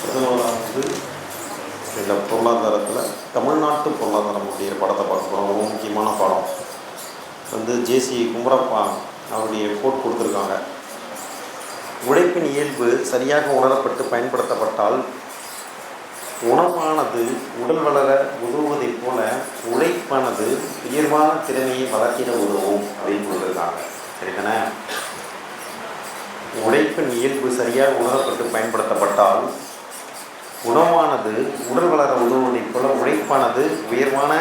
பதினோராவது இந்த பொருளாதாரத்தில் தமிழ்நாட்டு பொருளாதாரம் அப்படிங்கிற படத்தை பார்க்க போகிறோம். ரொம்ப முக்கியமான படம் வந்து ஜேசி குமரப்பா அவருடைய கோட் கொடுத்துருக்காங்க. உழைப்பின் இயல்பு சரியாக உணரப்பட்டு பயன்படுத்தப்பட்டால் உணவானது உடல் வளர உதவுவதைப் போல உழைப்பானது உயர்வான திறமையை வளர்த்திட உதவும் அப்படின்னு கொடுத்துருக்காங்க. சரிதானே? உழைப்பின் இயல்பு சரியாக உணரப்பட்டு பயன்படுத்தப்பட்டால் உணவானது உடல் வளர உதவுவதைப் போல உழைப்பானது உயர்வான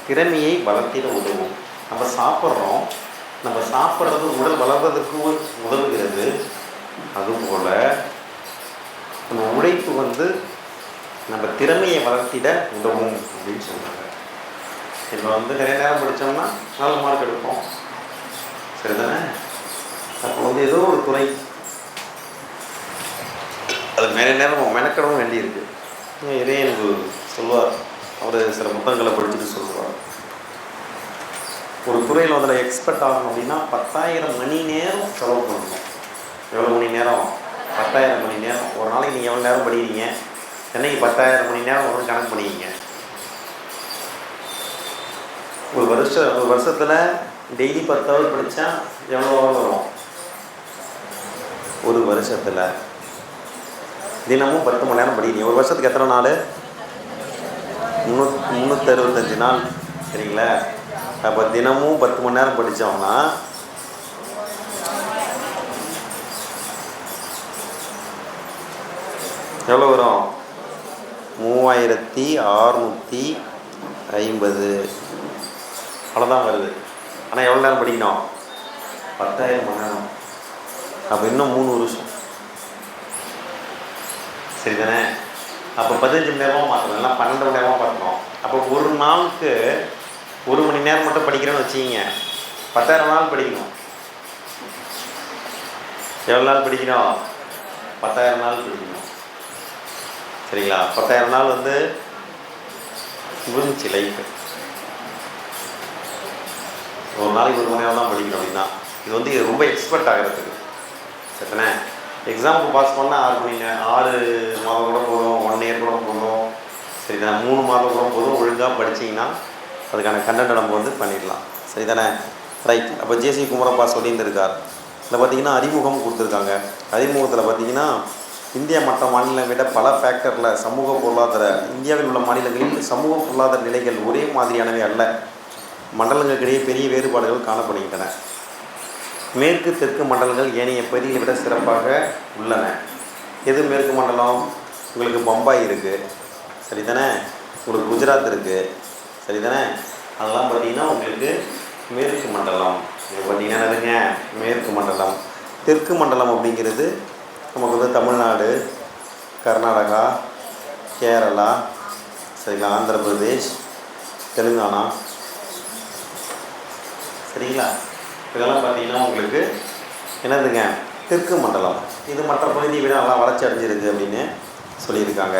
திறமையை வளர்த்திட உதவும். நம்ம சாப்பிட்றது உடல் வளர்வதற்கு உதவுகிறது. அதுபோல் நம்ம உழைப்பு வந்து நம்ம திறமையை வளர்த்திட உதவும் அப்படின்னு சொல்கிறாங்க. இப்போ வந்து நிறைய நேரம் படித்தோம்னா நல்ல மார்க் எடுப்போம். சரிதானே? அப்போ வந்து ஏதோ ஒரு துறை அது நிறைய நேரம் மெனக்கடவும் வேண்டியிருக்கு. இதே எனக்கு சொல்லுவார், அவர் சில புத்தகங்களை படிச்சுட்டு சொல்லுவார், ஒரு துறையில் அதில் எக்ஸ்பர்ட் ஆகணும் அப்படின்னா 10,000 மணி நேரம் செலவு பண்ணணும். எவ்வளோ மணி நேரம்? 10,000 மணி நேரம். ஒரு நாளைக்கு நீங்கள் எவ்வளோ நேரம் படிக்கிறீங்க? சென்னைக்கு 10,000 மணி நேரம் ஒரு கணக்கு பண்ணிக்கிங்க. ஒரு வருஷத்தில் டெய்லி 10 ஹவர் படித்தா எவ்வளோ ஹவர் வரும்? ஒரு வருஷத்தில் தினமும் 10 மணி நேரம் படிக்கிறீங்க. ஒரு வருஷத்துக்கு எத்தனை நாள்? 365 நாள். சரிங்களா? அப்போ தினமும் 10 மணி நேரம் படித்தோம்னா எவ்வளோ வரும்? 3650 அவ்வளோதான் வருது. ஆனால் எவ்வளோ நேரம் படிக்கணும்? 10,000 மணி நேரம். அப்போ இன்னும் 3 வருஷம். சரிதானே? அப்போ 15 மணி நேரமாக மாற்றணும், இல்லை 12 மணி நேரமாக பார்க்கணும். அப்போ ஒரு நாளுக்கு 1 மணி நேரம் மட்டும் படிக்கிறேன்னு வச்சுக்கிங்க, 10,000 நாள் படிக்கணும். எவ்வளோ நாள் படிக்கணும்? 10,000 நாள் படிக்கணும். சரிங்களா? 10,000 நாள் வந்து முடிஞ்சிச்சு லைஃபு. ஒரு நாளைக்கு 1 மணி நேரம் தான் படிக்கணும் அப்படின்னா இது வந்து ரொம்ப எக்ஸ்பர்ட் ஆகிறதுக்கு. சரிதானே? எக்ஸாமுக்கு பாஸ் பண்ணால் 6 மணி நேரம், 6 மாதம் கூட போதும், 1 இயர் கூட போதும். சரிதானே? 3 மாதம் கூட போதும். ஒழுங்காக படிச்சிங்கன்னா அதுக்கான கண்டென்ட் நம்ம வந்து பண்ணிடலாம். சரிதானே? ரைட். அப்போ ஜேசி குமரப்பா சொல்லியிருந்திருக்கார். இதில் பார்த்திங்கன்னா அறிமுகம் கொடுத்துருக்காங்க. அறிமுகத்தில் பார்த்திங்கன்னா இந்தியா மற்ற மாநிலங்களை விட பல ஃபேக்டரில் சமூக பொருளாதார இந்தியாவில் உள்ள மாநிலங்களில் சமூக பொருளாதார நிலைகள் ஒரே மாதிரியானவை அல்ல. மண்டலங்களுக்கிடையே பெரிய வேறுபாடுகள் காணப்படுகின்றன. மேற்கு தெற்கு மண்டலங்கள் ஏனைய பகுதிகளை விட சிறப்பாக உள்ளன. எது மேற்கு மண்டலம்? உங்களுக்கு பம்பாய் இருக்குது. சரிதானே? உங்களுக்கு குஜராத் இருக்குது. சரிதானே? அதெல்லாம் பார்த்திங்கன்னா உங்களுக்கு மேற்கு மண்டலம். இது பார்த்திங்கன்னா என்னதுங்க? மேற்கு மண்டலம். தெற்கு மண்டலம் அப்படிங்கிறது நமக்கு வந்து தமிழ்நாடு, கர்நாடகா, கேரளா, சரிங்களா, ஆந்திர பிரதேஷ், தெலுங்கானா. சரிங்களா? இதெல்லாம் பார்த்திங்கன்னா உங்களுக்கு என்னதுங்க? தெற்கு மண்டலம். இது மற்ற பகுதியை விட நல்லா வளர்ச்சி அடைஞ்சிருக்கு அப்படின்னு சொல்லியிருக்காங்க.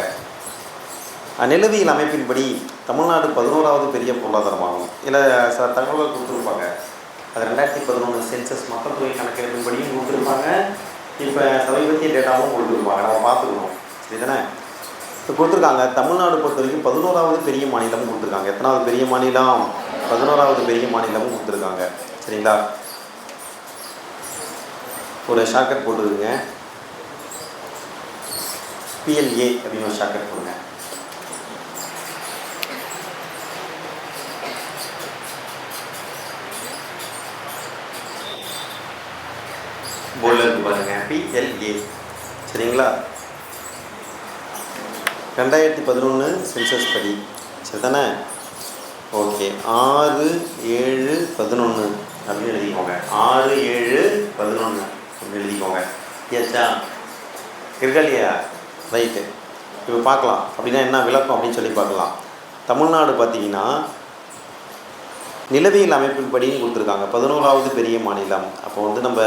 நிலவியல் அமைப்பின்படி தமிழ்நாடு 11வது பெரிய பொருளாதாரமாகும். இல்லை சில தகவல்கள் கொடுத்துருப்பாங்க. அது 2011 சென்சஸ் மக்கள் தொகை கணக்கெடுப்பின்படியும் கொடுத்துருப்பாங்க. இப்போ சமீபத்திய டேட்டாவும் கொடுத்துருப்பாங்க. நம்ம பார்த்துக்கணும். சரிதானே? இப்போ கொடுத்துருக்காங்க. தமிழ்நாடு பொறுத்த வரைக்கும் 11வது பெரிய மாநிலமும் கொடுத்துருக்காங்க. எத்தனாவது பெரிய மாநிலம்? 11வது பெரிய மாநிலமும் கொடுத்துருக்காங்க. சரிங்களா? ஒரு ஷார்ட்கட் போட்டுருங்க. PLA அப்படின்னு ஒரு ஷார்ட்கட் போடுங்க. போர்டில் இருக்கு பாருங்க, PLA. சரிங்களா? 2011 சென்சஸ் படி. சரிதானே? ஓகே. 6-7-11 அப்படின்னு எழுதிக்கோங்க. 6-7-11 அப்படின்னு எழுதிக்கோங்க. ஏச்சா இருக்கா இல்லையா? ரைட்டு. இப்போ பார்க்கலாம் அப்படின்னா என்ன விளக்கம் அப்படின்னு சொல்லி பார்க்கலாம். தமிழ்நாடு பார்த்திங்கன்னா நிலவியல் அமைப்பின்படியும் கொடுத்துருக்காங்க. 11வது பெரிய மாநிலம். அப்போ வந்து நம்ம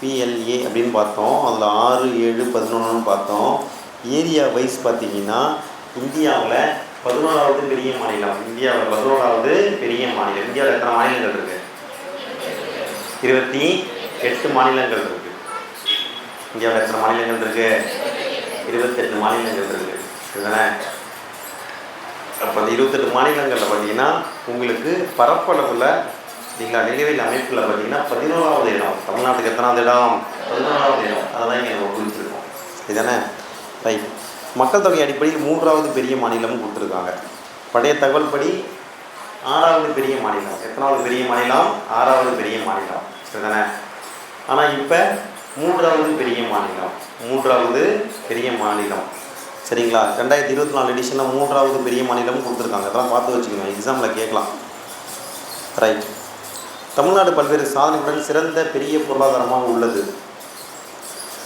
PLA அப்படின்னு பார்த்தோம். அதில் 6-7-11 பார்த்தோம். ஏரியா வைஸ் பார்த்திங்கன்னா இந்தியாவில் 11வது பெரிய மாநிலம். இந்தியாவில் 11வது பெரிய மாநிலம். இந்தியாவில் எத்தனை மாநிலங்கள் இருக்குது? 28 மாநிலங்கள் இருக்குது. இந்தியாவில் எத்தனை மாநிலங்கள் இருக்குது? 28 மாநிலங்கள் இருக்குது இதுதானே. அப்போ அந்த 28 மாநிலங்களில் பார்த்தீங்கன்னா உங்களுக்கு பரப்பளவில் சரிங்களா நிலவியல் அமைப்பில் பார்த்தீங்கன்னா 11வது இடம். தமிழ்நாட்டுக்கு எத்தனாவது இடம்? 11வது இடம். அதெல்லாம் இங்கே நம்ம குறிச்சிருக்கோம் இதுதானே. ரைட். மக்கள் தொகை அடிப்படையில் 3வது பெரிய மாநிலமும் கொடுத்துருக்காங்க. பழைய தகவல் படி 6வது பெரிய மாநிலம். எத்தனாவது பெரிய மாநிலம்? 6வது பெரிய மாநிலம் சரிதானே. ஆனால் இப்போ 3வது பெரிய மாநிலம். 3வது பெரிய மாநிலம் சரிங்களா. 2024 எடிஷனில் 3வது பெரிய மாநிலமும் கொடுத்துருக்காங்க. அதெல்லாம் பார்த்து வச்சுக்கணும், எக்ஸாமில் கேட்கலாம். ரைட். தமிழ்நாடு பல்வேறு சாதனைகளுடன் சிறந்த பெரிய பொருளாதாரமாக உள்ளது.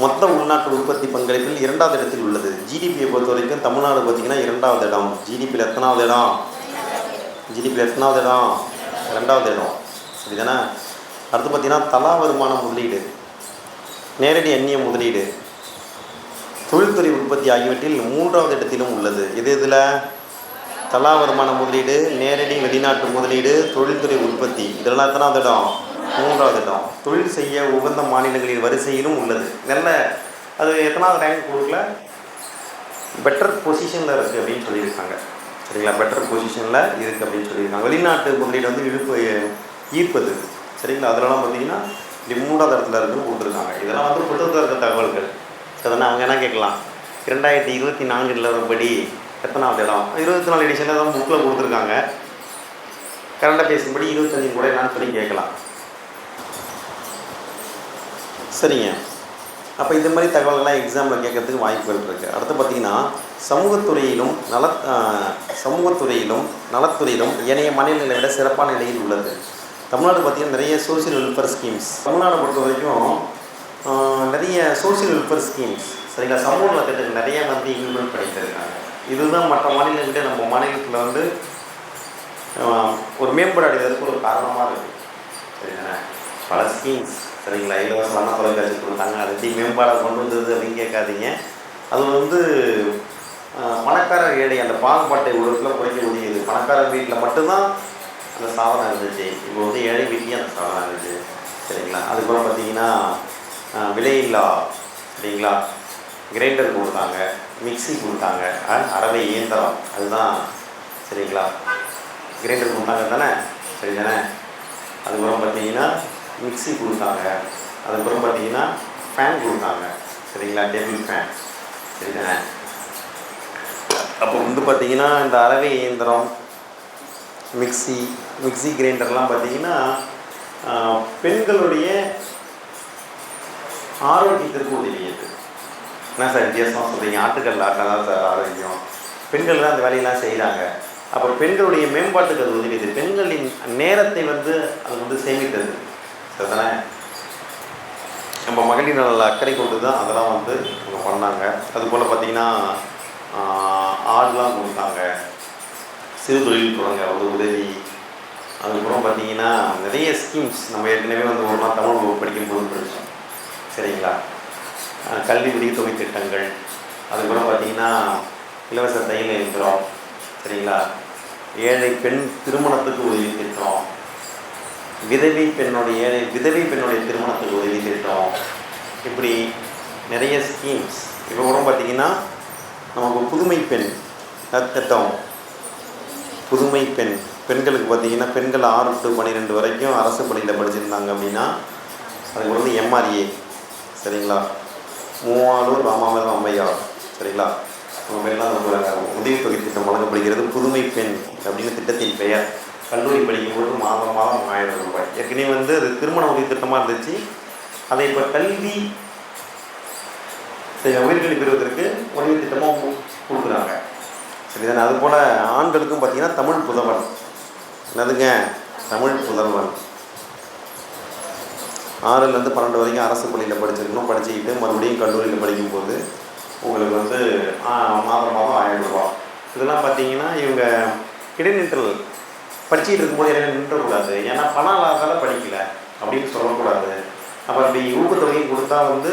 மொத்த உள்நாட்டு உற்பத்தி பங்களிப்பில் 2வது இடத்தில் உள்ளது. ஜிடிபியை பொறுத்த வரைக்கும் தமிழ்நாடு பார்த்திங்கன்னா 2வது இடம். ஜிடிபியில் எத்தனாவது இடம்? ஜிடிபியில் எத்தனாவது இடம்? 2வது இடம் சரிதானே. அடுத்து பார்த்திங்கன்னா தலா வருமான முதலீடு, நேரடி அந்நிய முதலீடு, தொழில்துறை உற்பத்தி ஆகியவற்றில் 3வது இடத்திலும் உள்ளது. இதில் தலா வருமான முதலீடு, நேரடி வெளிநாட்டு முதலீடு, தொழில்துறை உற்பத்தி இதெல்லாம் எத்தனாவது இடம்? 3வது இடம். தொழில் செய்ய உகந்த மாநிலங்களின் வரிசையிலும் உள்ளது. நல்ல அது எத்தனாவது ரேங்க் கொடுக்கல, பெட்டர் பொசிஷனில் இருக்குது அப்படின்னு சொல்லியிருக்காங்க சரிங்களா. பெட்டர் பொசிஷனில் இருக்குது அப்படின்னு சொல்லியிருக்காங்க. வெளிநாட்டு முதலீடு வந்து ஈர்ப்பது சரிங்களா. அதிலலாம் பார்த்தீங்கன்னா இப்படி 3வது இடத்துல இருக்குன்னு கொடுத்துருக்காங்க. இதெல்லாம் வந்து புத்தகத்தில் இருக்க தகவல்கள். அதனால் அவங்க என்ன கேட்கலாம், 2024 நிலவரப்படி எத்தனாவது இடம்? 24 எடிஷனில் தான் புக்கில் கொடுத்துருக்காங்க. கரண்டாக பேசும்படி 25 கூட என்னான்னு சொல்லி கேட்கலாம் சரிங்க. அப்போ இந்த மாதிரி தகவல்கள்லாம் எக்ஸாமில் கேட்கறதுக்கு வாய்ப்புகள் இருக்குது. அடுத்து பார்த்திங்கன்னா சமூகத்துறையிலும் நலத்துறையிலும் ஏனைய மாநிலங்களை விட சிறப்பான நிலையில் உள்ளது. தமிழ்நாடு பார்த்திங்கன்னா நிறைய சோசியல் வெல்ஃபேர் ஸ்கீம்ஸ். தமிழ்நாடு பொறுத்த வரைக்கும் நிறைய சோசியல் வெல்ஃபேர் ஸ்கீம்ஸ் சரிங்களா, சமூக நலத்திட்டங்கள் நிறைய வந்து இம்ப்ளிமெண்ட் பண்ணிட்டுருக்காங்க. இதுதான் மற்ற மாநிலங்கிட்ட நம்ம மாநிலத்தில் வந்து ஒரு மேம்பாடு அடைவதற்கு ஒரு காரணமாக இருக்குது சரிங்களா. பல ஸ்கீம்ஸ் சரிங்களா, இலவசமான தொலைக்காட்சி கொடுத்தாங்க. அது எப்படி மேம்பாடாக கொண்டு வந்தது அப்படின்னு கேட்காதீங்க. அது வந்து பணக்காரர் ஏழை அந்த பாகுபாட்டை உலகத்தில் குறைக்க முடியுது. பணக்காரர் வீட்டில் மட்டும்தான் அந்த சாதனம் இருந்துச்சு. இப்போ வந்து ஏழை வீட்லேயும் அந்த சாதனம் இருந்துச்சு சரிங்களா. அதுக்கப்புறம் பார்த்திங்கன்னா விலையில்லா சரிங்களா கிரைண்டர் கொடுத்தாங்க, மிக்சி கொடுத்தாங்க, அரவை இயந்திரம் அதுதான் சரிங்களா. கிரைண்டர் கொடுத்தாங்க தானே சரி தானே. அதுக்கப்புறம் பார்த்திங்கன்னா மிக்சி கொடுத்தாங்க. அதுக்கப்புறம் பார்த்திங்கன்னா ஃபேன் கொடுத்தாங்க சரிங்களா, டேபிள் ஃபேன் சரி தானே. அப்போ வந்து பார்த்திங்கன்னா இந்த அரவை இயந்திரம், மிக்சி கிரைண்டர்லாம் பார்த்திங்கன்னா பெண்களுடைய ஆரோக்கியத்திற்கு உதவியது. என்ன சார் வித்தியாசமாக சொல்கிறீங்க? ஆட்டுக்கல் ஆட்டினா தான் சார் ஆரோக்கியம், பெண்கள் தான் அந்த வேலையெல்லாம் செய்கிறாங்க. அப்போ பெண்களுடைய மேம்பாட்டுக்கு அது உதவியது. பெண்களின் நேரத்தை வந்து அது வந்து சேமித்தது சரிதானே. நம்ம மகளிர் நல அக்கறை கொண்டு தான் அதெல்லாம் வந்து அவங்க பண்ணாங்க. அதுபோல் பார்த்திங்கன்னா ஆடுலாம் கொடுத்தாங்க, சிறு தொழில் தொடங்க வந்து உதவி. அதுக்கப்புறம் பார்த்திங்கன்னா நிறைய ஸ்கீம்ஸ் நம்ம ஏற்கனவே வந்து ஒரு நாள் தமிழ் படிக்கும்போது படித்தோம் சரிங்களா. கல்வி உதவித்தொகை திட்டங்கள், அதுக்கப்புறம் பார்த்திங்கன்னா இலவச தையல் இயந்திரம் சரிங்களா, ஏழை பெண் திருமணத்துக்கு உதவி திட்டம், விதவை பெண்ணுடைய திருமணத்துக்கு உதவி திட்டம், இப்படி நிறைய ஸ்கீம்ஸ். இப்போ கூட பார்த்திங்கன்னா நமக்கு புதுமை பெண் திட்டம், புதுமை பெண்களுக்கு பார்த்திங்கன்னா பெண்கள் 6 to 12 வரைக்கும் அரசு பள்ளியில் படிச்சிருந்தாங்க அப்படின்னா அதுக்கு வந்து எம்ஆர்ஏ சரிங்களா, மூவாலூர் ராமாமிர்தம் அம்மையார் சரிங்களா, நம்ம பேர்லாம் அந்த உதவித்தொகை திட்டம் வழங்கப்படுகிறது. புதுமை பெண் அப்படின்னு திட்டத்தின் பெயர். கல்லூரி படிக்கும்போது மாதம் 1000 ரூபாய். ஏற்கனவே வந்து அது திருமண உதவி திட்டமாக இருந்துச்சு. அதை இப்போ கல்வி உயர்கல்வி பெறுவதற்கு உதவி திட்டமாக கொடுக்குறாங்க சரிதானே. அதுபோல் ஆண்களுக்கும் பார்த்திங்கன்னா தமிழ் புதல்வன். என்னதுங்க? தமிழ் புதல்வன். 6லேருந்து 12 வரைக்கும் அரசு பள்ளியில் படிச்சிருக்கணும். படிச்சுக்கிட்டு மறுபடியும் கல்லூரியில் படிக்கும்போது உங்களுக்கு வந்து மாதம் 1000 ரூபா. இதெல்லாம் பார்த்திங்கன்னா இவங்க இடைநிற்றல் படிச்சுக்கிட்டு இருக்கும்போது எனக்கு நின்றக்கூடாது, ஏன்னா பணம் இல்லாதால படிக்கலை அப்படின்னு சொல்லக்கூடாது. அப்போ அப்படி ஊக்கத்தொகையும் கொடுத்தா வந்து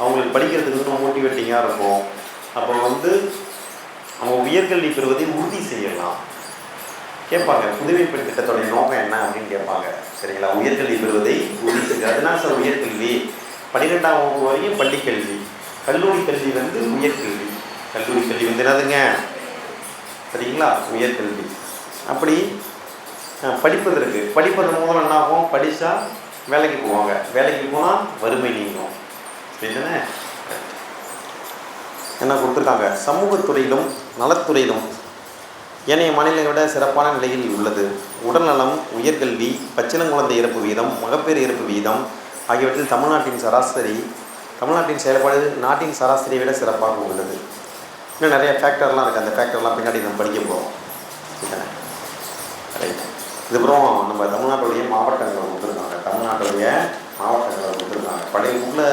அவங்களுக்கு படிக்கிறதுக்கு இன்னும் மோட்டிவேட்டிங்காக இருக்கும். அப்போ வந்து அவங்க உயர்கல்வி பெறுவதை உறுதி செய்யலாம். கேட்பாங்க புதுமை பெண் திட்டத்துடைய நோக்கம் என்ன அப்படின்னு கேட்பாங்க சரிங்களா. உயர்கல்வி பெறுவதை உறுதி செய்ய, அதனால் சார் உயர்கல்வி 12ஆம் வகுப்பு வரையும் பள்ளிக்கல்வி, கல்லூரி கல்வி வந்து உயர்கல்வி கல்லூரி கல்வி வந்து என்னதுங்க, சரிங்களா, உயர்கல்வி. அப்படி படிப்பதற்கு படிப்பதன் மூலம் என்ன ஆகும், படித்தா வேலைக்கு போவாங்க, வேலைக்கு போனால் வறுமை நீங்கும். சரிதானே? என்ன கொடுத்துருக்காங்க, சமூகத்துறையிலும் நலத்துறையிலும் ஏனைய மாநிலங்களை விட சிறப்பான நிலையில் உள்ளது. உடல்நலம், உயர்கல்வி, பச்சிளங்குழந்தை இறப்பு வீதம், மகப்பேறு இறப்பு வீதம் ஆகியவற்றில் தமிழ்நாட்டின் செயல்பாடு நாட்டின் சராசரியை விட சிறப்பாக உள்ளது. இன்னும் நிறைய ஃபேக்டர்லாம் இருக்குது, அந்த ஃபேக்டர்லாம் பின்னாடி நம்ம படிக்க போகிறோம். சரிதானே? ரைட். இதுக்கப்புறம் நம்ம தமிழ்நாட்டுடைய மாவட்டங்களை கொடுத்துருக்காங்க, பழைய புக்கில்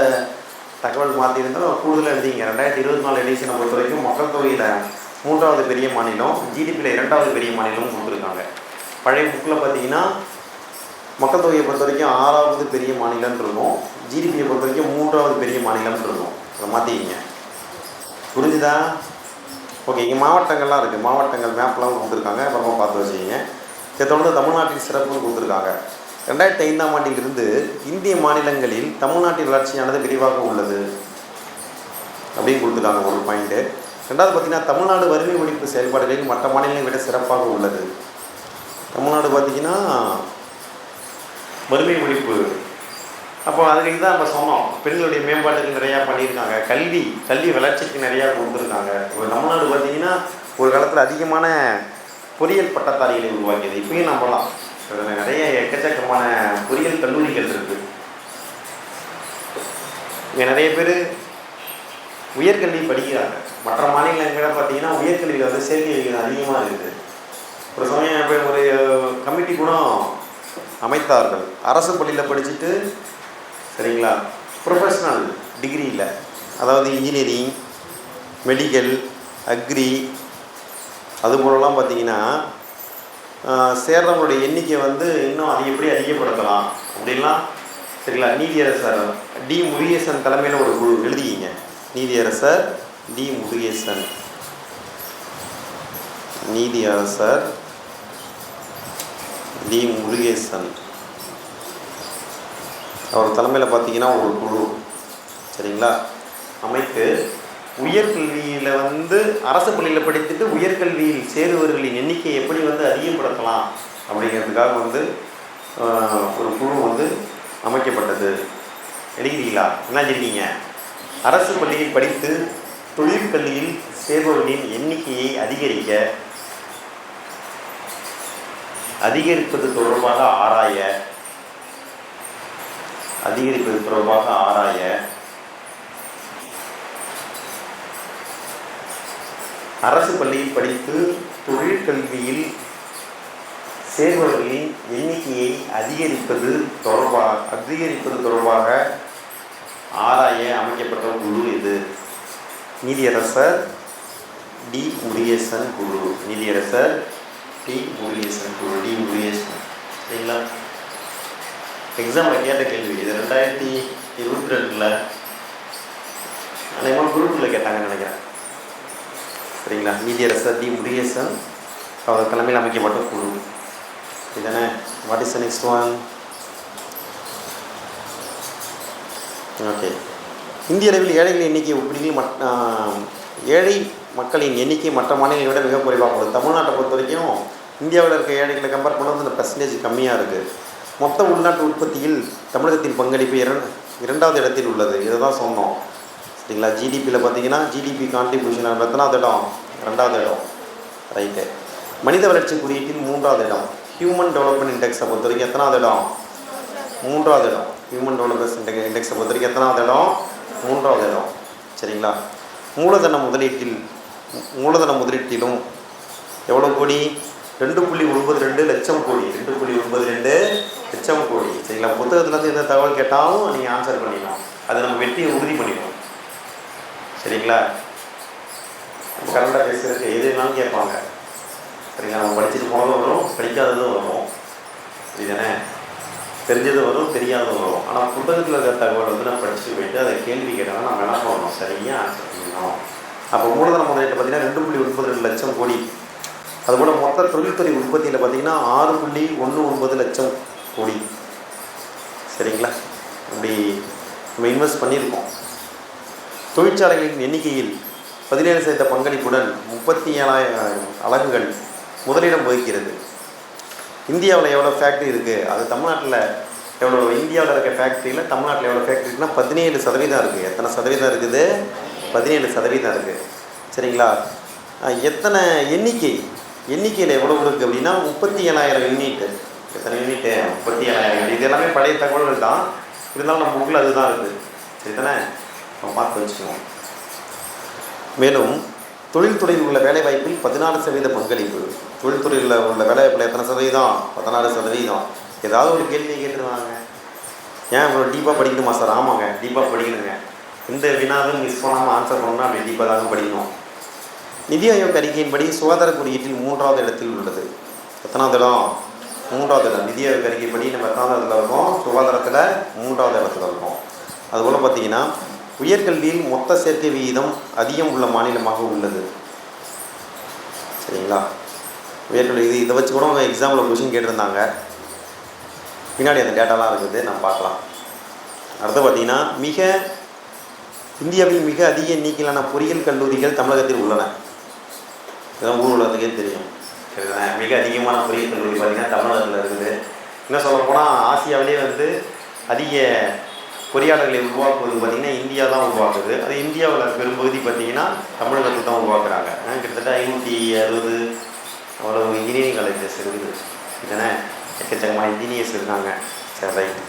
தகவல் மாற்றிருந்தாலும் கூடுதலாக எழுதிங்க. 2024 எடிஷனை பொறுத்த வரைக்கும் மக்கள் தொகையில் 3வது பெரிய மாநிலம், ஜிடிபியில் 2வது பெரிய மாநிலம் கொடுத்துருக்காங்க. பழைய புக்கில் பார்த்தீங்கன்னா மக்கள் தொகையை பொறுத்த வரைக்கும் 6வது பெரிய மாநிலம்னு இருக்கும், ஜிடிபியை பொறுத்த வரைக்கும் 3வது பெரிய மாநிலம்னு இருக்கும். அதை மாற்றிக்கிங்க. புரிஞ்சுதா? ஓகே. இங்கே மாவட்டங்கள்லாம் இருக்குது, மாவட்டங்கள் மேப்லாம் கொடுத்துருக்காங்க, அப்புறமா பார்த்து வச்சுக்கிங்க. இதை தொடர்ந்து தமிழ்நாட்டின் சிறப்புன்னு கொடுத்துருக்காங்க. 2005ஆம் ஆண்டிலிருந்து இந்திய மாநிலங்களில் தமிழ்நாட்டின் வளர்ச்சியானது விரிவாக உள்ளது அப்படின்னு கொடுத்துருக்காங்க, ஒரு பாயிண்ட்டு. ரெண்டாவது பார்த்திங்கன்னா தமிழ்நாடு வறுமை ஒழிப்பு செயல்பாடுகளில் மற்ற மாநிலங்களை விட சிறப்பாக உள்ளது. தமிழ்நாடு பார்த்திங்கன்னா வறுமை ஒழிப்பு, அப்போ அதுக்கு தான் நம்ம சொன்னோம், பெண்களுடைய மேம்பாட்டுக்கு நிறையா பண்ணியிருக்காங்க, கல்வி வளர்ச்சிக்கு நிறையா கொடுத்துருக்காங்க. இப்போ தமிழ்நாடு பார்த்திங்கன்னா ஒரு காலத்தில் அதிகமான பொறியியல் பட்டதாரிகளை உருவாக்கியது. இப்பயும் நம்பலாம், நிறைய எக்கச்சக்கமான பொறியியல் கல்லூரிகள் இருக்குது. இங்கே நிறைய பேர் உயர்கல்வி படிக்கிறாங்க. மற்ற மாநிலங்களில் பார்த்தீங்கன்னா உயர்கல்வியில் வந்து சேர்க்கை அதிகமாக இருக்குது. ஒரு சமயம் ஒரு கமிட்டி கூட அமைத்தார்கள். அரசு பள்ளியில் படிச்சுட்டு, சரிங்களா, ப்ரொஃபஷ்னல் டிகிரியில், அதாவது இன்ஜினியரிங், மெடிக்கல், அக்ரி, அதுபோலலாம் பார்த்திங்கன்னா சேர்றவங்களுடைய எண்ணிக்கை வந்து இன்னும் அது எப்படி அதிகப்படுத்தலாம் அப்படின்லாம், சரிங்களா, நீதியரசர் டி முருகேசன் தலைமையில் ஒரு குழு எழுதிக்கிங்க. நீதியரசர் டி முருகேசன், அவர் தலைமையில் பார்த்தீங்கன்னா ஒரு குழு, சரிங்களா, அமைத்து உயர்கல்வியில் வந்து அரசு பள்ளியில் படித்துட்டு உயர்கல்வியில் சேருவர்களின் எண்ணிக்கையை எப்படி வந்து அதிகப்படுத்தலாம் அப்படிங்கிறதுக்காக வந்து ஒரு குழு வந்து அமைக்கப்பட்டது. எழுதிக்கிறீங்களா? என்ன எழுதிருக்கீங்க? அரசு பள்ளியில் படித்து தொழிற்கல்வியில் சேர்பவர்களின் எண்ணிக்கையை அதிகரிப்பது தொடர்பாக ஆராய அரசு பள்ளியில் படித்து தொழிற்கல்வியில் சேர்பவர்களின் எண்ணிக்கையை அதிகரிப்பது தொடர்பாக ஆராய அமைக்கப்பட்ட குழு இது. நீதியரசர் டி முருகேசன் குழு. சரிங்களா? எக்ஸாமில் கேட்ட கேள்வி இது. 2022 அநேகமாக குரூப்பில் கேட்டாங்கன்னு நினைக்கிறேன். சரிங்களா? நீதியரசர் டி முருகேசன் அவர் தலைமையில் அமைக்கப்பட்ட குழு. இதுதானே? What is the next one? Okay. இந்திய அளவில் ஏழைகளின் எண்ணிக்கை ஏழை மக்களின் எண்ணிக்கை மற்ற மாநிலங்களை விட மிக குறைவாக உள்ளது. தமிழ்நாட்டை பொறுத்த வரைக்கும் இந்தியாவில் இருக்க ஏழைகளை கம்பேர் பண்ணும்போது இந்த பர்சன்டேஜ் கம்மியாக இருக்குது. மொத்த உள்நாட்டு உற்பத்தியில் தமிழகத்தின் பங்களிப்பு 2வது இடத்தில் உள்ளது. இதை தான் சொன்னோம், சரிங்களா? ஜிடிபியில் பார்த்தீங்கன்னா ஜிடிபி கான்ட்ரிபியூஷன் எத்தனாவது இடம்? 2வது இடம். ரைட்டு. மனித வளர்ச்சி குறியீட்டில் 3வது இடம். ஹியூமன் டெவலப்மெண்ட் இண்டெக்ஸை பொறுத்த வரைக்கும் எத்தனாவது இடம்? 3வது இடம். ஹியூமன் டெவலப்மெண்ட் இண்டெக்ஸை பொறுத்த வரைக்கும் எத்தனாவது இடம்? 3வது இடம். சரிங்களா? மூலதன முதலீட்டிலும் எவ்வளோ கோடி? 2.92 லட்சம் கோடி. 2.92 லட்சம் கோடி. சரிங்களா? புத்தகத்துலேருந்து எந்த தகவல் கேட்டாலும் நீங்கள் ஆன்சர் பண்ணிடலாம். அது நம்ம வெற்றியை உறுதி பண்ணிடும். சரிங்களா? கரண்டாக பேசுறதுக்கு எதுனாலும் கேட்பாங்க. சரிங்களா? நம்ம படிச்சுட்டு போனதும் வரும், படிக்காததும் வரும். இதுதானே? தெரிஞ்சதும் வரும், தெரியாததும் வரும். ஆனால் புத்தகத்தில் இருக்கிற தகவல் வந்து நம்ம படிச்சுட்டு போயிட்டு அதை கேள்வி கேட்டாலும் நம்ம என்ன பண்ணணும்? சரியாக ஆன்சர் பண்ணிடணும். அப்போ மூலதன முதலீட்டை பார்த்தீங்கன்னா 2.92 லட்சம் கோடி. அதுபோல் மொத்த தொழில்துறை உற்பத்தியில் பார்த்திங்கன்னா 6.19 லட்சம் கோடி. சரிங்களா? அப்படி நம்ம இன்வெஸ்ட் பண்ணியிருக்கோம். தொழிற்சாலைகளின் எண்ணிக்கையில் 17% பங்களிப்புடன் 37,000 அலகுகள் முதலிடம் வகிக்கிறது. இந்தியாவில் எவ்வளோ ஃபேக்ட்ரி இருக்குது, அது தமிழ்நாட்டில் எவ்வளோ, இந்தியாவில் இருக்க ஃபேக்ட்ரியில் தமிழ்நாட்டில் எவ்வளோ ஃபேக்ட்ரி இருக்குன்னா 17% இருக்குது. எத்தனை சதவீதம் இருக்குது? 17% இருக்குது. சரிங்களா? எத்தனை எண்ணிக்கையில் எவ்வளோ இருக்குது அப்படின்னா 37,000 யூனிட்டு. எத்தனை யூனிட்டு? 37,000 யூனிட். இது எல்லாமே பழைய தகவல்கள் தான், இருந்தாலும் நம்ம புக்கில் அதுதான் இருக்குது. சரிதானே? நம்ம பார்த்து வச்சுக்கணும். மேலும் தொழில்துறையில் உள்ள வேலைவாய்ப்பில் 14% பங்களிப்பு. தொழில்துறையில் உள்ள வேலைவாய்ப்பில் எத்தனை சதவீதம்? 14%. ஏதாவது ஒரு கேள்வியை கேட்டுருவாங்க, ஏன் இவ்வளோ டீப்பாக படிக்கணுமா சார்? ஆமாங்க, டீப்பாக படிக்கணுங்க. இந்த வினாவும் மிஸ் பண்ணாமல் ஆன்சர் பண்ணணும்னா அப்படி டீப்பாக தாங்க படிக்கணும். நிதி ஆயோக் அறிக்கையின்படி சுகாதார குறியீட்டில் 3வது இடத்தில் உள்ளது. எத்தனாவது இடம்? 3வது இடம். நிதி ஆயோக் அறிக்கைப்படி நம்ம எத்தனாவது இடத்துல இருக்கோம்? சுகாதாரத்தில் 3வது இடத்துல இருக்கோம். அதுபோல் பார்த்திங்கன்னா உயர்கல்வியில் மொத்த சேர்க்கை விகிதம் அதிகம் உள்ள மாநிலமாக உள்ளது. சரிங்களா? உயர்கல்வி இதை வச்சு கூட அவங்க எக்ஸாமில் கொஷின் கேட்டிருந்தாங்க. பின்னாடி அந்த டேட்டாலாம் இருக்குது, நம்ம பார்க்கலாம். அடுத்து பார்த்திங்கன்னா இந்தியாவில் மிக அதிக எண்ணிக்கையிலான பொறியியல் கல்லூரிகள் தமிழகத்தில் உள்ளன. இதெல்லாம் ஊர் உலகத்துக்கே தெரியும். சரிதானே? மிக அதிகமான பொறியியல் கல்லூரி பார்த்திங்கன்னா தமிழகத்தில் இருக்குது. என்ன சொல்ல போனால் ஆசியாவிலே அதிக பொறியாளர்களை உருவாக்குவது பார்த்திங்கன்னா இந்தியா தான் உருவாக்குது. அது இந்தியாவில் பெரும்பகுதி பார்த்திங்கன்னா தமிழகத்தில் தான் உருவாக்குறாங்க. கிட்டத்தட்ட 560 அவ்வளோ இன்ஜினியரிங் காலேஜஸ் இருக்குது. இதுதானே? எக்கச்சக்கமான இன்ஜினியர்ஸ் இருக்காங்க. சரி, ரைட்.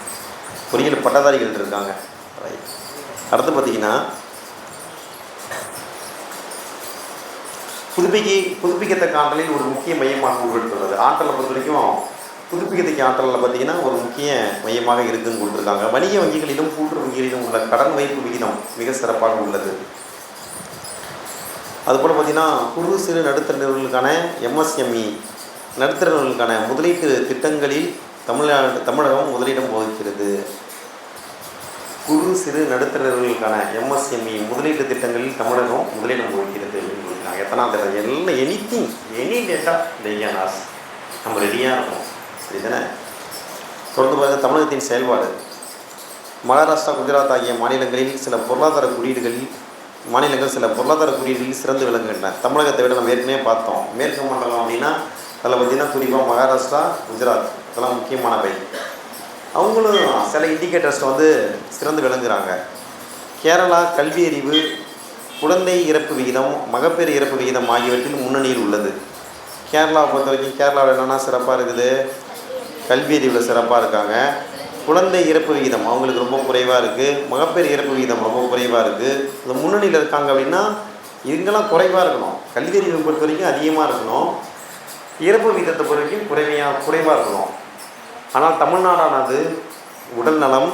பொறியியல் பட்டதாரிகள் இருக்காங்க. ரைட். அடுத்து பார்த்திங்கன்னா புதுப்பிக்கத்தக்க ஆற்றலில் ஒரு முக்கிய மையமாக உருவெடுத்துள்ளது. ஆற்றலை பொறுத்த வரைக்கும் புதுப்பிக்கத்தக்க ஆற்றலில் பார்த்திங்கன்னா ஒரு முக்கிய மையமாக இருக்குதுன்னு கொடுத்துருக்காங்க. வணிக வங்கிகளிலும் கூட்டுறவு வங்கிகளிலும் உள்ள கடன் வைப்பு விகிதம் மிக சிறப்பாக உள்ளது. அதுபோல் பார்த்திங்கன்னா குறு சிறு நடுத்தர நிறுவனங்களுக்கான MSME நடுத்தர நிறுவனங்களுக்கான முதலீட்டு திட்டங்களில் தமிழகம் முதலிடம் வகிக்கிறது. குறு சிறு நடுத்தர நிறுவனங்களுக்கான MSME முதலீட்டு திட்டங்களில் தமிழகம் முதலிடம் வகிக்கிறது அப்படின்னு சொல்லியிருக்காங்க. எத்தனாவது இடம்? எல்லாம் எனி டேட்டா டையானாஸ் நம்ம ரெடியாக இருக்கும். சரிதானே? தொடர்ந்து பார்க்க தமிழகத்தின் செயல்பாடு. மகாராஷ்டிரா, குஜராத் ஆகிய மாநிலங்கள் சில பொருளாதார குறியீடுகளில் சிறந்து விளங்குகின்றன. தமிழகத்தை விட நம்ம ஏற்கனவே பார்த்தோம். மேற்கு மண்டலம் அப்படின்னா அதில் பார்த்திங்கன்னா குறிப்பாக மகாராஷ்டிரா, குஜராத் இதெல்லாம் முக்கியமானவை. அவங்களும் சில இண்டிகேட்டர்ஸ் சிறந்து விளங்குகிறாங்க. கேரளா கல்வி அறிவு, குழந்தை இறப்பு விகிதம், மகப்பேறு இறப்பு விகிதம் ஆகியவற்றில் முன்னணியில் உள்ளது. கேரளாவை பொறுத்த வரைக்கும் கேரளாவில் என்னென்னா சிறப்பாக இருக்குது? கல்வி அறிவில் சிறப்பாக இருக்காங்க. குழந்தை இறப்பு விகிதம் அவங்களுக்கு ரொம்ப குறைவாக இருக்குது. மகப்பேறு இறப்பு விகிதம் ரொம்ப குறைவாக இருக்குது. இந்த முன்னணியில் இருக்காங்க அப்படின்னா இங்கெல்லாம் குறைவாக இருக்கணும். கல்வி அறிவை பொறுத்த வரைக்கும் அதிகமாக இருக்கணும். இறப்பு விகிதத்தை பொறுத்த வரைக்கும் குறைவாக இருக்கணும். ஆனால் தமிழ்நாடானது உடல் நலம்,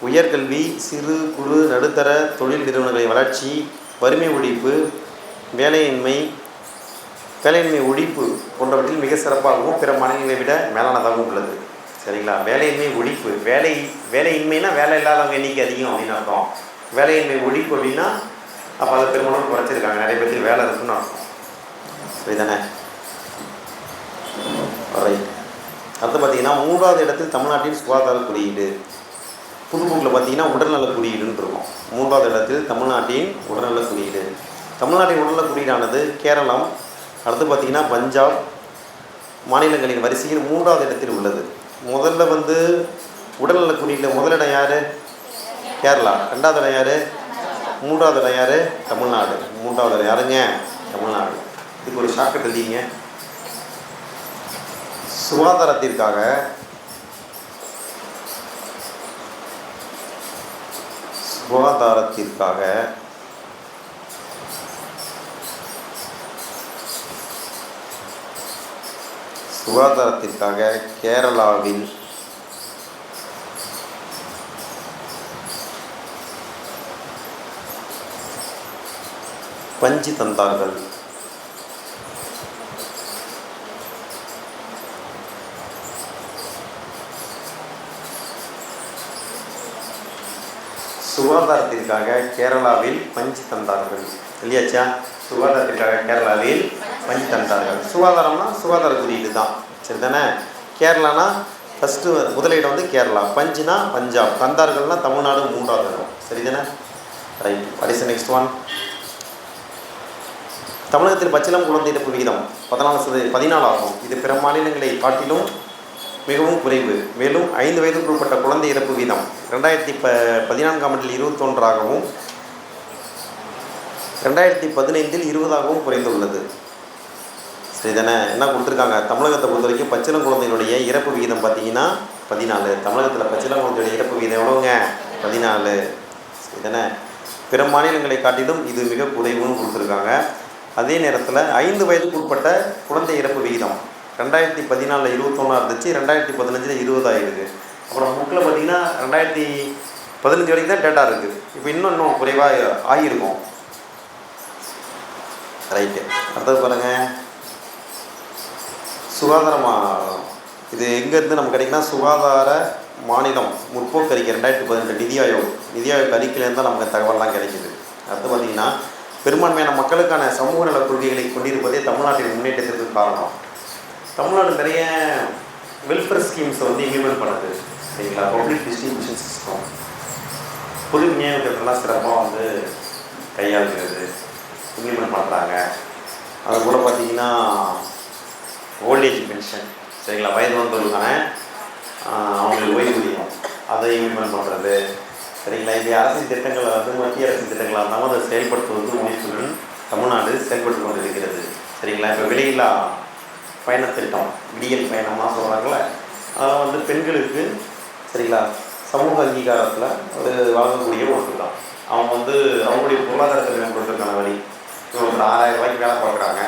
உயர்கல்வி, சிறு குறு நடுத்தர தொழில் நிறுவனங்களின் வளர்ச்சி, வறுமை ஒழிப்பு, வேலையின்மை ஒழிப்பு போன்றவற்றில் மிக சிறப்பாகவும் பிற மாநிலங்களை விட மேலானதாகவும் உள்ளது. சரிங்களா? வேலையின்மை ஒழிப்பு, வேலையின்மைனா வேலை இல்லாதவங்க எண்ணிக்கை அதிகம் அப்படின்னு அர்த்தம். வேலையின்மை ஒழிப்பு அப்படின்னா அப்போ அதை பெரும்பாலும் குறைச்சிருக்காங்க. நிறைய பேருக்கு வேலை இருக்குன்னு அர்த்தம். சரிதானே? ரைட். அடுத்து பார்த்திங்கன்னா 3வது இடத்தில் தமிழ்நாட்டின் சுகாதார குறியீடு. புதுப்புக்கில் பார்த்திங்கன்னா உடல்நல குறியீடுன்னு இருக்கும். 3வது இடத்தில் தமிழ்நாட்டின் உடல்நல குறியீடு. தமிழ்நாட்டின் உடல்நல குறியீடானது கேரளம், அடுத்து பார்த்திங்கன்னா பஞ்சாப் மாநிலங்களின் வரிசையில் 3வது இடத்தில் உள்ளது. முதல்ல உடல்நல குறியீட்டில் முதலிடம் யார்? கேரளா. 2வது இடம் யார்? 3வது இடம் யார்? தமிழ்நாடு. 3வது இடம் யாருங்க? தமிழ்நாடு. இதுக்கு ஒரு ஷார்ட்கட் எழுதிங்க. சுகாதாரத்திற்காக கேரளாவில் பஞ்சு தந்தார்கள். சுகாதாரத்திற்காக கேரளாவில் பஞ்சு தந்தார்கள். இல்லையாச்சா? சுகாதாரத்திற்காக கேரளாவில் பஞ்சு தந்தார்கள். சுகாதாரம்னா சுகாதார குறியீடு தான். சரி தானே? கேரளானா ஃபஸ்ட்டு முதலிடம் கேரளா, பஞ்சுனா பஞ்சாப், தந்தார்கள்னா தமிழ்நாடு 3வது இடம். சரி தானே? Right. What is the next one? தமிழகத்தில் பச்சிளம் குழந்தை இறப்பு விகிதம் 14 ஆகும். இது பிற மாநிலங்களை காட்டிலும் மிகவும் குறைவு. மேலும் 5 வயதுக்கு உட்பட்ட குழந்தை இறப்பு வீதம் 2014ஆம் ஆண்டில் 21ஆகவும் 2015இல் 20ஆகவும் குறைந்துள்ளது. சரிதானே? என்ன கொடுத்துருக்காங்க, தமிழகத்தை பொறுத்த வரைக்கும் பச்சிளம் குழந்தைகளுடைய இறப்பு விகிதம் பார்த்தீங்கன்னா 14. தமிழகத்தில் பச்சிளம் குழந்தையுடைய இறப்பு விகிதம் எவ்வளோங்க? 14. சரிதானே? பிற மாநிலங்களை காட்டிலும் இது மிக குறைவுன்னு கொடுத்துருக்காங்க. அதே நேரத்தில் 5 வயதுக்கு உட்பட்ட குழந்தை இறப்பு விகிதம் 2014 21 இருந்துச்சு, 2015 20 ஆகிருக்கு. அப்புறம் புக்கில் பார்த்தீங்கன்னா 2015 வரைக்கும் தான் டேட்டா இருக்குது. இப்போ இன்னும் குறைவாக ஆகியிருக்கும். ரைட்டு. அடுத்தது பாருங்கள், சுகாதாரமாக இது எங்கேருந்து நமக்கு கிடைக்குன்னா சுகாதார மாநிலம் முற்போக்கு அறிக்கை 2018 நிதி ஆயோக் அறிக்கையிலேருந்து தான் நமக்கு தகவல்லாம் கிடைக்கிது. அடுத்து பார்த்திங்கன்னா பெரும்பான்மையான மக்களுக்கான சமூக நல கொள்கைகளை கொண்டிருப்பதே தமிழ்நாட்டின் முன்னேற்றத்திற்கு காரணம். தமிழ்நாடு நிறைய வெல்ஃபேர் ஸ்கீம்ஸை வந்து இம்ப்ளிமெண்ட் பண்ணுது. சரிங்களா? பப்ளிக் டிஸ்ட்ரிபியூஷன் சிஸ்டம், பொது விநியோகத்தெல்லாம் சிறப்பாக வந்து கையாளுகிறது, இம்ப்ளிமெண்ட் பண்ணுறாங்க. அது கூட பார்த்திங்கன்னா ஓல்டேஜ் பென்ஷன், சரிங்களா, வயது வந்தவர்களுக்கான அவங்களுக்கு ஓய்வூதியம் அதை இம்ப்ளிமெண்ட் பண்ணுறது. சரிங்களா? இப்படி அரசின் திட்டங்களை வந்து மத்திய அரசின் திட்டங்களாக இருந்தாலும் அதை செயல்படுத்துவது முயற்சியுடன் தமிழ்நாடு செயல்பட்டு கொண்டு இருக்கிறது. சரிங்களா? இப்போ விலையில்லா பயணத்திட்டம், விடியல் பயணம்லாம் சொல்கிறாங்களே, அதெல்லாம் வந்து பெண்களுக்கு சரிங்களா சமூக அங்கீகாரத்தில் ஒரு வழங்கக்கூடிய ஒரு திட்டம். அவங்க வந்து அவங்களுடைய பொருளாதாரத்தை மேம்படுத்துறதுக்கான வழி. இப்போ ஒரு 6000 ரூபாய்க்கு வேலை பார்க்குறாங்க,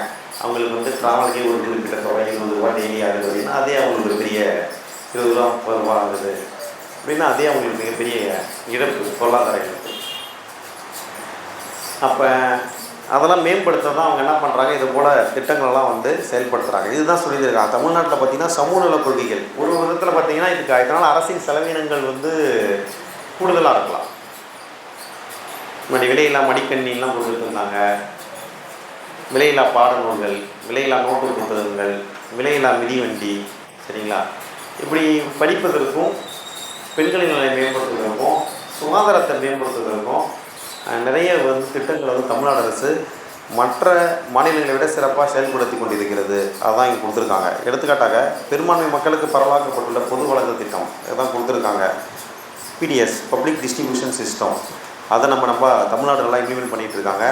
அவங்களுக்கு வந்து ட்ராவலுக்கே ஒரு குறிப்பிட்ட தொகை 20 ரூபா டெய்லி ஆகுது அப்படின்னா அதே அவங்களுக்கு ஒரு பெரிய 20 ரூபா 30 ரூபா ஆகுது அப்படின்னா அதே அவங்களுக்கு மிகப்பெரிய இழப்பு, பொருளாதார இழப்பு. அப்போ அதெல்லாம் மேம்படுத்த தான் அவங்க என்ன பண்ணுறாங்க, இது போல் திட்டங்களெல்லாம் வந்து செயல்படுத்துகிறாங்க. இதுதான் சொல்லியிருக்காங்க. தமிழ்நாட்டில் பார்த்திங்கன்னா சமூக நல கொள்கைகள் ஒரு விதத்தில் பார்த்திங்கன்னா இதனால் அரசின் செலவினங்கள் வந்து கூடுதலாக இருக்கலாம். முன்னாடி விலையில்லா மடிக்கணினிலாம் கொடுத்துட்டு இருந்தாங்க, விலையில்லா பாடநூல்கள், விலையில்லா நோட்டு புத்தகங்கள், விலையில்லா மிதிவண்டி. சரிங்களா? இப்படி படிப்பதற்கும் பெண்களின் நிலையை மேம்படுத்துவதற்கும் சுகாதாரத்தை மேம்படுத்துவதற்கும் நிறைய வந்து திட்டங்கள் வந்து தமிழ்நாடு அரசு மற்ற மாநிலங்களை விட சிறப்பாக செயல்படுத்தி கொண்டிருக்கிறது. அதான் இங்கே கொடுத்துருக்காங்க. எடுத்துக்காட்டாக பெரும்பான்மை மக்களுக்கு பரவலாக்கப்பட்டுள்ள பொது வழக்கு திட்டம் இதான் கொடுத்துருக்காங்க. பிடிஎஸ், பப்ளிக் டிஸ்ட்ரிபியூஷன் சிஸ்டம், அதை நம்ம தமிழ்நாடு நல்லா இம்ப்ளிமெண்ட் பண்ணிகிட்டு இருக்காங்க.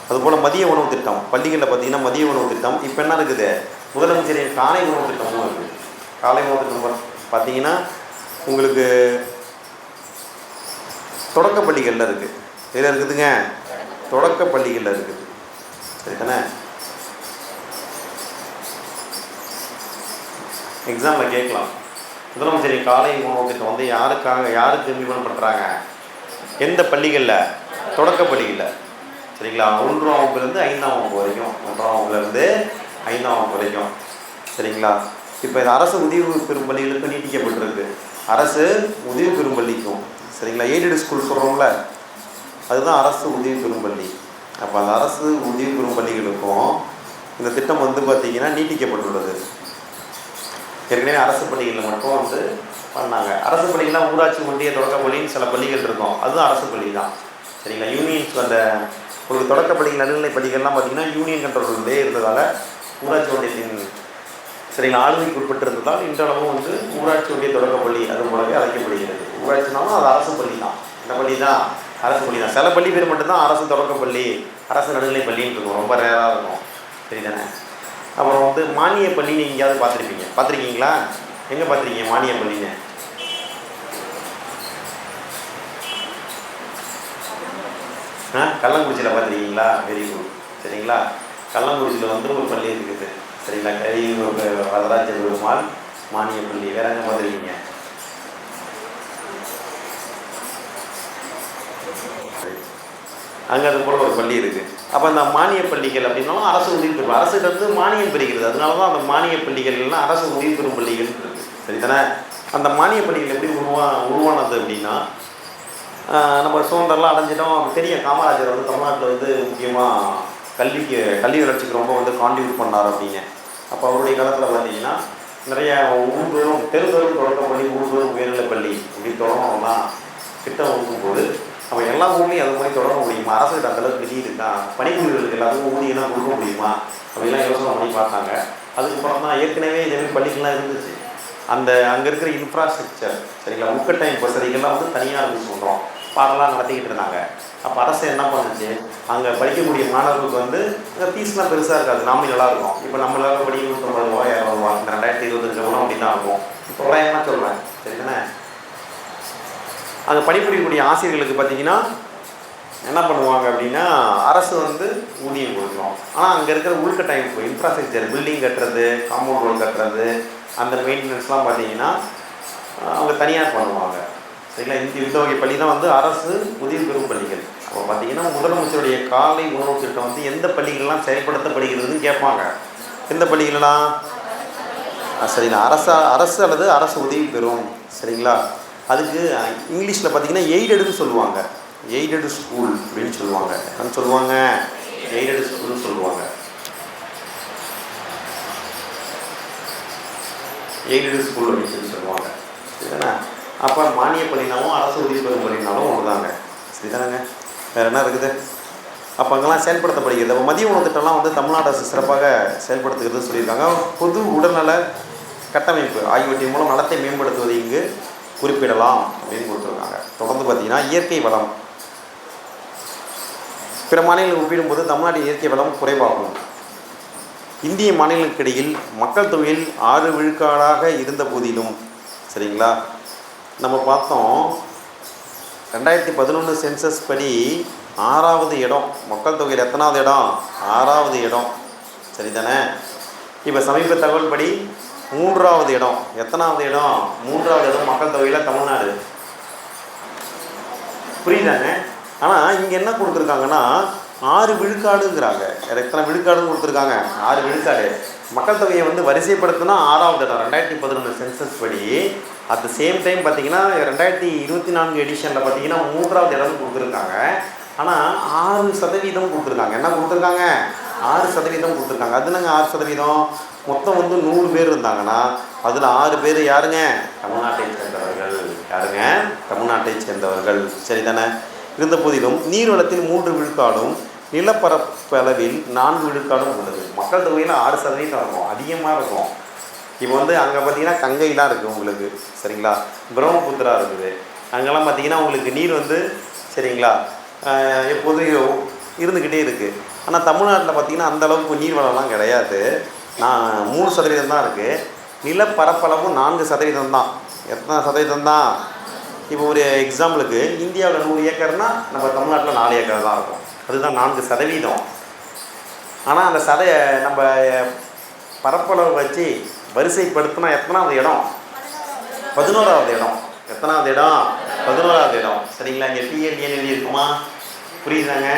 அதுபோல் மதிய உணவு திட்டம், பள்ளிகளில் பார்த்திங்கன்னா மதிய உணவு திட்டம் இப்போ என்ன இருக்குது, முதலமைச்சரின் காலை உணவு திட்டமும் இருக்குது. காலை உணவு திட்டம் பார்த்திங்கன்னா உங்களுக்கு தொடக்க பள்ளிகளில் இருக்குது. இதில் இருக்குதுங்க, தொடக்க பள்ளிகளில் இருக்குது. சரிதானே? எக்ஸாமில் கேட்கலாம், முதலமைச்சரின் காலை உணவு திட்டம் வந்து யாருக்கு இம்ப்ளிமெண்ட் பண்ணுறாங்க, எந்த பள்ளிகளில்? தொடக்க பள்ளிகளில். சரிங்களா? 1ஆம் வகுப்புலேருந்து 5ஆம் வகுப்பு வரைக்கும், 1ஆம் வகுப்புலேருந்து 5ஆம் வகுப்பு வரைக்கும். சரிங்களா? இப்போ இது அரசு உதவி பெறும் பள்ளிகளுக்கு நீட்டிக்கப்பட்டிருக்கு. அரசு உதவி பெறும் பள்ளிக்கும், சரிங்களா, எய்டட் ஸ்கூல் சொல்கிறோம்ல, அதுதான் அரசு உதவி பெறும் பள்ளி. அப்போ அந்த அரசு உதவி பெறும் பள்ளிகளுக்கும் இந்த திட்டம் வந்து பார்த்திங்கன்னா நீட்டிக்கப்பட்டுள்ளது. ஏற்கனவே அரசு பள்ளிகளில் மட்டும் வந்து பண்ணாங்க. அரசு பள்ளிகள்லாம் ஊராட்சி ஒன்றிய தொடக்க பள்ளின்னு சில பள்ளிகள் இருக்கும், அதுவும் அரசு பள்ளி தான். சரிங்களா? யூனியன்ஸ் அந்த ஒரு தொடக்க பள்ளிகள் நடுநிலை பள்ளிகள்லாம் பார்த்திங்கன்னா யூனியன் கண்ட்ரோல்லே இருந்ததால் ஊராட்சி ஒன்றியத்தின் சரிங்களா ஆளுமைக்கு உட்பட்டு இருந்ததால் இன்றளவும் வந்து ஊராட்சி ஒன்றிய தொடக்க பள்ளி அது போலவே அழைக்கப்படுகிறது. ஊராட்சினாலும் அது அரசு பள்ளி தான். இந்த பள்ளி தான் அரசு பள்ளி தான். சில பள்ளி பேர் மட்டும்தான் அரசு தொடக்க பள்ளி, அரசு நடுநிலை பள்ளின்னு இருக்கும், ரொம்ப ரேராக இருக்கும். சரிதானே? அப்புறம் வந்து மானிய பள்ளி நீங்கள் எங்கேயாவது பார்த்துருக்கீங்களா? எங்கே பார்த்துருக்கீங்க மானிய பள்ளின்னு? கள்ளங்குறிச்சியில் பார்த்துருக்கீங்களா? Very good. சரிங்களா? கள்ளங்குறிச்சியில் வந்து ஒரு பள்ளி இருக்குது. சரிங்களா? வரதராஜ பெருமாள் மானிய பள்ளி. வேற எங்கே பார்த்துருக்கீங்க? அங்கே அது போல் ஒரு பள்ளி இருக்குது. அப்போ அந்த மானிய பள்ளிகள் அப்படின்னாலும் அரசு உதவி பெறும், அரசுகிட்ட மானியம் பெறுகிறது. அதனால தான் அந்த மானிய பள்ளிகள்லாம் அரசு உதவி பெறும் பள்ளிகள் இருக்குது. சரிதானே? அந்த மானிய பள்ளிகள் எப்படி உருவானது அப்படின்னா, நம்ம சுதந்திரம்லாம் அடைஞ்சிட்டோம் தெரியும். காமராஜர் வந்து தமிழ்நாட்டில் வந்து முக்கியமாக கல்வி வளர்ச்சிக்கு ரொம்ப வந்து கான்ட்ரிபியூட் பண்ணார் அப்படின்னு. அப்போ அவருடைய காலத்தில் பார்த்தீங்கன்னா நிறைய ஊர்தோறும் தெருதோறும் தொடக்க பள்ளி, ஊர்தோறும் உயர்நிலை பள்ளி இப்படி தொடங்கணும்னா திட்டம் ஒதுக்கும்போது அப்போ எல்லா ஊர்லேயும் அது மாதிரி தொடர முடியுமா? அரசுகிட்ட அந்தளவுக்கு நிதி இருக்கா? பணிபுரிவர்களுக்கு எல்லாத்துக்கும் ஊதியெல்லாம் கொடுக்க முடியுமா அப்படின்லாம் யோசனை பண்ணி பார்த்தாங்க. அதுக்கப்புறம் தான் ஏற்கனவே இதேமாதிரி பள்ளிகள்லாம் இருந்துச்சு. அந்த அங்கே இருக்கிற இன்ஃப்ராஸ்ட்ரக்சர் சரிங்களா, உட்கட்டமைப்பு வசதிகள்லாம் வந்து தனியாக இருந்து சொல்கிறோம் பாடலாம் நடத்திக்கிட்டு இருந்தாங்க. அப்போ அரசு என்ன பண்ணுச்சு, அங்கே படிக்கக்கூடிய மாணவர்களுக்கு வந்து ஃபீஸ்லாம் பெருசாக இருக்காது, நாமினலாக இருக்கும். இப்போ நம்மளால படி 150 ரூபா 200 ரூபா இந்த 2025 கூட அப்படி தான் இருக்கும். தோராயமாக சொல்கிறேன் சரிதானே. அங்கே பணிபுரியக்கூடிய ஆசிரியர்களுக்கு பார்த்தீங்கன்னா என்ன பண்ணுவாங்க அப்படின்னா அரசு வந்து ஊதியம் கொடுக்குறோம். ஆனால் அங்கே இருக்கிற உள்கட்டமைப்பு இன்ஃப்ராஸ்ட்ரக்சர் பில்டிங் கட்டுறது, காம்பவுண்ட் ரோல் கட்டுறது, அந்த மெயின்டெனன்ஸ்லாம் பார்த்தீங்கன்னா அவங்க தனியார் பண்ணுவாங்க சரிங்களா. இந்த வகை பள்ளி தான் வந்து அரசு உதவி பெறும் பள்ளிகள். அப்போ பார்த்தீங்கன்னா முதலமைச்சருடைய காலை உணவு திட்டம் வந்து எந்த பள்ளிகள்லாம் செயல்படுத்தப்படுகிறதுன்னு கேட்பாங்க. எந்த பள்ளிகள்லாம் சரிங்களா, அரசு அல்லது அரசு உதவி பெறும் சரிங்களா. அதுக்கு இங்கிலீஷில் பார்த்தீங்கன்னா எய்டடுன்னு சொல்லுவாங்க. எய்டடு ஸ்கூல் அப்படின்னு சொல்லுவாங்க. என்னன்னு சொல்லுவாங்க? எய்டடு ஸ்கூல்னு சொல்லுவாங்க. எய்டடு ஸ்கூல் அப்படின்னு சொல்லி சொல்லுவாங்க சரிதானே. அப்போ மானிய பள்ளினாலும் அரசு உதவி பெறும் பள்ளினாலும் ஒன்று தாங்க சரிதானங்க. வேறு என்ன இருக்குது? அப்போ அங்கெல்லாம் செயல்படுத்தப்படுகிறது. அப்போ மதிய உணவு திட்டம்லாம் வந்து தமிழ்நாடு அரசு சிறப்பாக செயல்படுத்துகிறது சொல்லியிருக்காங்க. பொது உடல்நல கட்டமைப்பு ஆகியவற்றின் மூலம் நலத்தை மேம்படுத்துவது இங்கு குறிப்பிடலாம் அப்படின்னு கொடுத்துருக்காங்க. தொடர்ந்து பார்த்திங்கன்னா இயற்கை வளம், பிற மாநிலங்கள் ஒப்பிடும்போது தமிழ்நாட்டின் இயற்கை வளம் குறைவாகும். இந்திய மாநிலங்களுக்கு இடையில் மக்கள் தொகையில் 6 விழுக்காடாக இருந்த போதிலும் சரிங்களா, நம்ம பார்த்தோம் 2011 சென்சஸ் படி 6வது இடம், மக்கள் தொகையில் எத்தனாவது இடம்? 6வது இடம் சரிதானே. இப்போ சமீப தகவல் படி 3வது இடம். எத்தனாவது இடம்? 3வது இடம் மக்கள் தொகையில் தமிழ்நாடு. புரியுதாங்க. ஆனால் இங்கே என்ன கொடுத்துருக்காங்கன்னா 6 விழுக்காடுங்கிறாங்க. எத்தனை விழுக்காடுன்னு கொடுத்துருக்காங்க? 6 விழுக்காடு. மக்கள் தொகையை வந்து வரிசைப்படுத்தினா 6வது இடம் 2011 சென்சஸ் படி. அட் த சேம் டைம் பார்த்தீங்கன்னா 2024 எடிஷனில் பார்த்தீங்கன்னா 3வது இடம் கொடுத்துருக்காங்க. ஆனால் 6% கொடுத்துருக்காங்க. என்ன கொடுத்துருக்காங்க? 6% கொடுத்துருக்காங்க. அது நாங்கள் 6%. மொத்தம் வந்து 100 பேர் இருந்தாங்கன்னா அதில் 6 பேர் யாருங்க? தமிழ்நாட்டை சேர்ந்தவர்கள். யாருங்க? தமிழ்நாட்டை சேர்ந்தவர்கள் சரிதானே. இருந்த போதிலும் நீர்வளத்தில் 3 விழுக்காடும் நிலப்பரப்பளவில் 4 விழுக்காடும் உள்ளது. மக்கள் தொகையில் 6% இருக்கும், அதிகமாக இருக்கும். இப்போ வந்து அங்கே பார்த்தீங்கன்னா கங்கைலாம் இருக்குது உங்களுக்கு சரிங்களா, பிரம்மபுத்திரா இருக்குது. அங்கெல்லாம் பார்த்தீங்கன்னா உங்களுக்கு நீர் வந்து சரிங்களா எப்போதும் இருந்துக்கிட்டே இருக்குது. ஆனால் தமிழ்நாட்டில் பார்த்தீங்கன்னா அந்தளவுக்கு நீர் வளம்லாம் கிடையாது. 3% தான் இருக்குது. நிலப்பரப்பளவும் 4% தான். எத்தனை சதவீதம் தான்? இப்போ ஒரு எக்ஸாம்பிளுக்கு இந்தியாவில் 100 ஏக்கர்னால் நம்ம தமிழ்நாட்டில் 4 ஏக்கர் தான் இருக்கும். அதுதான் 4%. ஆனால் அந்த நம்ம பரப்பளவு வச்சு வரிசைப்படுத்தினா எத்தனாவது இடம்? 11வது இடம். எத்தனாவது இடம்? 11வது இடம் சரிங்களா. இங்கே பிஎல்ஏன்னு இருக்குமா? புரியுதாங்க.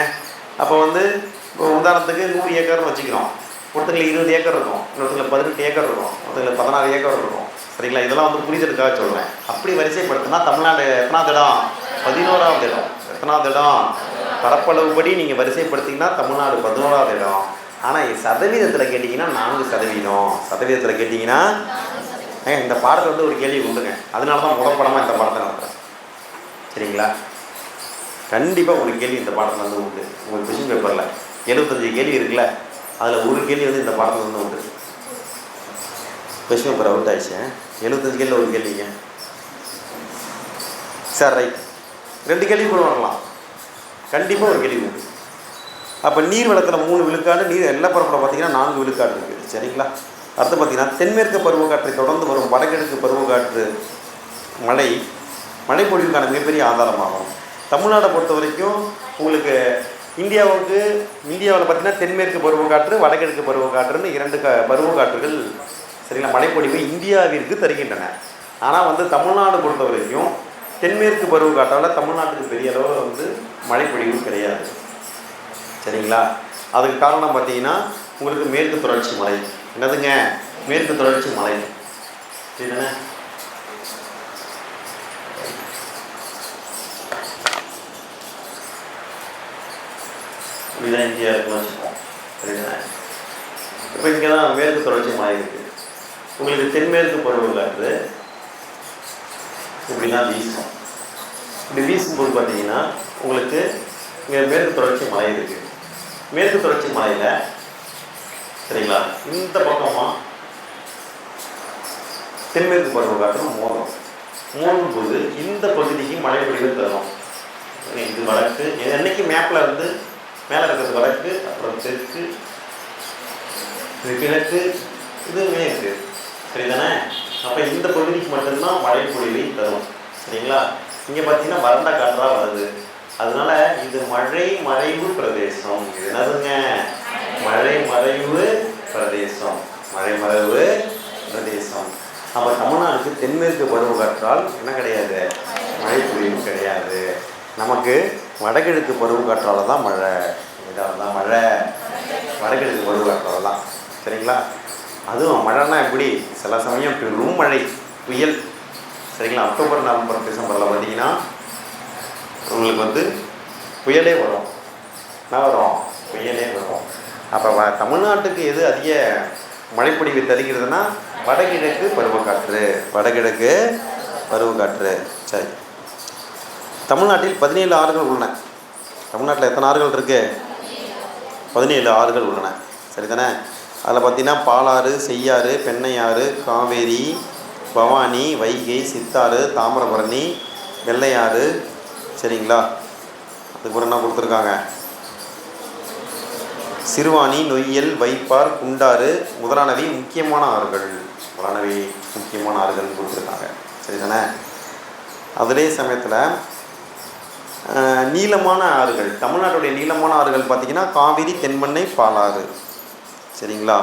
அப்போ வந்து இப்போ உதாரணத்துக்கு 100 ஏக்கர்னு வச்சுக்கிறோம். ஒருத்தங்களுக்கு 20 ஏக்கர் இருக்கும், இன்னொருத்தங்களுக்கு 18 ஏக்கர் இருக்கும், ஒருத்தங்களுக்கு 16 ஏக்கர் இருக்கும் சரிங்களா. இதெல்லாம் வந்து புரிதலுக்காக சொல்கிறேன். அப்படி வரிசைப்படுத்தினா தமிழ்நாடு எத்தனாவது இடம்? 11வது இடம். எத்தனாவது இடம்? பரப்பளவு படி நீங்கள் வரிசைப்படுத்திங்கன்னா தமிழ்நாடு 11வது இடம். ஆனால் சதவீதத்தில் கேட்டிங்கன்னா 4%. சதவீதத்தில் கேட்டிங்கன்னா இந்த பாடத்தை வந்து ஒரு கேள்வி கொண்டுங்க. அதனால தான் முதல் படமாக இந்த பாடத்தை நடத்துகிறேன் சரிங்களா. கண்டிப்பாக ஒரு கேள்வி இந்த பாடத்தில் வந்து உண்டு. உங்களுக்கு கொஷின் பேப்பரில் 75 கேள்வி இருக்குல்ல, அதில் ஒரு கேள்வி வந்து இந்த பாடத்தில் வந்து உண்டு. கொஷின் பேப்பர் அவுட் ஆயிடுச்சு. 75 கேள்வியில் ஒரு கேள்விங்க சார். ரைட், 2 கேள்வி கூட வரலாம். கண்டிப்பாக ஒரு கேள்வி உண்டு. அப்போ நீர் வளத்தில் 3 விழுக்காடு, நீர் எல்லா பரப்பில் பார்த்தீங்கன்னா 4 விழுக்காடு இருக்குது சரிங்களா. அடுத்து பார்த்தீங்கன்னா தென்மேற்கு பருவக்காற்றை தொடர்ந்து வரும் வடகிழக்கு பருவக்காற்று மழைப்பொழிவுக்கான மிகப்பெரிய ஆதாரமாகும். தமிழ்நாடை பொறுத்த வரைக்கும் உங்களுக்கு இந்தியாவில் பார்த்தீங்கன்னா தென்மேற்கு பருவக்காற்று, வடகிழக்கு பருவக்காற்றுன்னு 2 பருவக்காற்றுகள் சரிங்களா மழைப்பொழிவு இந்தியாவிற்கு தருகின்றன. ஆனால் வந்து தமிழ்நாடு பொறுத்த வரைக்கும் தென்மேற்கு பருவக்காற்றால் தமிழ்நாட்டுக்கு பெரிய அளவில் வந்து மழைப்பொழிவு கிடையாது சரிங்களா. அதுக்கு காரணம் பார்த்தீங்கன்னா உங்களுக்கு மேற்கு தொடர்ச்சி மலை. என்னதுங்க? மேற்கு தொடர்ச்சி மலை சரிதானே. இப்படிதான் இந்தியா இருக்குன்னு வச்சுப்போம் சரிதானே. இப்போ இங்கே தான் மேற்கு தொடர்ச்சி மலை இருக்குது. உங்களுக்கு தென்மேற்கு பருவக்காற்று இப்படி தான் வீசும். இப்படி வீசும்போது பார்த்தீங்கன்னா உங்களுக்கு இங்கே மேற்கு தொடர்ச்சி மலை இருக்குது. மேற்கு தொடர்ச்சி மலையில் சரிங்களா இந்த பக்கமாக தென்மேற்கு பருவக்காற்று மோதும்போது இந்த பகுதிக்கு மழை பொழிவு தரும். இது வடக்கு, என்னைக்கு மேப்பில் இருந்து மேலே இருக்கிறது வடக்கு, அப்புறம் தெற்கு, இது கிழக்கு, இது மேற்கு. சரிதானே? அப்போ இந்த பகுதிக்கு மட்டும்தான் மழை பொழிவை தரும். சரிங்களா? இங்கே பார்த்தீங்கன்னா வறண்ட காற்றாக வருது. அதனால இது மழை மறைவு பிரதேசம். இது என்னதுங்க? மழை மறைவு பிரதேசம். மழை மறைவு பிரதேசம். அப்போ தமிழ்நாடுக்கு தென்மேற்கு பருவக்காற்றால் என்ன கிடையாது? மழை பொழிவு கிடையாது. நமக்கு வடகிழக்கு பருவக்காற்றால் தான் மழை. இதால் தான் மழை, வடகிழக்கு பருவக்காற்றால் தான். சரிங்களா? அதுவும் மழைன்னா எப்படி? சில சமயம் பெரும் மழை, புயல். சரிங்களா? அக்டோபர், நவம்பர், டிசம்பரில் பார்த்தீங்கன்னா உங்களுக்கு வந்து புயலே வரும். என்ன வரும்? புயலே வரும். அப்போ தமிழ்நாட்டுக்கு எது அதிக மழைப்பொழிவு தருகிறதுனா வடகிழக்கு பருவக்காற்று. வடகிழக்கு பருவக்காற்று. சரி, தமிழ்நாட்டில் 17 ஆறுகள் உள்ளன. தமிழ்நாட்டில் எத்தனை ஆறுகள் இருக்குது? 17 ஆறுகள் உள்ளன. சரிதானே? அதில் பார்த்திங்கன்னா பாலாறு, செய்யாறு, பெண்ணையாறு, காவேரி, பவானி, வைகை, சித்தாறு, தாமிரபரணி, வெள்ளையாறு. சரிங்களா? அதுக்கப்புறம் என்ன கொடுத்துருக்காங்க? சிறுவாணி, நொய்யல், வைப்பார், குண்டாறு முதலானவை முக்கியமான ஆறுகள். முதலானவை முக்கியமான ஆறுகள் கொடுத்துருக்காங்க. சரிதானே? அதிலே சமயத்தில் நீளமான ஆறுகள், தமிழ்நாட்டுடைய நீளமான ஆறுகள் பார்த்திங்கன்னா காவிரி, தென்பெண்ணை, பாலாறு. சரிங்களா?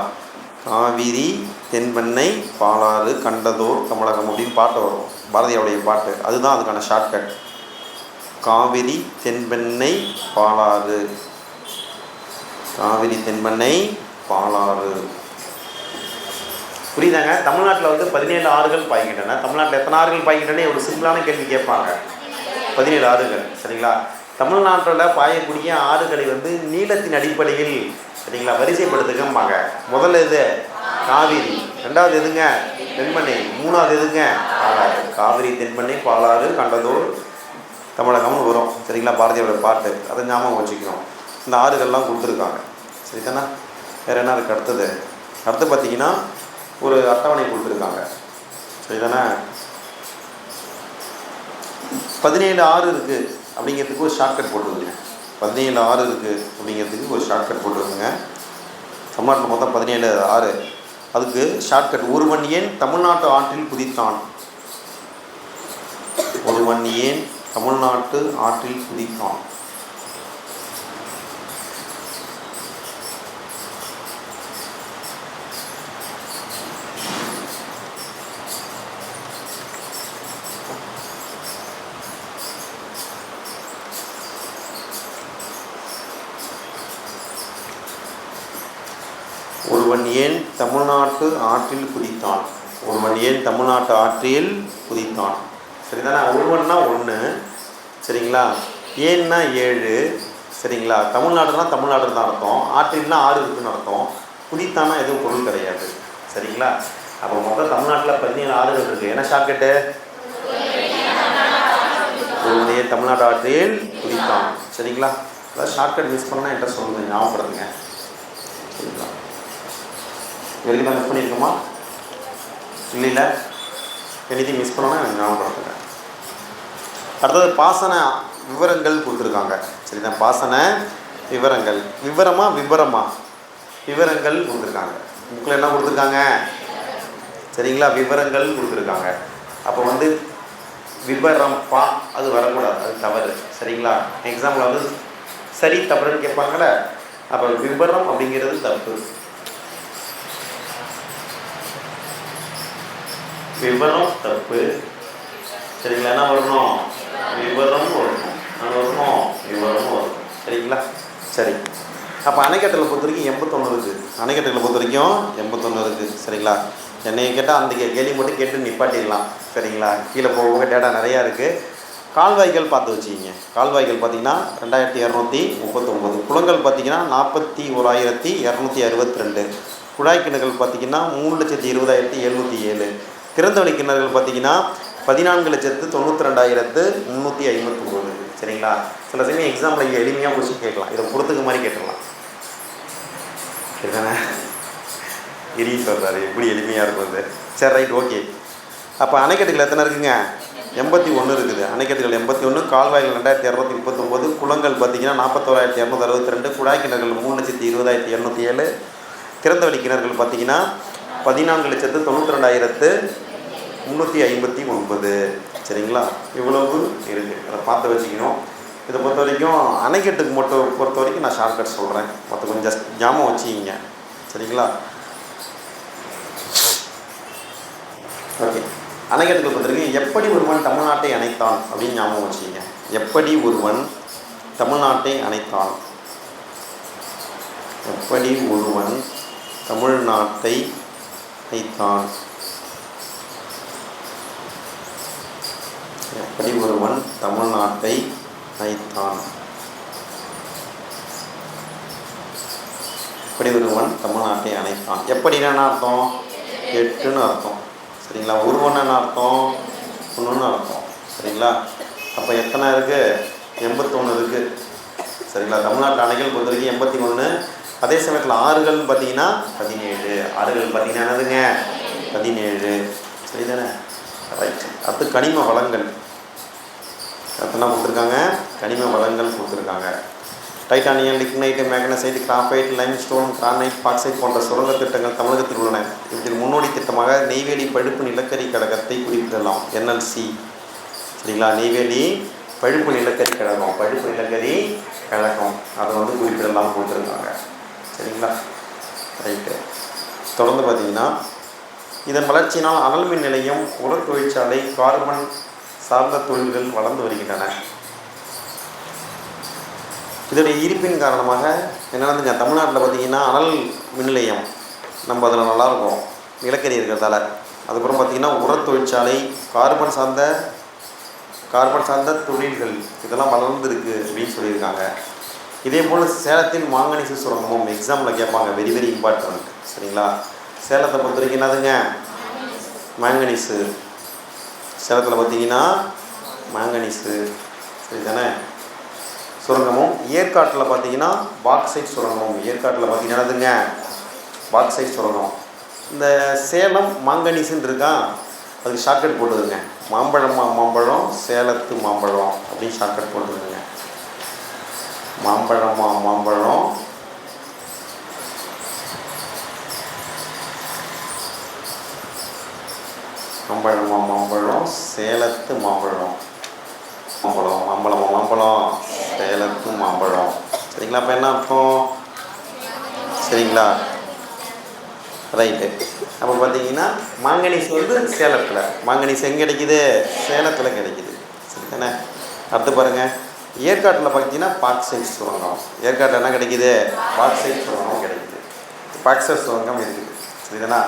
காவிரி, தென்பெண்ணை, பாலாறு, கண்டதோர் தமிழகம் அப்படின்னு பாட்டு வரும், பாரதியாருடைய பாட்டு. அதுதான் அதுக்கான ஷார்ட்கட். காவிரி, தென்பெண்ணை, பாலாறு. காவிரி, தென்பெண்ணை, பாலாறு. புரியுதாங்க? தமிழ்நாட்டில் வந்து 17 ஆறுகள் பாய்கின்றன. தமிழ்நாட்டில் எத்தனை ஆறுகள் பாய்கின்றன? ஒரு சிம்பிளான கேள்வி கேட்பாங்க. 17 ஆறுகள். சரிங்களா? தமிழ்நாட்டில் பாயக்கூடிய ஆறுகளை வந்து நீளத்தின் அடிப்படையில் சரிங்களா வரிசைப்படுத்துக்கம்பாங்க. முதல்ல எது? காவிரி. ரெண்டாவது எதுங்க? தென்பெண்ணை. மூணாவது எதுங்க? பாலாறு. காவிரி, தென்பெண்ணை, பாலாறு, கண்டதோர் தமிழகம்னு வரும். சரிங்களா? பாரதியோட பாட்டு. அதை ஞாபகம் வச்சுக்கணும். இந்த ஆறுகள்லாம் கொடுத்துருக்காங்க. சரிதானே? வேறு என்ன அதுக்கு அடுத்தது? அடுத்து பார்த்திங்கன்னா ஒரு அட்டவணை கொடுத்துருக்காங்க. சரிதானே? 17 ஆறு இருக்குது அப்படிங்கிறதுக்கு ஒரு ஷார்ட்கட் போட்டுருங்க. 17 ஆறு இருக்குது அப்படிங்கிறதுக்கு ஒரு ஷார்ட்கட் போட்டுருக்குங்க. தமிழ்நாட்டில் மொத்தம் 17 ஆறு. அதுக்கு ஷார்ட்கட்: ஒருவன் ஏன் தமிழ்நாட்டு ஆற்றில் குதித்தான்? ஒருவன் ஏன் தமிழ்நாட்டு ஆற்றில் குதித்தான்? ஒருவன் ஏன் தமிழ்நாட்டு ஆற்றில் குதித்தான்? ஒருவன் ஏன் தமிழ்நாட்டு ஆற்றில் குதித்தான்? சரிதானே? ஒருவன்னா 1. சரிங்களா? ஏன்னா 7. சரிங்களா? தமிழ்நாடுனா தமிழ்நாடு தான் அர்த்தம். ஆற்றில்னா ஆறு இருக்குன்னு அர்த்தம். குதித்தானா எதுவும் பொருள் கிடையாது. சரிங்களா? அப்போ மொத்தம் தமிழ்நாட்டில் 17 ஆறுகள் இருக்குது. என்ன ஷார்ட்கட்டு? ஒருவன் ஏன் தமிழ்நாட்டு ஆற்றில் குதித்தான். சரிங்களா? அதாவது ஷார்ட்கட் மிஸ் பண்ணால் என்கிட்ட சொல்லுங்கள், ஞாபகப்படுத்துங்க. சரிங்களா? வரைக்கும் தான் மிஸ் பண்ணியிருக்கோமா? இல்லை, எனிதிங் மிஸ் பண்ணோன்னா எனக்கு ஞாபகப்படுத்துங்க. அடுத்தது பாசன விவரங்கள் கொடுத்துருக்காங்க. சரிதான்? பாசன விவரங்கள். விவரங்கள் கொடுத்துருக்காங்க. புக்கில் என்ன கொடுத்துருக்காங்க? சரிங்களா? விவரங்கள் கொடுத்துருக்காங்க. அப்போ வந்து விவரம் அது வரக்கூடாது, அது தவறு. சரிங்களா? எக்ஸாம்பிள் வந்து சரி தவறுன்னு கேட்பாங்கள்ல, அப்போ விவரம் அப்படிங்கிறது தப்பு. விவரம் தப்பு. சரிங்களா? என்ன வரணும்? விவரம் வரணும். என்ன வரணும்? விவரம் வரணும். சரிங்களா? சரி. அப்போ அணைக்கட்டில் பொறுத்த வரைக்கும் 81 இருக்குது. அணைக்கட்டில் பொறுத்த வரைக்கும் 81 இருக்குது. சரிங்களா? என்னையை கேட்டால் அந்த கேள்வி மட்டும் கேட்டு நிப்பாட்டிடலாம். சரிங்களா? கீழே போக டேட்டா நிறையா இருக்குது. கால்வாய்கள் பார்த்து வச்சுக்கிங்க. கால்வாய்கள் பார்த்திங்கன்னா 2239. குளங்கள் பார்த்திங்கன்னா 41,262. குழாய் கிணறுகள் பார்த்திங்கன்னா 3,20,707. திறந்தவெளி கிணறுகள் பார்த்திங்கன்னா 14,92,359. சரிங்களா? சில சமயம் எக்ஸாமில் எளிமையாக கொஸ்டின் கேட்கலாம், இதை பொறுத்துக்க மாதிரி கேட்டுடலாம். சரிதானே? எரிய சொல்கிறாரு எப்படி எளிமையாக இருக்கும் அது. சரி ரைட், ஓகே. அப்போ அணைக்கட்டுகள் எத்தனை இருக்குங்க? 81 இருக்குது. அணைக்கட்டுகள் 81, கால்வாய்கள் 2239, குளங்கள் பார்த்திங்கன்னா 41,262, குழாய் கிணறுகள் 3,20,207, திறந்தவெளி கிணறுகள் பார்த்திங்கன்னா 14,92,359. சரிங்களா? இவ்வளவு இருக்குது. அதை பார்த்து வச்சுக்கணும். இதை பொறுத்த வரைக்கும் அணைக்கட்டுக்கு மட்டும் பொறுத்த வரைக்கும் நான் ஷார்ட்கட் சொல்கிறேன், மற்ற கொஞ்சம் ஞாபகம் வச்சுக்கிங்க. சரிங்களா? ஓகே. அணைக்கட்டுகள் பொறுத்த வரைக்கும் எப்படி ஒருவன் தமிழ்நாட்டை அணைத்தான் அப்படின்னு ஞாபகம் வச்சுக்கிங்க. எப்படி ஒருவன் தமிழ்நாட்டை அணைத்தான், எப்படி ஒருவன் தமிழ்நாட்டை அணைத்தான், எப்படி ஒருவன் தமிழ்நாட்டை அணைத்தான், எப்படி ஒருவன் தமிழ்நாட்டை அணைத்தான். எப்படின்னா என்ன அர்த்தம்? 8ன்னு அர்த்தம். சரிங்களா? ஒருவன் என்ன அர்த்தம்? ஒன்றுன்னு அர்த்தம். சரிங்களா? அப்போ எத்தனை இருக்குது? 81 இருக்குது. சரிங்களா? தமிழ்நாட்டு அணைகள் பொறுத்த வரைக்கும் 81. அதே சமயத்தில் ஆறுகள்னு பார்த்தீங்கன்னா 17. ஆறுகள் பார்த்தீங்கன்னா என்னதுங்க? 17. சரிதானே? ரைட். அடுத்து கனிம வளங்கள் எத்தனை கொடுத்துருக்காங்க? கனிம வளங்கள் கொடுத்துருக்காங்க. Titanium, lignite, magnesite, graphite, limestone, granite, bauxite போன்ற சுரங்க திட்டங்கள் தமிழகத்தில் உள்ளன. இவற்றில் முன்னோடி திட்டமாக நெய்வேலி பழுப்பு நிலக்கரி கழகத்தை குறிப்பிடலாம். NLC. சரிங்களா? நெய்வேலி பழுப்பு நிலக்கரி கழகம், பழுப்பு நிலக்கரி கழகம் அதை குறிப்பிடலாம் கொடுத்துருக்காங்க. சரிங்களா? ரைட்டு. தொடர்ந்து பார்த்தீங்கன்னா இதன் வளர்ச்சியினால் அனல் மின் நிலையம், உர தொழிற்சாலை, கார்பன் சார்ந்த தொழில்கள் வளர்ந்து வருகின்றன. இதோடைய இருப்பின் காரணமாக என்னென்னதுங்க, தமிழ்நாட்டில் பார்த்திங்கன்னா அனல் மின் நிலையம் நம்ம அதில் நல்லாயிருக்கும் நிலக்கரி இருக்கிறதால. அதுக்கப்புறம் பார்த்திங்கன்னா உர தொழிற்சாலை, கார்பன் சார்ந்த தொழில்கள் இதெல்லாம் வளர்ந்துருக்கு அப்படின்னு சொல்லியிருக்காங்க. இதே போல் சேலத்தில் மாங்கனீசு சுரங்கமும் எக்ஸாமில் கேட்பாங்க, வெரி வெரி இம்பார்ட்டன்ட். சரிங்களா? சேலத்தை பொறுத்த வரைக்கும் என்னதுங்க? மாங்கனீஸு. சேலத்தில் பார்த்திங்கன்னா மாங்கனீஸு. சரி தானே? சுரங்கமும். ஏற்காட்டில் பார்த்தீங்கன்னா பாக்சைட் சுரங்கமும். ஏற்காட்டில் பார்த்தீங்கன்னா என்னதுங்க? பாக்சைட் சுரங்கம். இந்த சேலம் மாங்கனீஸுன்னு இருக்கா, அதுக்கு ஷார்ட்கட் போட்டுதுங்க. மாம்பழம் சேலத்து மாம்பழம் அப்படின்னு ஷார்ட்கட் போட்டுருங்க. மாம்பழம் சேலத்து மாம்பழம். மாம்பழம் சேலத்து மாம்பழம். சரிங்களா? அப்போ என்ன அர்த்தம்? சரிங்களா? ரைட்டு. அப்போ பார்த்தீங்கன்னா மாங்கனீஸ் சேலத்தில், மாங்கனீஸ் எங்கே கிடைக்குது? சேலத்தில் கிடைக்குது. சரி தானே? அடுத்து பாருங்கள், ஏற்காட்டில் பார்த்தீங்கன்னா பாக்சைட் சுரங்கம். ஏற்காட்டில் என்ன கிடைக்குது? பாக்சைட் சுரங்கம் கிடைக்குது. பாக்சைட் சுரங்கம் இருக்குது. சரிதானா?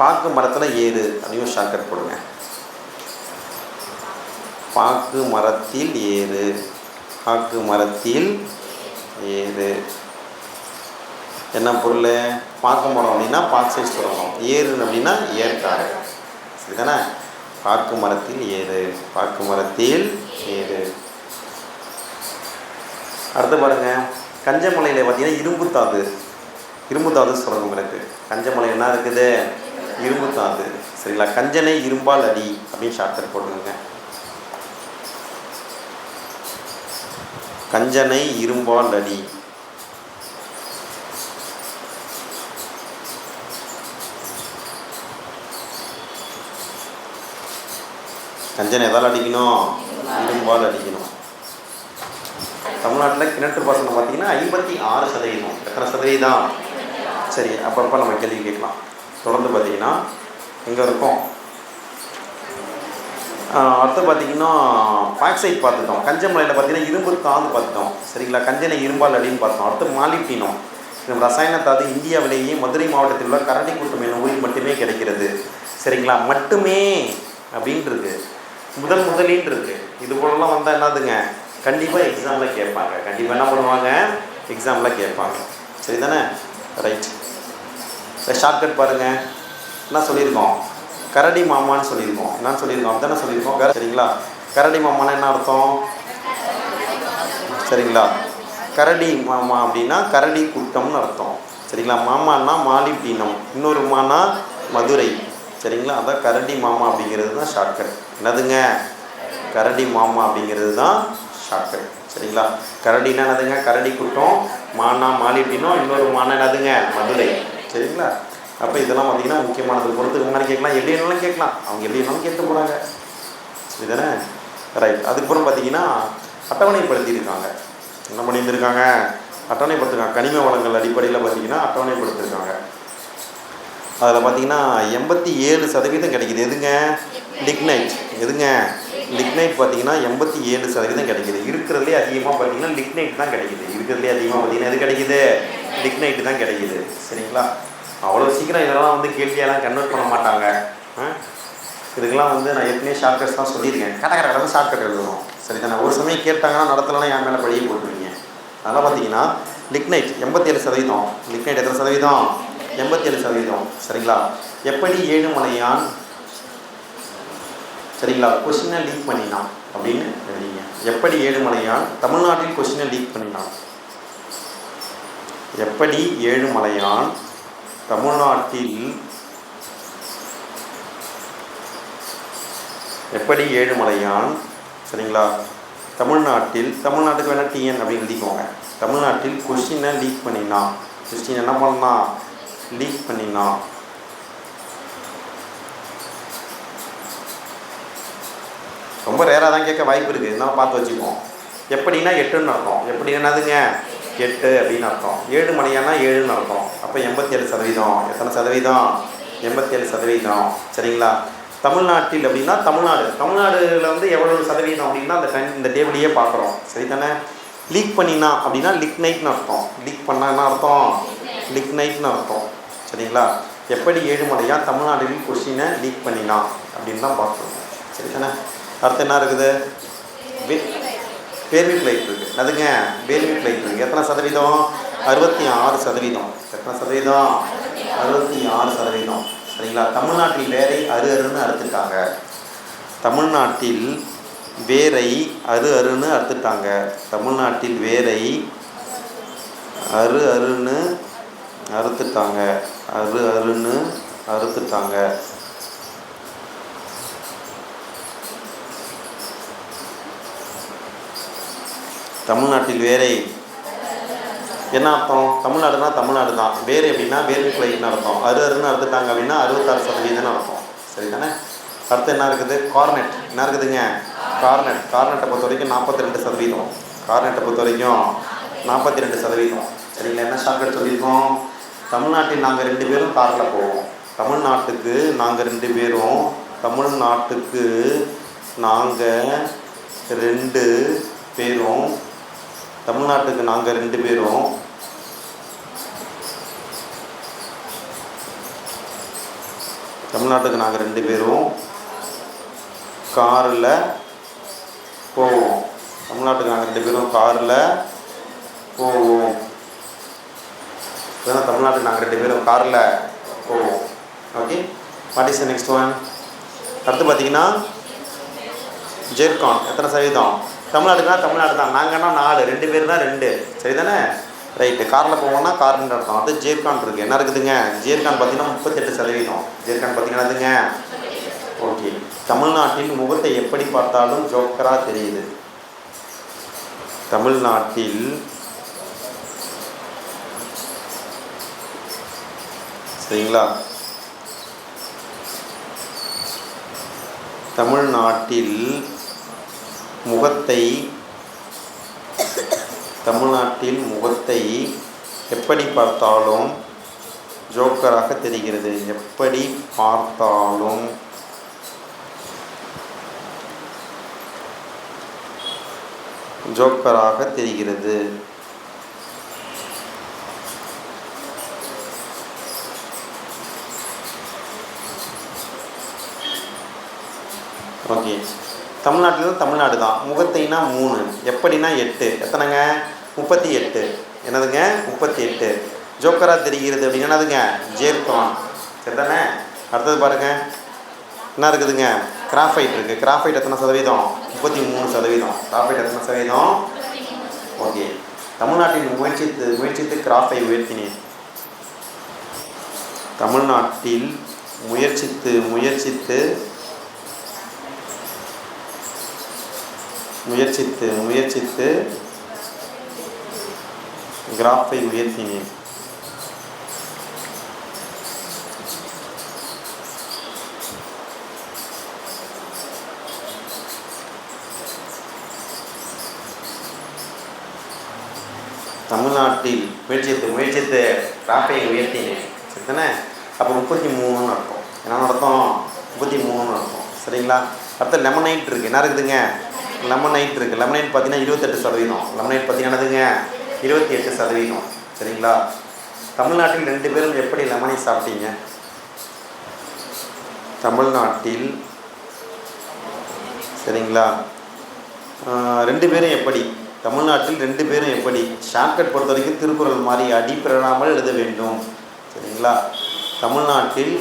பாக்கு மரத்தில் ஏறு அப்படின்னு ஷார்ட்கட் போடுங்க. பாக்கு மரத்தில் ஏறு, பாக்கு மரத்தில் ஏறு. என்ன பொருள்? பாக்கு மரம் அப்படின்னா பாக்சைட் சுரங்கம், ஏறு அப்படின்னா ஏற்காடு. சரிதானே? பாக்கு மரத்தில் ஏறு, பாக்கு மரத்தில் ஏறு. அடுத்து பாருங்க, கஞ்சமலையில் பார்த்தீங்கன்னா இரும்புத்தாது சுரங்கம் இருக்குது. கஞ்சமலை என்ன இருக்குது? இரும்புத்தாது. சரிங்களா? கஞ்சனை இரும்பால் அடி அப்படின்னு ஷார்ட்கட் போட்டுக்கோங்க. கஞ்சனை இரும்பால் அடி. கஞ்சனை எதால் அடிக்கணும்? இரும்பால் அடிக்கணும். தமிழ்நாட்டில் கிணற்று பாசனம் பார்த்தீங்கன்னா 56%. எத்தனை சதவீதம்? சரி, அப்பப்போ நம்ம கேள்வி கேட்கலாம். தொடர்ந்து பார்த்தீங்கன்னா இங்கே இருக்கும். அடுத்து பார்த்திங்கன்னா பாக்சைட் பார்த்துட்டோம். கஞ்சமலையில் பார்த்திங்கன்னா இரும்பு தாது பார்த்துட்டோம். சரிங்களா? கஞ்சனை இரும்பால் அடின்னு பார்த்தோம். அடுத்து மாலிப்டினம். இந்த ரசாயன தாது இந்தியாவிலேயே மதுரை மாவட்டத்தில் உள்ள கரடிக்குட்டம் என்னும் ஊரில் மட்டுமே கிடைக்கிறது. சரிங்களா? மட்டுமே அப்படின்ட்டு இருக்கு, முதலின்னு இருக்குது. இது போலலாம் வந்தால் என்னதுங்க, கண்டிப்பாக எக்ஸாமில் கேட்பாங்க. கண்டிப்பாக என்ன பண்ணுவாங்க? எக்ஸாமில் கேட்பாங்க. சரி தானே? ரைட். ஷார்ட்கட் பாருங்கள், என்ன சொல்லியிருக்கோம்? கரடி மாமான்னு சொல்லியிருக்கோம். என்னன்னு சொல்லியிருக்கோம்? அப்படி தானே சொல்லியிருக்கோம். சரிங்களா? கரடி மாமானா என்ன அர்த்தம்? சரிங்களா? கரடி மாமா அப்படின்னா கரடி கூட்டம்னு அர்த்தம். சரிங்களா? மாமான்னா மாலிப்டினம், இன்னொரு மானா மதுரை. சரிங்களா? அதான் கரடி மாமா அப்படிங்கிறது தான் ஷார்ட்கட். என்னதுங்க? கரடி மாமா அப்படிங்கிறது தான் ஷார்ட்கட். சரிங்களா? கரடினா என்னதுங்க? கரடி கூட்டம். மானா மாலிப்டினம், இன்னொரு மானா என்னதுங்க? மதுரை. சரிங்களா? அப்போ இதெல்லாம் பார்த்தீங்கன்னா முக்கியமானது. பொறுத்துக்கு முன்னாடி கேட்கலாம், எப்படி வேணாலும் கேட்கலாம், அவங்க எப்படி வேணாலும் கேட்டு போகிறாங்க. சரிதானே? ரைட். அதுக்கப்புறம் பார்த்தீங்கன்னா அட்டவணைப்படுத்தியிருக்காங்க. என்ன பண்ணியிருந்திருக்காங்க? அட்டவணைப்படுத்திருக்காங்க. கனிம வளங்கள் அடிப்படையில் பார்த்தீங்கன்னா அட்டவணைப்படுத்திருக்காங்க. அதில் பார்த்தீங்கன்னா 87% கிடைக்கிது. எதுங்க? லிக்னைட். எதுங்க? லிக்னைட் பார்த்தீங்கன்னா 87% கிடைக்கிது. இருக்கிறதுலே அதிகமாக பார்த்தீங்கன்னா லிக்னைட் தான் கிடைக்கிது. இருக்கிறதுலே அதிகமாக பார்த்தீங்கன்னா எது கிடைக்கிது? லிக்னைட் தான் கிடைக்கிது. சரிங்களா? அவ்வளோ சீக்கிரம் இதெல்லாம் வந்து கேள்வியெல்லாம் கன்வெர்ட் பண்ண மாட்டாங்க. இதுக்கெல்லாம் வந்து நான் ஏற்கனவே ஷார்ட்கட்ஸ் தான் சொல்லியிருக்கேன். கடை ஷார்ட்கட் எழுதணும். சரி தானே? ஒரு சமயம் கேட்டாங்கன்னா நடத்தலைன்னா என் மேலே பழியை போட்டுருவீங்க. அதனால் பார்த்தீங்கன்னா லிக்னைட் 87%. லிக்னைட் எத்தனை சதவீதம்? 87%. சரிங்களா? எப்படி ஏழுமலையான் சரிங்களா கொஸ்டினை லீக் பண்ணினான் அப்படின்னு எழுதிங்க. எப்படி ஏழுமலையான் தமிழ்நாட்டில் கொஸ்டினை லீக் பண்ணினான்? எப்படி ஏழுமலையான் தமிழ்நாட்டில் எப்படி ஏழுமலையான் சரிங்களா தமிழ்நாட்டுக்கு வேணால் டிஎன் அப்படின்னு எழுதிக்கோங்க. தமிழ்நாட்டில் கொஸ்டினை லீக் பண்ணினான். கொஸ்டின் என்ன பண்ணான்? லீக் பண்ணினான். ரொம்ப ரேராக தான் கேட்க வாய்ப்பு இருக்குது. இருந்தாலும் பார்த்து வச்சுக்குவோம். எப்படின்னா 8ன்னு அர்த்தம். எப்படி என்னதுங்க? 8 அப்படின்னு அர்த்தம். ஏழுமலையானா 7ன்னு அர்த்தம். அப்போ 87%. எத்தனை சதவீதம்? 87%. சரிங்களா? தமிழ்நாட்டில் அப்படின்னா தமிழ்நாடுல வந்து எவ்வளவு சதவீதம் அப்படின்னா இந்த டேபிளையே பார்க்குறோம். சரி தானே? லீக் பண்ணினா அப்படின்னா லிக்னைட்னு அர்த்தம். லீக் பண்ணால் என்ன அர்த்தம்? லிக்னைட்னு அர்த்தம். சரிங்களா? எப்படி ஏழுமலையான் தமிழ்நாட்டில் கொஸ்டினை லீக் பண்ணினா அப்படின்னு தான் பார்க்குறோம். சரி தானே? அடுத்து என்ன இருக்குது? பேர்வி ஃப்ளைட் இருக்குது. அதுங்க பேர்வி ஃப்ளைட் இருக்குது. எத்தனை சதவீதம்? 66%. எத்தனை சதவீதம்? 66%. சரிங்களா? தமிழ்நாட்டில் வேரை அருன்னு அறுத்துட்டாங்க. தமிழ்நாட்டில் வேரை அருன்னு அறுத்துட்டாங்க. தமிழ்நாட்டில் வேரை அருன்னு அறுத்துட்டாங்க. அருன்னு அறுத்துட்டாங்க. தமிழ்நாட்டில் வேரை என்ன அர்த்தம்? தமிழ்நாடுனா தமிழ்நாடு தான். வேறு எப்படின்னா வேர்வி ஃப்ளைட்னு அர்த்தம். அருன்னு அறுத்துட்டாங்க அப்படின்னா 66% அர்த்தம். சரி தானே? அடுத்து என்ன இருக்குது? கார்னெட். என்ன இருக்குதுங்க? கார்னெட்டை பொறுத்த வரைக்கும் 42%. கார்னெட்டை பொறுத்த வரைக்கும் 42%. சரிங்களா? என்ன ஷார்ட்கட் சொல்லியிருக்கோம்? தமிழ்நாட்டில் நாங்கள் 2 பேரும் காரில் போவோம். தமிழ்நாட்டுக்கு நாங்கள் 2 பேரும் தமிழ்நாட்டுக்கு நாங்கள் 2 பேரும் தமிழ்நாட்டுக்கு நாங்கள் 2 பேரும் தமிழ்நாட்டுக்கு நாங்கள் 2 பேரும் காரில் போவோம். தமிழ்நாட்டுக்கு நாங்கள் 2 பேரும் காரில் போவோம். தமிழ்நாட்டுக்கு நாங்கள் 2 பேரும் காரில் போவோம். Okay. What is the next one? அடுத்து பார்த்தீங்கன்னா ஜெர்கான். எத்தனை சதவீதம்? தமிழ்நாடுக்குனா தமிழ்நாடு தான். நாங்கன்னா 4, 2 பேர் தான் 2. சரி தானே? ரைட்டு. காரில் போவோம்னா கார்னு அர்த்தம். அது ஜெர்கான் இருக்குது. என்ன இருக்குதுங்க? ஜெர்கான் பார்த்தீங்கன்னா 38%. ஜெர்கான் பார்த்தீங்கன்னா அதுங்க ஓகே. தமிழ்நாட்டில் முகத்தை எப்படி பார்த்தாலும் ஜோக்கராக தெரியுது. தமிழ்நாட்டில் சரிங்களா? தமிழ்நாட்டில் முகத்தை எப்படி பார்த்தாலும் ஜோக்கராக தெரிகிறது. எப்படி பார்த்தாலும் ஜோக்கராக தெரிகிறது. ஓகே. தமிழ்நாட்டில் தமிழ்நாடு தான். முகத்தைனா 3, எப்படின்னா 8. எத்தனைங்க? 38. என்னதுங்க? 38. ஜோக்கராக தெரிகிறது அப்படின்னா என்னதுங்க? ஜெர்கான். சரிதானே? அடுத்தது பாருங்கள் என்ன இருக்குதுங்க? கிராஃபைட் இருக்குது. கிராஃபைட் எத்தனை சதவீதம்? 33%. கிராஃபைட் எத்தனை சதவீதம்? ஓகே. தமிழ்நாட்டில் முயற்சித்து கிராஃபை உயர்த்தினேன். தமிழ்நாட்டில் முயற்சித்து கிராஃபை உயர்த்தினேன். தமிழ்நாட்டில் முயற்சித்து கிராஃபை உயர்த்தினேன். சரிதானே? அப்போ 33ன்னு அர்த்தம். என்ன அர்த்தம்? 33ன்னு அர்த்தம். சரிங்களா? அடுத்த லெமனைட் இருக்குது. என்ன இருக்குதுங்க? லெமனைட் இருக்குது. லெமனைட் பார்த்தீங்கன்னா 28%. லெமனைட் பார்த்தீங்கன்னா என்னதுங்க? 28%. சரிங்களா? தமிழ்நாட்டில் 2 பேரும் எப்படி லெமனை சாப்பிட்டீங்க? தமிழ்நாட்டில் சரிங்களா 2 பேரும் எப்படி? தமிழ்நாட்டில் 2 பேரும் எப்படி? ஷார்ட்கட் பொறுத்த வரைக்கும் திருக்குறள் மாதிரி அடிப்பிரடாமல் எழுத வேண்டும். சரிங்களா? தமிழ்நாட்டில்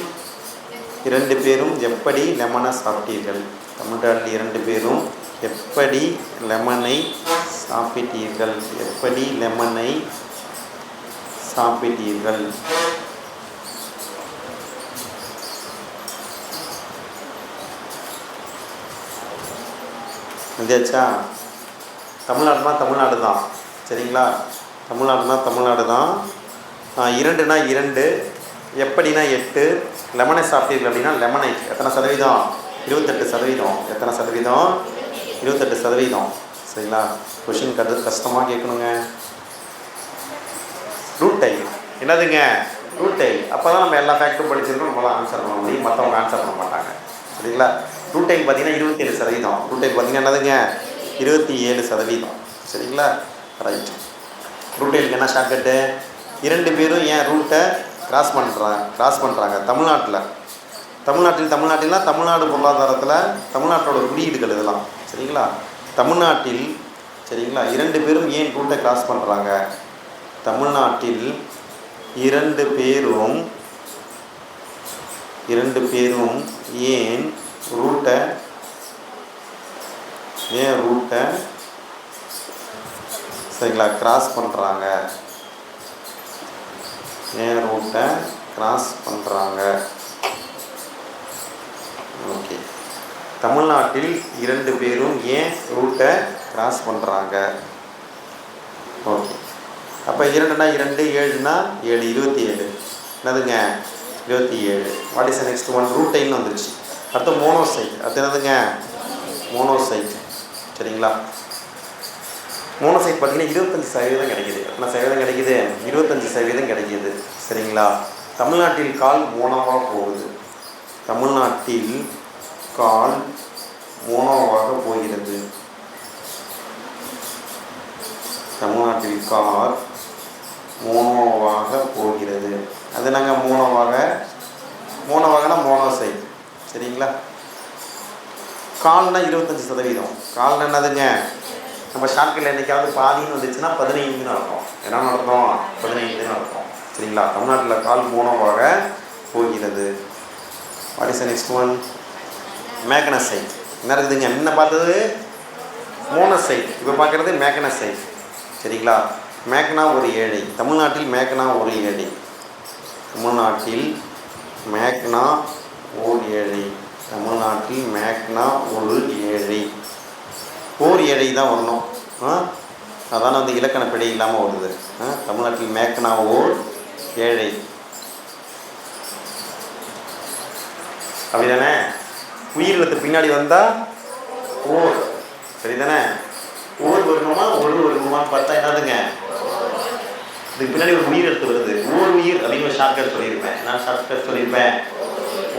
2 பேரும் எப்படி லெமனை சாப்பிட்டீர்கள்? தமிழ்நாட்டில் 2 பேரும் எப்படி லெமனை சாப்பிட்டீர்கள்? எப்படி லெமனை சாப்பிட்டீர்கள்? முடியாச்சா? தமிழ்நாடுனா தமிழ்நாடு தான். சரிங்களா? தமிழ்நாடுனா தமிழ்நாடு தான். 2னா 2, எப்படின்னா 8, லெமனை சாப்பிட்டீர்கள் அப்படின்னா லெமனைட் எத்தனை சதவீதம்? 28%. எத்தனை சதவீதம்? 28%. சரிங்களா? கொஷின் கஷ்டமாக கேட்கணுங்க. ரூட் டைல் என்னதுங்க? Root tile. அப்போ தான் நம்ம எல்லா ஃபேக்டரும் படிச்சிருக்கோம், நம்மளாம் ஆன்சர் பண்ண முடியும், மற்றவங்க ஆன்சர் பண்ண மாட்டாங்க. சரிங்களா? ரூட் டைல் பார்த்தீங்கன்னா 27%. ரூட் டைல் பார்த்தீங்கன்னா என்னதுங்க? 27%. சரிங்களா? ரைட். ரூட் டைலுக்கு என்ன ஷார்ட்கட்டு? 2 பேரும் ஏன் ரூட்டை கிராஸ் பண்ணுறாங்க? தமிழ்நாட்டில்னா தமிழ்நாடு பொருளாதாரத்தில் தமிழ்நாட்டோட குறியீடுகள் இதெல்லாம். சரிங்களா? தமிழ்நாட்டில் சரிங்களா 2 பேரும் ஏன் ரூட்டை கிராஸ் பண்ணுறாங்க? தமிழ்நாட்டில் 2 பேரும் ஏன் ரூட்டை சரிங்களா கிராஸ் பண்ணுறாங்க? ஏன் ரூட்டை கிராஸ் பண்ணுறாங்க? ஓகே. தமிழ்நாட்டில் 2 பேரும் ஏன் ரூட்டை கிராஸ் பண்ணுறாங்க? ஓகே. அப்போ 2னா 2, 7னா 7, 27. என்னதுங்க? 27. What is the next one? Root டைல்னு வந்துருச்சு. அடுத்து மோனோசைட். அது என்னதுங்க? மோனோசைட். சரிங்களா? மோனோசைட் பார்த்தீங்கன்னா 25% கிடைக்கிது. எத்தனை சதவீதம் கிடைக்கிது? 25% கிடைக்கிது. சரிங்களா? தமிழ்நாட்டில் கால் மோனோவாக போகுது. தமிழ்நாட்டில் கால் மோனோவாக போகிறது. தமிழ்நாட்டில் கார் மோனோவாக போகிறது. அது நாங்கள் மோனோவாகனா மோனோசைட். சரிங்களா? கால்னா 25%. கால்னா என்னதுங்க? நம்ம ஷார்ட்கட்டில் என்றைக்காவது பாதின்னு வந்துச்சுன்னா 15ன்னு அர்த்தம். என்ன நடத்தும்? 15ன்னு அர்த்தம். சரிங்களா? தமிழ்நாட்டில் கால் மோனோவாக போகிறது. What is the next one? Magnesite. என்ன இருக்குதுங்க? முன்ன பார்த்தது மோனோசைட், இப்போ பார்க்குறது மேக்னசைட். சரிங்களா? மேக்னா ஒரு ஏழை. தமிழ்நாட்டில் மேக்னா ஒரு ஏழை. தமிழ்நாட்டில் மேக்னா ஓர் ஏழை. தமிழ்நாட்டில் மேக்னா ஒரு ஏழை. ஓர் ஏழை தான் வரணும். அதான் வந்து இலக்கண பிழை இல்லாமல் வருது. தமிழ்நாட்டில் மேக்னா ஓர் ஏழை. அப்படிதானே? உயிரிழத்து பின்னாடி வந்தால் ஓர். சரிதானே? ஓர் வரணுமா ஒரு வரணுமான்னு பார்த்தா என்னதுங்க? இதுக்கு பின்னாடி ஒரு உயிர் எடுத்து வருது. ஓர் உயிர் அப்படின்னு ஒரு ஷார்ட்கட் சொல்லியிருப்பேன். நான் ஷார்ட்கட் சொல்லியிருப்பேன்.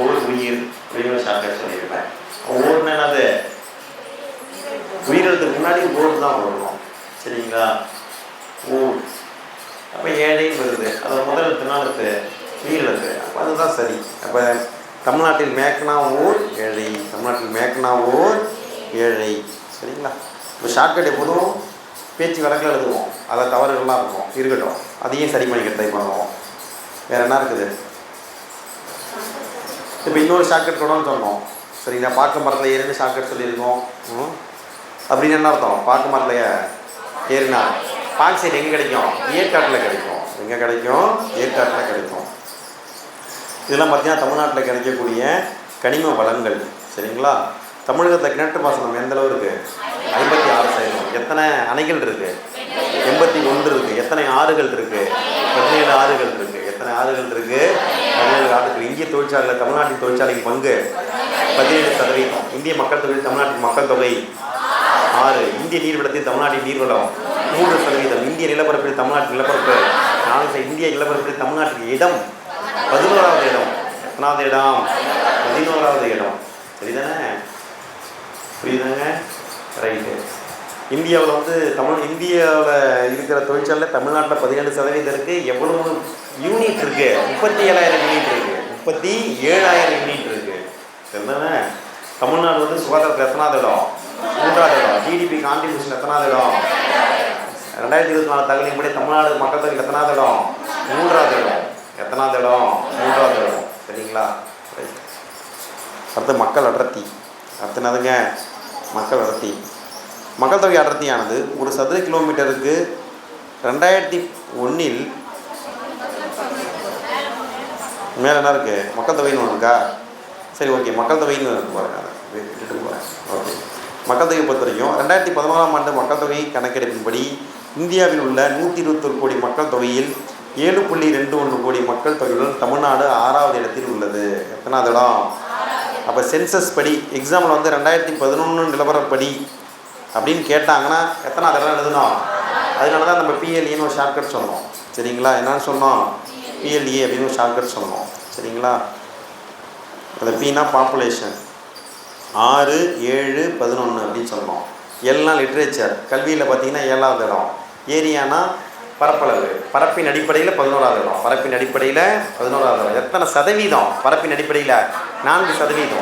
ஓர் உயிர் அப்படின்னு ஒரு ஷார்ட்கட் சொல்லியிருப்பேன். ஓர்னா என்னது? உயிரிழத்துக்கு முன்னாடி ஓர் தான் வரணும். சரிங்களா? ஓர். அப்போ ஏழைன்னு வருது. அது முதல் எழுத்துனாலுக்கு உயிரிழத்து. அப்போ அதுதான் சரி. அப்போ தமிழ்நாட்டில் மேக்னா ஓர் ஏழை. தமிழ்நாட்டில் மேக்னா ஓர் ஏழை. சரிங்களா? இப்போ ஷார்ட்கட் எப்போதும் பேச்சு வழக்கில் எழுதுவோம். அதில் தவறுகள்லாம் இருக்கட்டும். அதையும் சரி பண்ணிக்க ட்ரை பண்ணுவோம். வேறு என்ன இருக்குது? இப்போ இன்னொரு ஷார்ட்கட் கொண்டு சொன்னோம். சரிங்களா? பாக்கு மரத்தில் ஏறினு ஷார்ட்கட் சொல்லியிருக்கோம். அப்படின்னு என்ன அர்த்தம்? பாக்கு மரத்தில் ஏறினா பாக்சைட் எங்கே கிடைக்கும்? ஏற்காட்டில் கிடைக்கும். எங்கே கிடைக்கும்? ஏற்காட்டில் கிடைக்கும். இதெல்லாம் பார்த்தீங்கன்னா தமிழ்நாட்டில் கிடைக்கக்கூடிய கனிம வளங்கள். சரிங்களா? தமிழகத்தில் கிணற்று பாசனம் எந்த அளவு இருக்குது? 56%. எத்தனை அணைகள் இருக்குது? 81 இருக்குது. எத்தனை ஆறுகள் இருக்குது? 17 ஆறுகள் இருக்குது. எத்தனை ஆறுகள் இருக்குது? 17 ஆறுகள். இந்திய தொழிற்சாலையில் தமிழ்நாட்டின் தொழிற்சாலைக்கு பங்கு 17%. இந்திய மக்கள் தொகை தமிழ்நாட்டின் மக்கள் தொகை 6. இந்திய நீர்வளத்தில் தமிழ்நாட்டின் நீர்வளம் 3%. இந்திய நிலப்பரப்பில் தமிழ்நாட்டின் நிலப்பரப்பு 4. இந்திய நிலப்பரப்பில் தமிழ்நாட்டின் இடம் 11வது இடம். எத்தனாவது இடம்? 11வது இடம். சரிதானே? புரியுதாங்க? ரைட்டு. இந்தியாவில் வந்து இந்தியாவில் இருக்கிற தொழிற்சாலையில் தமிழ்நாட்டில் 17% இருக்குது. எவ்வளவு யூனிட் இருக்குது? 37,000 யூனிட் இருக்குது. 37,000 யூனிட் இருக்குது. சரிதானே? தமிழ்நாடு வந்து சுகாதாரத்தில் எத்தனாவது இடம்? 3வது இடம். ஜிடிபி கான்ட்ரிபியூஷன் எத்தனாவது இடம்? 2024 தகவலின்படி தமிழ்நாடு மக்கள் தொகை எத்தனாவது இடம்? 3வது இடம். எத்தனாவது இடம்? 3வது இடம். சரிங்களா? அடுத்து மக்கள் அடர்த்தி. அடுத்து என்னதுங்க? மக்கள் அடர்த்தி. மக்கள் தொகை அடர்த்தியானது ஒரு சதுர கிலோமீட்டருக்கு 2001 மேலே என்ன இருக்குது? மக்கள் தொகைன்னு ஒன்று இருக்கா? சரி, ஓகே. மக்கள் தொகைன்னு பாருங்க, விட்டுட்டு போகிறேன். ஓகே. மக்கள் தொகை பொறுத்த வரைக்கும் 2014ஆம் ஆண்டு மக்கள் தொகை கணக்கெடுப்பின்படி இந்தியாவில் உள்ள 121 கோடி மக்கள் தொகையில் 7.21 கோடி மக்கள் தொகையுடன் தமிழ்நாடு 6வது இடத்தில் உள்ளது. எத்தனாவது இடம்? அப்போ சென்சஸ் படி எக்ஸாமில் வந்து 2011 நிலவரப்படி அப்படின்னு கேட்டாங்கன்னா எத்தனாவது இடம் எழுதணும்? அதனால தான் நம்ம பிஎல்ஏன்னு ஒரு ஷார்ட்கட் சொன்னோம். சரிங்களா? என்னன்னு சொன்னோம்? பிஎல்ஏ அப்படின்னு ஒரு ஷார்ட்கட் சொன்னோம். சரிங்களா? அந்த பின்னா பாப்புலேஷன் 6, 7, 11 அப்படின்னு சொன்னோம். எல்லாம் லிட்ரேச்சர். கல்வியில் பார்த்தீங்கன்னா 7வது இடம். ஏரியானா பரப்பளவு. பரப்பின் அடிப்படையில் 11வது இடம். பரப்பின் அடிப்படையில் 11வது இடம். எத்தனை சதவீதம்? பரப்பின் அடிப்படையில் 4%.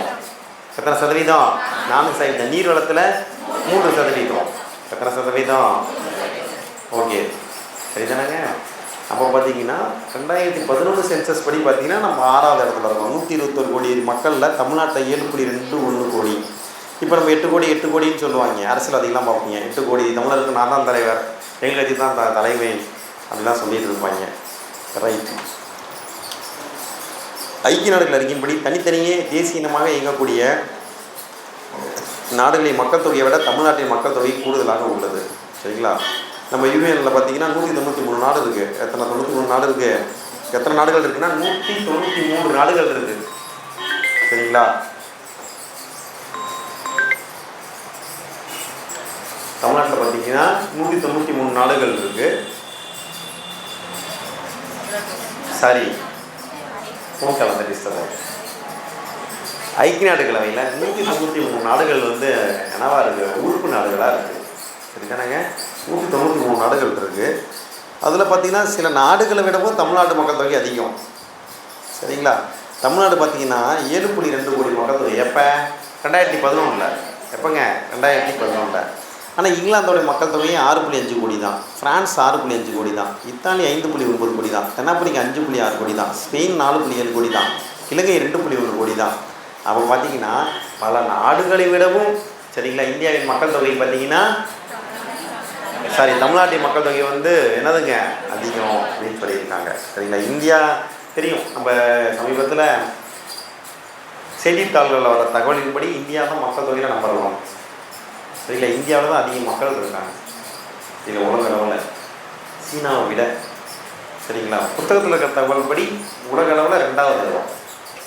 எத்தனை சதவீதம்? 4%. நீர் வளத்தில் 3%. எத்தனை சதவீதம்? ஓகே, சரிதானங்க? அப்போ பார்த்தீங்கன்னா 2011 சென்சஸ் படி பார்த்தீங்கன்னா நம்ம 6வது இடத்துல இருக்கோம். 121 கோடி மக்களில் தமிழ்நாட்டில் 7.21 கோடி. இப்போ நம்ம 8 கோடி 8 கோடின்னு சொல்லுவாங்க. அரசியல்வாதிகளாம் பார்ப்பீங்க. 8 கோடி தமிழருக்கு நான் தான் தலைவர், எங்கள் கட்சி தான் தலைமை அப்படிலாம் சொல்லிட்டு இருப்பாங்க. ரைட். ஐக்கிய நாடுகள் அறிக்கையின்படி தனித்தனியே தேசிய இனமாக இயங்கக்கூடிய நாடுகளின் மக்கள் தொகையை விட தமிழ்நாட்டின் மக்கள் தொகை கூடுதலாக உள்ளது. சரிங்களா? நம்ம யூஎனில் பார்த்தீங்கன்னா 193 நாடு இருக்குது. எத்தனை? 93 நாடு இருக்குது. எத்தனை நாடுகள் இருக்குன்னா 193 நாடுகள் இருக்குது. சரிங்களா? தமிழ்நாட்டில் பார்த்தீங்கன்னா 193 நாடுகள் இருக்குது. சாரி, போக்கல டிஸ்டர்ப். ஐக்கிய நாடுகள் அவையில் 193 நாடுகள் வந்து என்னவா இருக்குது? உறுப்பு நாடுகளாக இருக்குது. சரிதானங்க? 193 நாடுகள் இருக்குது. அதில் பார்த்திங்கன்னா சில நாடுகளை விடவும் தமிழ்நாட்டு மக்கள் தொகை அதிகம். சரிங்களா? தமிழ்நாடு பார்த்திங்கன்னா 7.2 கோடி மக்கள் தொகை. எப்போ? 2011. எப்போங்க? 2011. ஆனால் இங்கிலாந்தோடைய மக்கள் தொகை 6.5 கோடி தான். ஃப்ரான்ஸ் 6.5 கோடி தான். இத்தாலி 5.9 கோடி தான். தென்னாப்பிரிக்கா 5.6 கோடி தான். ஸ்பெயின் 4.7 கோடி தான். இலங்கை 2.1 கோடி தான். அப்போ பார்த்திங்கன்னா பல நாடுகளை விடவும், சரிங்களா, இந்தியாவின் மக்கள் தொகை பார்த்திங்கன்னா தமிழ்நாட்டின் மக்கள் தொகை வந்து என்னதுங்க? அதிகம் அப்படின்னு சொல்லியிருக்காங்க. சரிங்களா? இந்தியா தெரியும். நம்ம சமீபத்தில் செய்தித்தாள்களில் வர தகவலின்படி இந்தியா தான் மக்கள் தொகையில் நம்பர் 1. சரிங்களா? இந்தியாவில் தான் அதிக மக்கள் இருக்காங்க. இது உலக அளவில் சீனாவை விட. சரிங்களா? புத்தகத்தில் இருக்கிற தகவல் படி உலக அளவில் 2வது இடம்.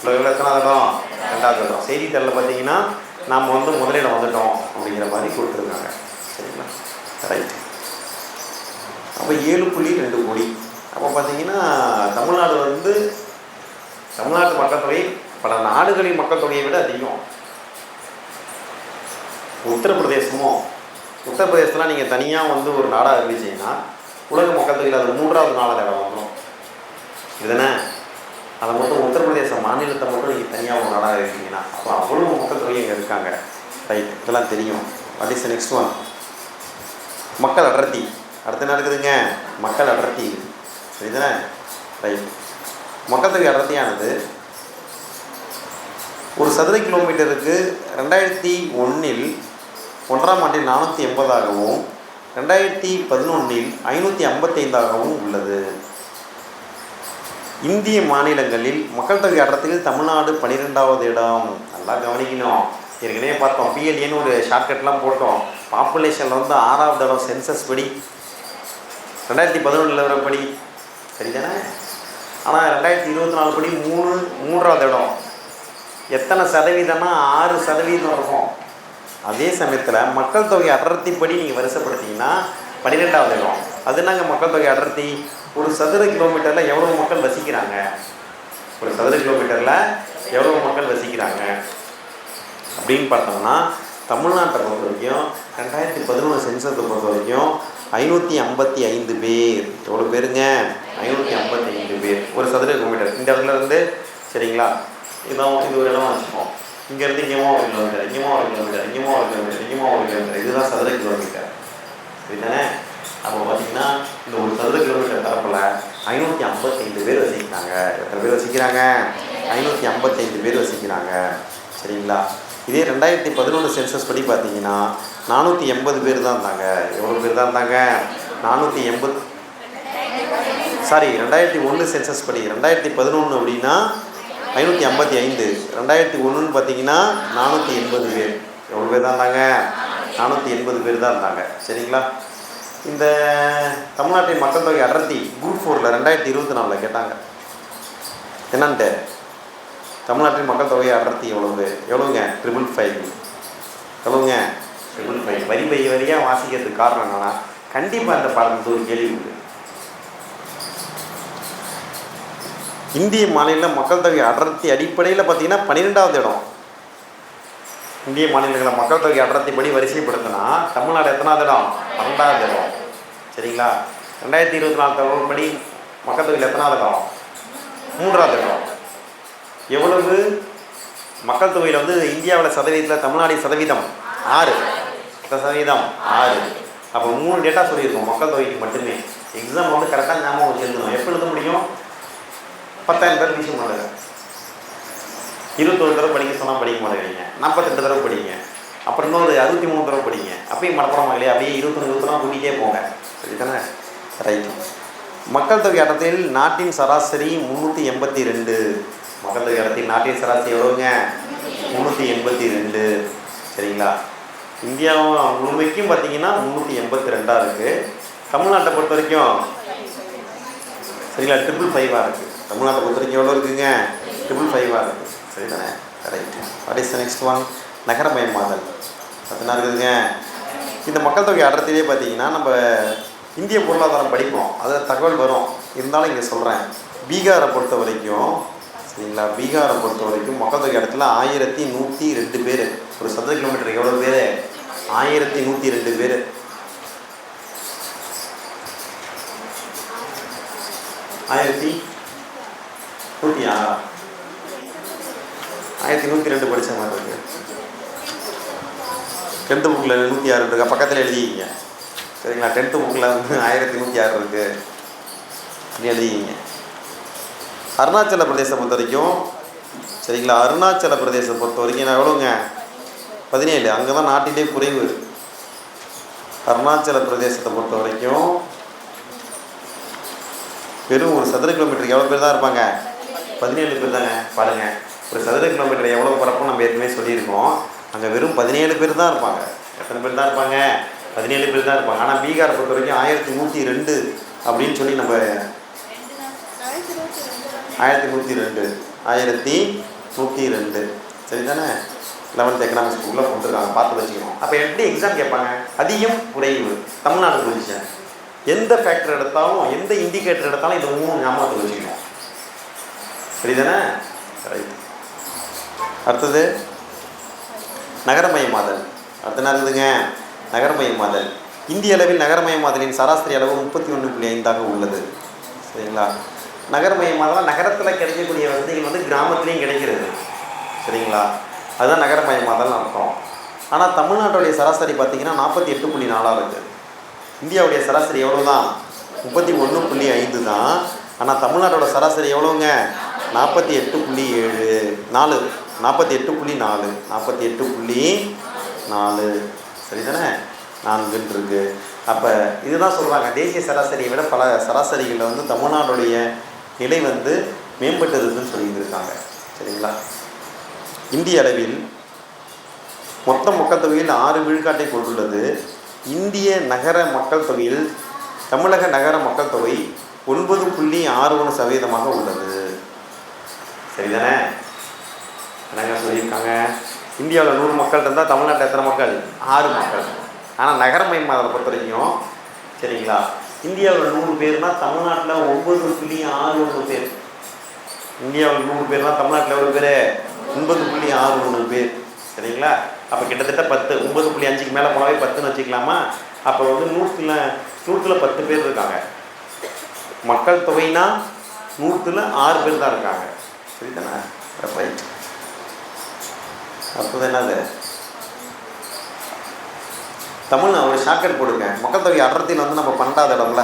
உலக அளவில் எத்தனாவது இடம்? 2வது இடம். செய்தித்தாளில் பார்த்தீங்கன்னா நாம் வந்து முதலிடம் வந்துட்டோம் அப்படிங்கிற மாதிரி கொடுத்துருக்காங்க. சரிங்களா? ரைட். அப்போ 7.2 கோடி. அப்போ பார்த்தீங்கன்னா தமிழ்நாடு வந்து தமிழ்நாட்டு மக்கள் தொகை பல நாடுகளின் மக்கள் தொகையை விட அதிகம். உத்தரப்பிரதேசத்தில் நீங்கள் தனியாக வந்து ஒரு நாடாக அறிவிச்சிங்கன்னா உலக மக்கள் தொகையில் அது 3வது 4வது இடம் வந்துடும். இதுதானே? அதை மட்டும் உத்தரப்பிரதேச மாநிலத்தை மட்டும் நீங்கள் தனியாக ஒரு நாடாக இருக்கீங்கன்னா அப்போ அவ்வளோ மக்கள் தொகை இங்கே இருக்காங்க. ரைட். இதெல்லாம் தெரியும். What is next one? மக்கள் அடர்த்தி. அடுத்து என்ன இருக்குதுங்க? மக்கள் அடர்த்தி. சரிதானே? ரைட். மக்கள் தொகை அடர்த்தியானது ஒரு சதுர கிலோமீட்டருக்கு 2001 1ஆம் ஆண்டில் 480ஆகவும் 2011 555ஆகவும் உள்ளது. இந்திய மாநிலங்களில் மக்கள் தொகை அடர்த்தியில் தமிழ்நாடு 12வது இடம். நல்லா கவனிக்கணும். ஏற்கனவே பார்த்தோம், பிஎல்ஏன்னு ஒரு ஷார்ட்கட்லாம் போட்டோம். பாப்புலேஷனில் வந்து 6வது இடம் சென்சஸ் படி, 2011 படி, சரிதானே? ஆனால் 2024 படி 3வது இடம். எத்தனை சதவீதம்னா 6% இருக்கும். அதே சமயத்தில் மக்கள் தொகை அடர்த்திப்படி நீங்கள் வரிசைப்படுத்திங்கன்னா 12வது இடம். அது என்னங்க மக்கள் தொகை அடர்த்தி? ஒரு சதுர கிலோமீட்டரில் எவ்வளோ மக்கள் வசிக்கிறாங்க? ஒரு சதுர கிலோமீட்டரில் எவ்வளோ மக்கள் வசிக்கிறாங்க அப்படின்னு பார்த்தோம்னா, தமிழ்நாட்டை பொறுத்த வரைக்கும் 2011 சென்சஸை பொறுத்த வரைக்கும் 555 பேர். எவ்வளோ பேருங்க? 555 பேர் ஒரு சதுர கிலோமீட்டர். இந்த இடத்துல இருந்து, சரிங்களா, இது ஒரு இடமா வச்சுப்போம். இங்கேருந்து இங்கேயும் ஒரு கிலோமீட்டர், இங்கேயும் ஒரு கிலோமீட்டர், இங்கேயும் ஒரு கிலோமீட்டர், இங்கேயும் ஒரு கிலோமீட்டர். இதுதான் சதுர கிலோமீட்டர், சரிதானே? அப்போ பார்த்தீங்கன்னா இந்த ஒரு சதுர கிலோமீட்டர் தரப்பில் 555 பேர் வசிக்கிறாங்க. எத்தனை பேர் வசிக்கிறாங்க? 555 பேர் வசிக்கிறாங்க, சரிங்களா? இதே 2011 சென்சஸ் படி பார்த்தீங்கன்னா 480 பேர் தான் இருந்தாங்க. எவ்வளோ பேர் தான் இருந்தாங்க? 2001 சென்சஸ் படி 2011 அப்படின்னா 555, 2001 பார்த்தீங்கன்னா 480 பேர். எவ்வளோ பேர் தான் இருந்தாங்க? 480 பேர் தான் இருந்தாங்க, சரிங்களா? இந்த தமிழ்நாட்டின் மக்கள் தொகை அடர்த்தி குரூப் 4ல் 2024 கேட்டாங்க. என்னன்ட்டு தமிழ்நாட்டின் மக்கள் தொகை அடர்த்தி எவ்வளவு? எவ்வளோங்க? 555. எவ்வளோங்க? 555. வரி வரியாக வாசிக்கிறதுக்கு காரணம் என்னன்னா, கண்டிப்பாக இந்த பாடத்துக்கு ஒரு கேள்வி உண்டு. இந்திய மாநில மக்கள் தொகை அடர்த்தி அடிப்படையில் பார்த்தீங்கன்னா 12வது இடம். இந்திய மாநிலங்களில் மக்கள் தொகை அடர்த்தி படி வரிசைப்படுத்தினா தமிழ்நாடு எத்தனாவது இடம்? 12வது இடம், சரிங்களா? 2024 தகவல் படி மக்கள் தொகையில் எத்தனாவது இடம்? 3வது இடம். எவ்வளவு மக்கள் தொகையில் வந்து இந்தியாவில் சதவீதத்தில் தமிழ்நாடு சதவீதம் 6. சதவீதம் 6. அப்போ 3 டேட்டா சொல்லியிருக்கோம் மக்கள் தொகைக்கு மட்டுமே. எக்ஸாம் வந்து கரெக்டாக ஞாபகம் வச்சுருந்தோம். எப்போ எழுத முடியும்? 10,000 பேர் டியூஷன் பண்ணுங்க. 21 தடவை படிக்க சொன்னால் படிக்க மாட்டேங்கிறீங்க. 42 தடவை படிங்க. அப்புறம் இன்னொரு 63 தடவை படிங்க. அப்பயும் மடப்படமா இல்லையா? அப்படியே 21 கூட்டிகிட்டே போங்க, சரிதானே? ரைட்டு. மக்கள் தொகை அடர்த்தியில் நாட்டின் சராசரி 382. மக்கள் தொகை அடர்த்தியில் நாட்டின் சராசரி எவ்வளோங்க? 382, சரிங்களா? இந்தியாவும் முழுமைக்கும் பார்த்தீங்கன்னா 382 இருக்குது. தமிழ்நாட்டை பொறுத்த வரைக்கும், சரிங்களா, 555 இருக்குது. தமிழ்நாட்டை பொறுத்த வரைக்கும் எவ்வளோ இருக்குங்க? 555 இருக்குது, சரிதானே? Right. What is the next one? நகரமயமாதல். பார்த்தீங்கன்னா இருக்குதுங்க. இந்த மக்கள் தொகை அடர்த்திலே பார்த்தீங்கன்னா நம்ம இந்திய பொருளாதாரம் படிப்போம், அதில் தகவல் வரும். இருந்தாலும் இங்கே சொல்கிறேன். பீகாரை பொறுத்த வரைக்கும், சரிங்களா, பீகாரை பொறுத்த வரைக்கும் மக்கள் தொகை இடத்துல 1102 பேர். ஒரு சதுர கிலோமீட்டருக்கு எவ்வளோ பேர்? 1102 பேர். 1102 படித்த மாதிரி இருக்கு. 10th புக்கில் 106 இருக்கா? பக்கத்தில் எழுதிக்கிங்க, சரிங்களா? 10th புக்கில் வந்து 1106 இருக்குது, எழுதிக்கிங்க. அருணாச்சல பிரதேசத்தை பொறுத்த வரைக்கும், சரிங்களா, அருணாச்சல பிரதேசத்தை பொறுத்த வரைக்கும் நான் எவ்வளோங்க? 17. அங்கே தான் நாட்டிலே குறைவு. அருணாச்சல பிரதேசத்தை பொறுத்த வரைக்கும் வெறும் ஒரு சதுர கிலோமீட்டருக்கு எவ்வளோ பேர் தான் இருப்பாங்க? 17 பேர் தாங்க. பாருங்கள், ஒரு சதுர கிலோமீட்டர் எவ்வளோ பரப்பும் நம்ம ஏற்கனவே சொல்லியிருக்கோம். அங்கே வெறும் 17 பேர் தான் இருப்பாங்க. எத்தனை பேர் தான் இருப்பாங்க? 17 பேர் தான் இருப்பாங்க. ஆனால் பீகாரை பொறுத்த வரைக்கும் 1102 அப்படின்னு சொல்லி நம்ம 1102, சரிதானே? 11th எக்கனாமிக்ஸ் ஸ்கூலில் கொடுத்துருக்காங்க, பார்த்து வச்சுக்கணும். அப்போ எப்படி எக்ஸாம் கேட்பாங்க? அதிகம் குறைவு, தமிழ்நாடு பொசிஷன். எந்த ஃபேக்டர் எடுத்தாலும், எந்த இண்டிகேட்டர் எடுத்தாலும் இது 3 ஞாபகத்தில் வச்சுக்கணும், சரிதானே? ரைட். அடுத்தது நகரமயமாதல். அடுத்த என்ன இருக்குதுங்க? நகரமயமாதல். இந்திய அளவில் நகரமயமாதலின் சராசரி அளவு 31.5 உள்ளது, சரிங்களா? நகரமயமாதல் நகரத்தில் கிடைக்கக்கூடிய வசதிகள் வந்து கிராமத்துலேயும் கிடைக்கிறது, சரிங்களா? அதுதான் நகரமயமாதல் அர்த்தம். ஆனால் தமிழ்நாட்டுடைய சராசரி பார்த்திங்கன்னா 48.4 இருக்குது. இந்தியாவுடைய சராசரி எவ்வளோ தான்? 31.5 தான். ஆனால் தமிழ்நாட்டோட சராசரி எவ்வளோங்க? 48.7, 48.4, சரிதானே? 4 இருக்குது. அப்போ இதுதான் சொல்கிறாங்க, தேசிய சராசரியை விட பல சராசரிகளில் வந்து தமிழ்நாடுடைய நிலை வந்து மேம்பட்டு இருக்குதுன்னு சொல்லியிருக்காங்க. சரிங்களா? இந்திய அளவில் மொத்த மக்கள் தொகையில் 6 விழுக்காட்டை கொண்டுள்ளது. இந்திய நகர மக்கள் தொகையில் தமிழக நகர மக்கள் தொகை 9.61% உள்ளது. சரிதானே? என்னங்க சொல்லியிருக்காங்க? இந்தியாவில் 100 மக்கள் இருந்தால் தமிழ்நாட்டில் எத்தனை மக்கள்? 6 மக்கள். ஆனால் நகரமயமாதலை பொறுத்த வரைக்கும், சரிங்களா, இந்தியாவில் 100 பேர்னால் தமிழ்நாட்டில் 9.61 பேர். இந்தியாவில் 100 பேர்னால் தமிழ்நாட்டில் எவ்வளோ பேர்? 9.61 பேர். சரிங்களா? அப்போ கிட்டத்தட்ட 10, 9.5க்கு மேலே போனாவே 10ன்னு வச்சுக்கலாமா? அப்போ வந்து 100ல் 10 பேர் இருக்காங்க. மக்கள் தொகைனா 100ல் 6 பேர் தான் இருக்காங்க. சரிதானே? ரைட். அப்போது என்னது, ஒரு ஷார்ட்கட் போடுங்க. மக்கள் தொகை அடர்த்தியில் வந்து நம்ம 12வது இடம்ல,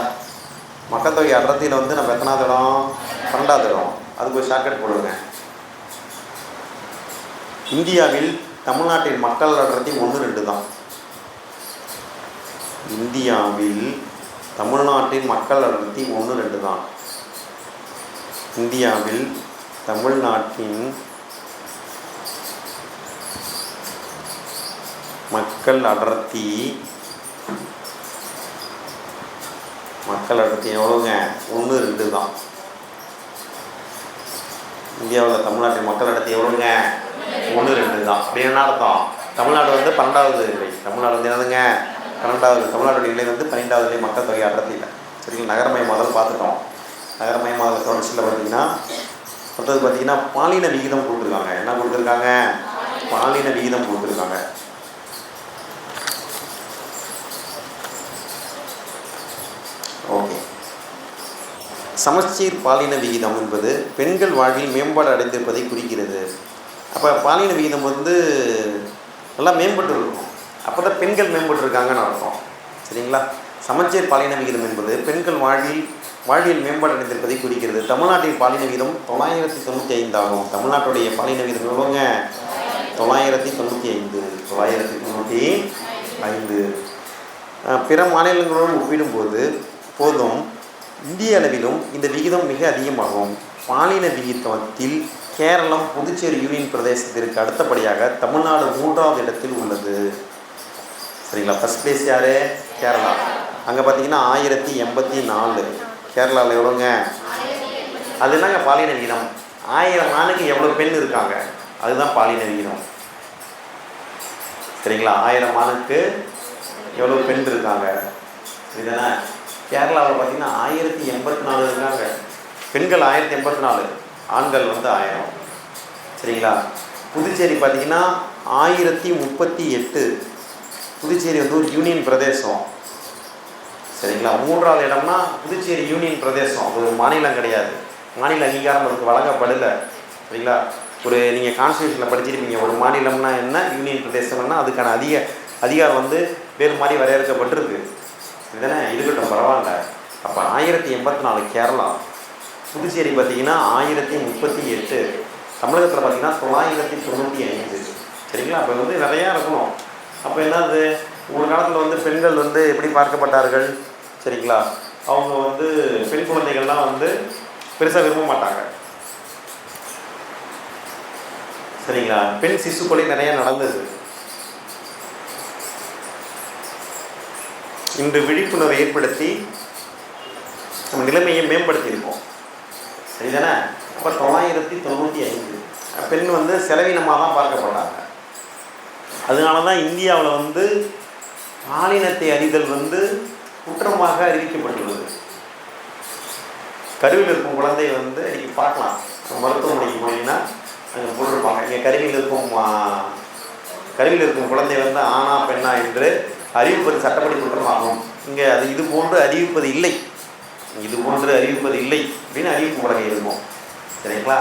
மக்கள் தொகை அடர்த்தியில் வந்து நம்ம எத்தனாவது இடம்? 12வது இடம். அதுக்கு ஒரு ஷார்ட்கட் போடுங்க. இந்தியாவில் தமிழ்நாட்டின் மக்கள் அடர்த்தி 1-2 தான். இந்தியாவில் தமிழ்நாட்டின் மக்கள் அடர்த்தி 1-2 தான். இந்தியாவில் தமிழ்நாட்டின் மக்கள் அடர்த்தி எவ்வளோங்க? 1-2 தான். இந்தியாவில் தமிழ்நாட்டின் மக்கள் அடர்த்தி எவ்வளோங்க? 1-2 தான். அப்படி என்ன அர்த்தம்? தமிழ்நாடு வந்து 12வது நிலை. தமிழ்நாடு வந்து என்னதுங்க? 12வது. தமிழ்நாடு நிலை வந்து 12வது நிலை மக்கள் தொகை அடர்த்தியில். சரிங்களா? நகரமயமாதல் பார்த்துட்டோம். நகரமயமாதல் தொடர்ச்சியில் பார்த்தீங்கன்னா அடுத்தது பார்த்தீங்கன்னா பாலின விகிதம் கொடுத்துருக்காங்க. என்ன கொடுத்துருக்காங்க? பாலின விகிதம் கொடுத்துருக்காங்க. ஓகே. சமச்சீர் பாலின விகிதம் என்பது பெண்கள் வாழ்வில் மேம்பாடு அடைந்திருப்பதை குறிக்கிறது. அப்போ பாலின விகிதம் வந்து நல்லா மேம்பட்டு இருக்கும். அப்போ தான் பெண்கள் மேம்பட்டுருக்காங்கன்னு அர்த்தம். சரிங்களா? சமச்சீர் பாலின விகிதம் என்பது பெண்கள் வாழ்வில் மேம்பாடு அடைந்திருப்பதை குறிக்கிறது. தமிழ்நாட்டின் பாலின விகிதம் 995 ஆகும். தமிழ்நாட்டுடைய பாலின விகிதம் எவ்வளோங்க? 995. பிற மாநிலங்களுடன் ஒப்பிடும்போது போதும் இந்திய அளவிலும் இந்த விகிதம் மிக அதிகமாகும். பாலின விகிதத்தில் கேரளம், புதுச்சேரி யூனியன் பிரதேசத்திற்கு அடுத்தபடியாக தமிழ்நாடு 3வது இடத்தில் உள்ளது. சரிங்களா? ஃபஸ்ட் பிளேஸ் யார்? கேரளா. அங்கே பார்த்தீங்கன்னா 1084. கேரளாவில் எவ்வளோங்க? அது என்னங்க பாலின விகிதம்? 1000 ஆணுக்கு எவ்வளோ பெண் இருக்காங்க, அதுதான் பாலின விகிதம். சரிங்களா? 1000 ஆணுக்கு எவ்வளோ பெண் இருக்காங்க. இதுதானே? கேரளாவில் பார்த்தீங்கன்னா 1084 இருக்காங்க. பெண்கள் 1084, ஆண்கள் வந்து 1000. சரிங்களா? புதுச்சேரி பார்த்தீங்கன்னா 1038. புதுச்சேரி வந்து ஒரு யூனியன் பிரதேசம். சரிங்களா? 3வது இடம்னா புதுச்சேரி யூனியன் பிரதேசம், ஒரு மாநிலம் கிடையாது. மாநில அங்கீகாரம் அதுக்கு வழங்கப்படலை. சரிங்களா? நீங்கள் கான்ஸ்டியூஷனில் படிச்சிருப்பீங்க, ஒரு மாநிலம்னா என்ன, யூனியன் பிரதேசம்னா அதுக்கான அதிகாரம் வந்து வேறு மாதிரி வரையறுக்கப்பட்டிருக்கு. இதுதானே? இருக்கட்டும், பரவாயில்ல. அப்போ 1084 கேரளா. புதுச்சேரி பார்த்திங்கன்னா 1038. தமிழகத்தில் பார்த்திங்கன்னா 995. சரிங்களா? அப்போ வந்து நிறையா இருக்கணும். அப்போ என்னது, ஒரு காலத்தில் வந்து பெண்கள் வந்து எப்படி பார்க்கப்பட்டார்கள்? சரிங்களா? அவங்க வந்து பெண் குழந்தைகள்லாம் வந்து பெருசாக விரும்ப மாட்டாங்க. சரிங்களா? பெண் சிசு கொலை நிறையா நடந்தது. இன்று விழிப்புணர்வை ஏற்படுத்தி நம்ம நிலைமையை மேம்படுத்தியிருக்கோம். சரிதானே? அப்போ 995 பெண் வந்து செலவினமாக தான் பார்க்கப்பட்டாங்க. அதனால தான் இந்தியாவில் வந்து பாலினத்தை அறிதல் வந்து குற்றமாக அறிவிக்கப்பட்டுள்ளது. கருவில் இருக்கும் குழந்தை வந்து இன்றைக்கி பார்க்கலாம், மருத்துவமனைக்கு போனீங்கன்னா அங்கே போட்டிருப்பாங்க, இங்கே கருவில் இருக்கும் குழந்தை வந்து ஆணா பெண்ணா என்று அறிவிப்பது சட்டப்படி குற்றமாகும். இங்கே அது இது போன்று அறிவிப்பது இல்லை அப்படின்னு அறிவிப்பு பலகை இருக்கும். சரிங்களா?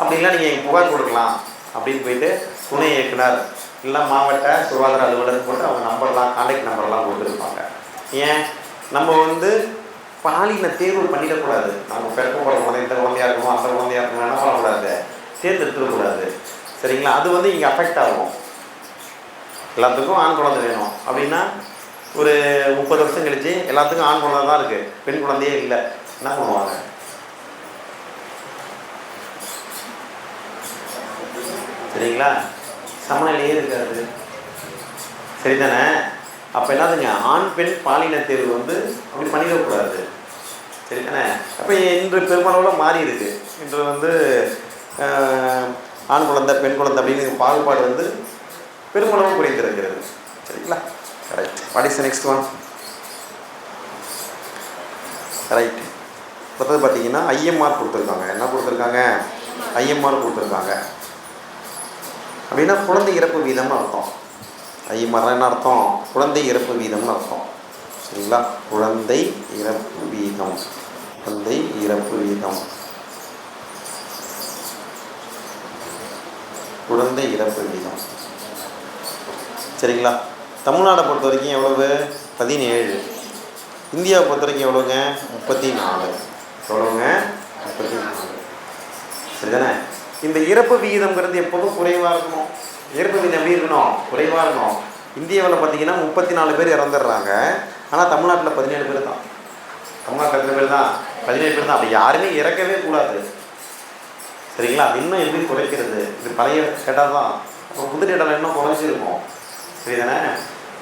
அப்படின்லாம் நீங்கள் புகார் கொடுக்கலாம் அப்படின்னு போயிட்டு துணை இயக்குனர் இல்லை மாவட்ட சுகாதார அலுவலர் போட்டு அவங்க நம்பர்லாம், கான்டாக்ட் நம்பர்லாம் கொடுத்துருப்பாங்க. ஏன் நம்ம வந்து பாலின தேர்வு பண்ணிடக்கூடாது. நம்ம பிறக்க போகிற குழந்தை இந்த குழந்தையாக இருக்கணும், அந்த குழந்தையாக இருக்கணும், என்ன பண்ணக்கூடாது, தேர்ந்தெடுத்துடக்கூடாது. சரிங்களா? அது வந்து இங்கே அஃபெக்ட் ஆகும். எல்லாத்துக்கும் ஆண் குழந்தை வேணும் அப்படின்னா ஒரு 30 வருஷம் கழிச்சு எல்லாத்துக்கும் ஆண் குழந்தை தான் இருக்குது, பெண் குழந்தையே இல்லை, என்ன பண்ணுவாங்க? சரிங்களா? சமநிலையே இருக்காது. சரிதானே? அப்போ என்னதுங்க, ஆண் பெண் பாலின தேர்வு வந்து அப்படி பண்ணிடக்கூடாது. சரிதானே? அப்போ இன்று பெருமளவில் மாறி இருக்கு. இன்று வந்து ஆண் குழந்தை பெண் குழந்தை அப்படின்னு பாகுபாடு வந்து பெருமளவு குறைந்திருக்கிறது. சரிங்களா? Right. What is the next one? Right. அடுத்தது பார்த்தீங்கன்னா ஐஎம்ஆர் கொடுத்துருக்காங்க. என்ன கொடுத்துருக்காங்க? ஐஎம்ஆர் கொடுத்துருக்காங்க. அப்படின்னா குழந்தை இறப்பு வீதம்னு அர்த்தம். ஐஎம்ஆர் என்ன அர்த்தம்? குழந்தை இறப்பு வீதம்னு அர்த்தம். சரிங்களா? குழந்தை இறப்பு வீதம், குழந்தை இறப்பு வீதம், குழந்தை இறப்பு வீதம். சரிங்களா? தமிழ்நாடை பொறுத்த வரைக்கும் எவ்வளவு? 17. இந்தியாவை பொறுத்த வரைக்கும் எவ்வளோங்க? 34. எவ்வளோங்க? 34. சரிதானே? இந்த இறப்பு விகிதம்ங்கிறது எப்போதும் குறைவாக இருக்கணும். இறப்பு விகிதம் எப்படி இருக்கணும்? குறைவாக இருக்கணும். இந்தியாவில் பார்த்தீங்கன்னா 34 பேர் இறந்துடுறாங்க. ஆனால் தமிழ்நாட்டில் 17 பேர் தான். தமிழ்நாட்டில் எத்தனை பேர் தான்? 17 பேர் தான். அப்படி யாருமே இறக்கவே கூடாது. சரிங்களா? அது இன்னும் எப்படி குறைக்கிறது? இது பழைய டேட்டா தான். அப்போ புது டேட்டாவில் இன்னும் குறைஞ்சிருக்கும். சரிதானே?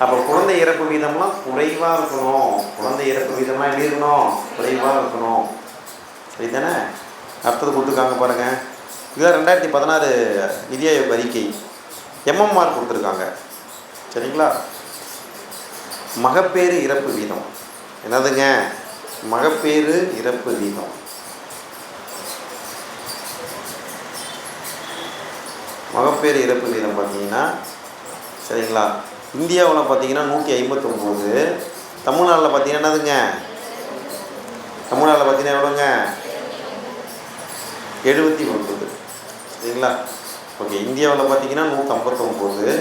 அப்போ குழந்தை இறப்பு வீதம்லாம் குறைவாக இருக்கணும். குழந்தை இறப்பு வீதம்லாம் எப்படி இருக்கணும்? குறைவாக இருக்கணும். சரிதானே? அடுத்தது கொடுத்துருக்காங்க பாருங்கள். இதுதான் 2016 நிதி ஆயோக் அறிக்கை. எம்எம்ஆர் கொடுத்துருக்காங்க. சரிங்களா? மகப்பேறு இறப்பு வீதம் என்னதுங்க? மகப்பேறு இறப்பு வீதம். மகப்பேறு இறப்பு வீதம் பார்த்தீங்கன்னா, சரிங்களா, இந்தியாவில் பார்த்தீங்கன்னா 159. தமிழ்நாட்டில் பார்த்தீங்கன்னா என்னதுங்க? தமிழ்நாட்டில் பார்த்தீங்கன்னா எவ்வளோங்க? 79. சரிங்களா? ஓகே. இந்தியாவில் பார்த்தீங்கன்னா 159,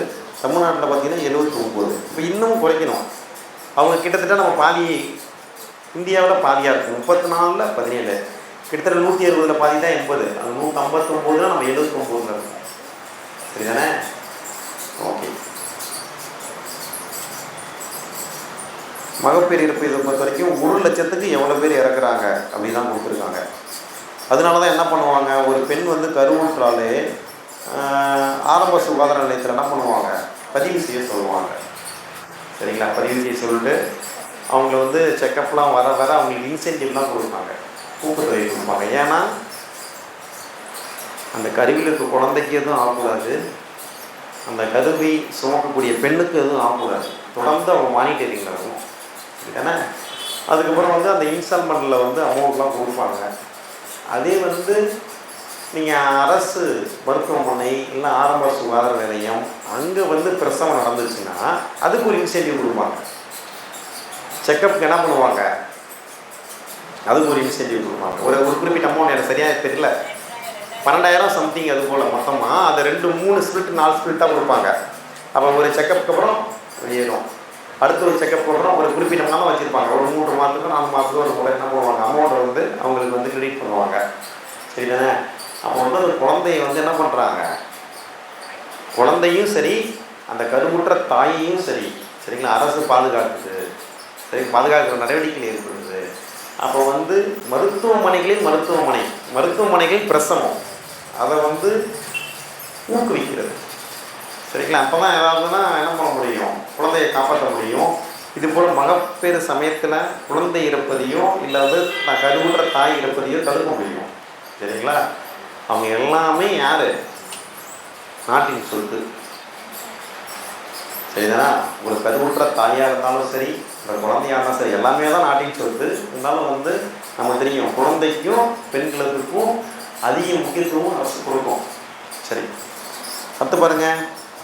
தமிழ்நாட்டில் பார்த்தீங்கன்னா 79. இப்போ இன்னும் குறைக்கணும். அவங்க கிட்டத்தட்ட நம்ம பாதி, இந்தியாவில் பாதியாக இருக்கும். 34ல் 17, கிட்டத்தட்ட 160 பாதி தான் 80. அது 159 நம்ம 79 இருக்கும். சரிதானே? ஓகே. மகப்பேறு இறப்பு இதை பொறுத்த வரைக்கும் 1 லட்சத்துக்கு எவ்வளோ பேர் இறக்குறாங்க அப்படி தான் கொடுத்துருக்காங்க. அதனால தான் என்ன பண்ணுவாங்க, ஒரு பெண் வந்து கருவுற்றாலே ஆரம்ப சுகாதார நிலையத்தில் என்ன பண்ணுவாங்க, பதிவு செய்ய சொல்லுவாங்க. சரிங்களா? பதிவு செய்ய சொல்லிட்டு அவங்கள வந்து செக்கப்லாம் வர வர அவங்களுக்கு இன்சென்டிவ்லாம் கொடுப்பாங்க, ஊக்கத்தொகை கொடுப்பாங்க. ஏன்னா அந்த கருவில் இருக்க குழந்தைக்கு எதுவும் ஆகக்கூடாது, அந்த கருவை சுமக்கக்கூடிய பெண்ணுக்கு எதுவும் ஆகக்கூடாது. தொடர்ந்து அவங்க மானிட்டரிங்கில் இருக்கும். ஏன்னா அதுக்கப்புறம் வந்து அந்த இன்ஸ்டால்மெண்ட்டில் வந்து அமௌண்ட்லாம் கொடுப்பாங்க. அதே வந்து நீங்கள் அரசு மருத்துவமனை இல்லை ஆரம்ப சுகாதார நிலையம் அங்கே வந்து பிரசவம் நடந்துச்சுன்னா அதுக்கு ஒரு இன்சென்டிவ் கொடுப்பாங்க. செக்கப்புக்கு என்ன பண்ணுவாங்க, அதுக்கு ஒரு இன்சென்டிவ் கொடுப்பாங்க. ஒரு குறிப்பிட்ட அமௌண்ட் எனக்கு சரியாக தெரியல, 12,000 சம்திங் அது போல் மொத்தமாக. அதை 2, 3 ஸ்பிளிட் 4 ஸ்பிளிட்டாக கொடுப்பாங்க. அப்போ ஒரு செக்கப்புக்கு அப்புறம் வெளியேறும், அடுத்த ஒரு செக்கப் அப்புறம் ஒரு குறிப்பிட்ட மாதம் வச்சுருப்பாங்க. ஒரு 3 மாதத்துக்கு 4 மாதத்துக்கு ஒரு முறை என்ன பண்ணுவாங்க, அமௌண்ட்டை வந்து அவங்களுக்கு வந்து கிரெடிட் பண்ணுவாங்க. சரிதானே? அப்போ வந்து அந்த குழந்தைய வந்து என்ன பண்ணுறாங்க, குழந்தையும் சரி அந்த கருவுற்ற தாயையும் சரி, சரிங்களா, அரசு பாதுகாக்குது. சரி, பாதுகாக்கிற நடவடிக்கைகள் ஏற்படுது. அப்போ வந்து மருத்துவமனைகளில் பிரசவம் அதை வந்து ஊக்குவிக்கிறது. சரிங்களா? அப்போ தான் ஏதாவதுன்னா என்ன பண்ண முடியும், குழந்தையை காப்பாற்ற முடியும். இது போல் மகப்பேறு சமயத்தில் குழந்தை இறப்பதையோ இல்லை வந்து கருவுற்ற தாய் இறப்பதையோ தடுக்க முடியும். சரிங்களா? அவங்க எல்லாமே யார், நாட்டின் சொத்து. சரிதானா? ஒரு கருவுற்ற தாயாக இருந்தாலும் சரி, இந்த குழந்தையாக இருந்தாலும் சரி, எல்லாமே தான் நாட்டின் சொத்து. இருந்தாலும் வந்து நம்ம தெரியும், குழந்தைக்கும் பெண்களுக்கும் அதிக முக்கியத்துவம் அரசு கொடுக்கும். சரி, அடுத்து பாருங்கள்,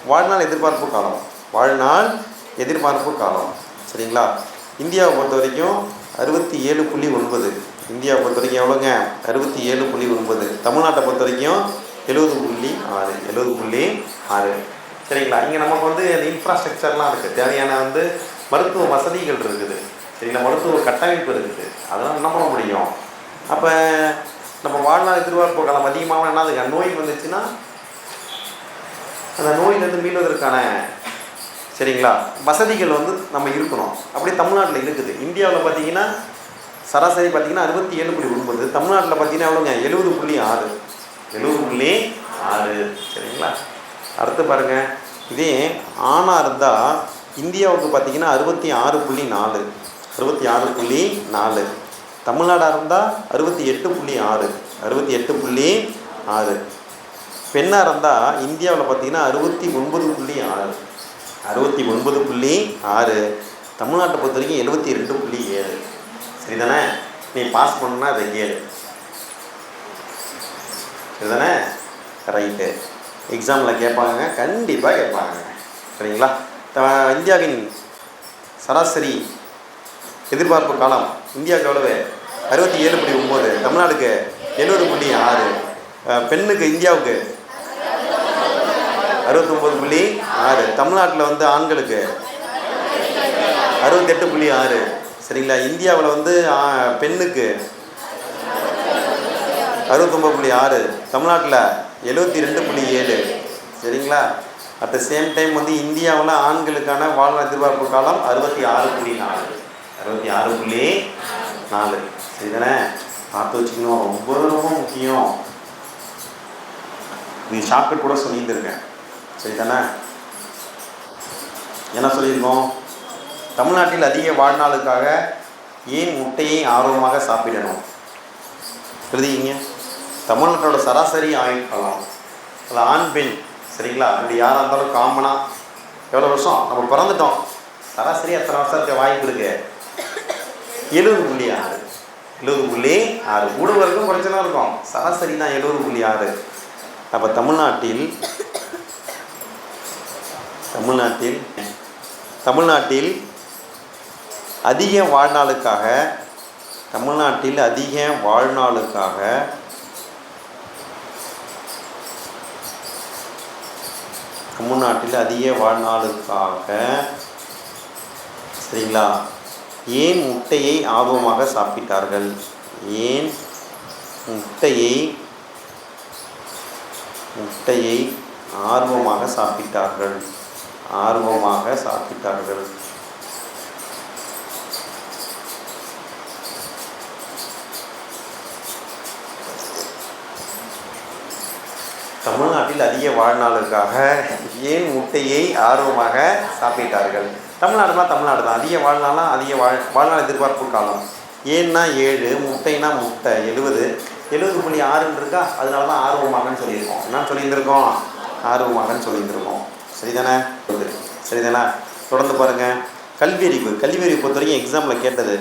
வாழ்நாள் எதிர்பார்ப்பு காலம். வாழ்நாள் எதிர்பார்ப்பு காலம். சரிங்களா? இந்தியாவை பொறுத்த வரைக்கும் 67.9. இந்தியாவை பொறுத்த வரைக்கும் எவ்வளோங்க, 67.9. தமிழ்நாட்டை பொறுத்த வரைக்கும் 70.6. 70.6. சரிங்களா? இங்கே நமக்கு வந்து அந்த இன்ஃப்ராஸ்ட்ரக்சர்லாம் இருக்குது, தேவையான வந்து மருத்துவ வசதிகள் இருக்குது. சரிங்களா? மருத்துவ கட்டமைப்பு இருக்குது. அதெல்லாம் என்ன பண்ண முடியும். அப்போ நம்ம வாழ்நாள் எதிர்பார்ப்பு காலம் அதிகமாக என்னதுங்க, நோய் வந்துச்சுன்னா அந்த நோயிலேருந்து மீள்வதற்கான சரிங்களா? வசதிகள் வந்து நம்ம இருக்கணும். அப்படியே தமிழ்நாட்டில் இருக்குது. இந்தியாவில் பார்த்தீங்கன்னா சராசரி பார்த்தீங்கன்னா 67.9, தமிழ்நாட்டில் பார்த்தீங்கன்னா எவ்வளோங்க? 70.6, 70.6. சரிங்களா? அடுத்து பாருங்கள், இதே ஆணாக இருந்தால் இந்தியாவுக்கு பார்த்தீங்கன்னா 66.4, 66.4. தமிழ்நாடாக இருந்தால் 68.6, 68.6. பெண்ணாக இருந்தால் இந்தியாவில் பார்த்தீங்கன்னா 69.6, 69.6. தமிழ்நாட்டை பொறுத்த வரைக்கும் 72.7. சரிதானே? நீ பாஸ் பண்ணா அதை கேளு. சரிதானே? ரைட்டு. எக்ஸாமில் கேட்பாங்க, கண்டிப்பாக கேட்பாங்க. சரிங்களா? இந்தியாவின் சராசரி எதிர்பார்ப்பு காலம் இந்தியாவுக்கு எவ்வளவு? 67.9, தமிழ்நாடுக்கு 70.6, பெண்ணுக்கு இந்தியாவுக்கு 69.6, தமிழ்நாட்டில் வந்து ஆண்களுக்கு 68.6. சரிங்களா? இந்தியாவில் வந்து பெண்ணுக்கு 69.6, தமிழ்நாட்டில் 72.7. சரிங்களா? அட் த சேம் டைம் வந்து இந்தியாவில் ஆண்களுக்கான வாழ்நாள் எதிர்பார்ப்பு காலம் 66.4, 66.4. சரிதானே? பார்த்து வச்சுக்கணும், ரொம்ப ரொம்ப முக்கியம். நீ ஷார்ட்கட் கூட சொல்லியிருந்திருக்கேன். சரிதானே? என்ன சொல்லியிருக்கோம்? தமிழ்நாட்டில் அதிக வாழ்நாளுக்காக ஏன் முட்டையை ஆர்வமாக சாப்பிடணும்? எழுதிக்கிங்க. தமிழ்நாட்டோட சராசரி ஆயுட்காலம், அது ஆண் பெண். சரிங்களா? அப்படி யாராக இருந்தாலும் காமனாக எவ்வளோ வருஷம் நம்ம பிறந்துட்டோம், சராசரி எத்தனை வருஷம் இருக்க வாய்ப்பு இருக்கு? 70.6, 70.6. ஊடுவருக்கும் குறைச்சலாம் இருக்கும், சராசரி தான் 70.6. அப்போ தமிழ்நாட்டில் அதிக வாழ்நாளுக்காக சரிங்களா, ஏன் முட்டையை ஆர்வமாக சாப்பிட்டார்கள்? ஏன் முட்டையை ஆர்வமாக சாப்பிட்டார்கள்? தமிழ்நாட்டில் அதிக வாழ்நாளுக்காக ஏன் முட்டையை ஆர்வமாக சாப்பிட்டார்கள்? தமிழ்நாடு தான். அதிக வாழ்நாளாக வாழ்நாள் எதிர்பார்ப்பு காலம் ஏன்னா 7, முட்டைனா முட்டை 70.6 இருக்கா? அதனால தான் ஆர்வமாகன்னு சொல்லியிருக்கோம். என்னன்னு சொல்லியிருந்திருக்கோம்? ஆர்வமாகன்னு சொல்லியிருந்திருக்கோம். சரிதானே? தொடர்ந்து பாருங்கள். கல்வியறிவு பொறுத்த வரைக்கும் எக்ஸாமில் கேட்டது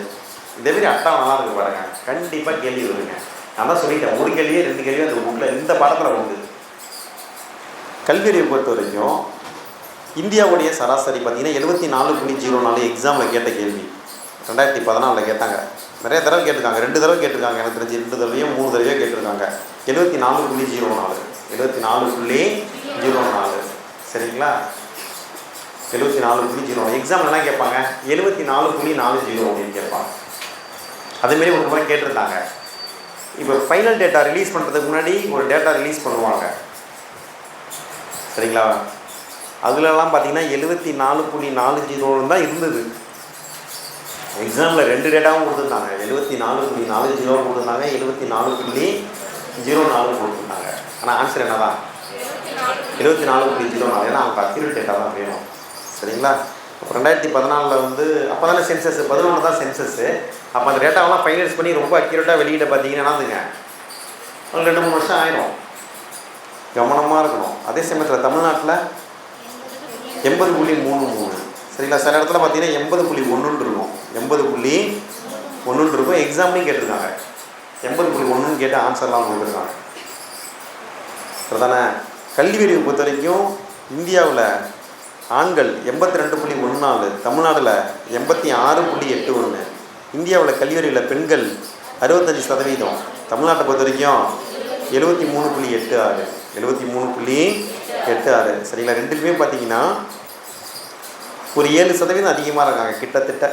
இதேமாரி அட்டா நல்லா இருக்குது பாருங்கள், கண்டிப்பாக கேள்வி வருங்க. நான் தான் சொல்லிட்டேன், ஒரு கேள்வியே 2 கேள்வியே அந்த புக்கில் இந்த பாடத்தில் உண்டு. கல்வியறிவை பொறுத்த வரைக்கும் இந்தியாவுடைய சராசரி பார்த்திங்கன்னா 74.04. எக்ஸாமில் கேட்ட கேள்வி 2014 கேட்டாங்க. நிறைய தடவை கேட்டிருக்காங்க, 2 தடவை கேட்டிருக்காங்க. எனக்கு தெரிஞ்சு 2 தடவையோ 3 தடவையோ கேட்டிருக்காங்க. 74.04. சரிங்களா? 74.04. எக்ஸாமில் என்ன கேட்பாங்க? 74.40 அப்படின்னு கேட்பாங்க. அதேமாரி ஒரு முறை கேட்டிருந்தாங்க. இப்போ ஃபைனல் டேட்டா ரிலீஸ் பண்ணுறதுக்கு முன்னாடி ஒரு டேட்டா ரிலீஸ் பண்ணுவாங்க. சரிங்களா? அதுலலாம் பார்த்தீங்கன்னா 74.40 தான் இருந்தது. எக்ஸாமில் 2 டேட்டாவும் கொடுத்துருந்தாங்க. 74.40 கொடுத்துருந்தாங்க, 74.04 கொடுத்துருந்தாங்க. ஆனால் ஆன்சர் என்ன தான்? 74.04. ஏன்னா அவங்க அக்யூரேட் டேட்டா தான் வேணும். சரிங்களா? இப்போ 2014 வந்து அப்போ தானே சென்சஸ், 11 தான் சென்சஸ்ஸு. அப்போ அந்த டேட்டாவெல்லாம் ஃபைனலைஸ் பண்ணி ரொம்ப அக்யூரேட்டாக வெளியிட பார்த்தீங்கன்னா என்னதுங்க, ஒரு 2-3 வருஷம் ஆயிரும். கவனமாக இருக்கணும். அதே சமயத்தில் தமிழ்நாட்டில் 80.33. சரிங்களா? சில இடத்துல பார்த்தீங்கன்னா 80.1 இருக்கும், 80.1 இருக்கும். எக்ஸாம்லையும் கேட்டிருக்காங்க 80.1 கேட்டு ஆன்சர்லாம் கொடுத்துருக்காங்க. அதுதானே? கல்வியறிவு பொறுத்த வரைக்கும் இந்தியாவில் ஆண்கள் 82.14, தமிழ்நாட்டில் 86.81. இந்தியாவில் கல்வியறிவில் பெண்கள் 65%, தமிழ்நாட்டை பொறுத்த வரைக்கும் 73.86, 73.86. சரிங்களா? ரெண்டுக்குமே பார்த்தீங்கன்னா ஒரு 7% அதிகமாக இருக்காங்க கிட்டத்தட்ட.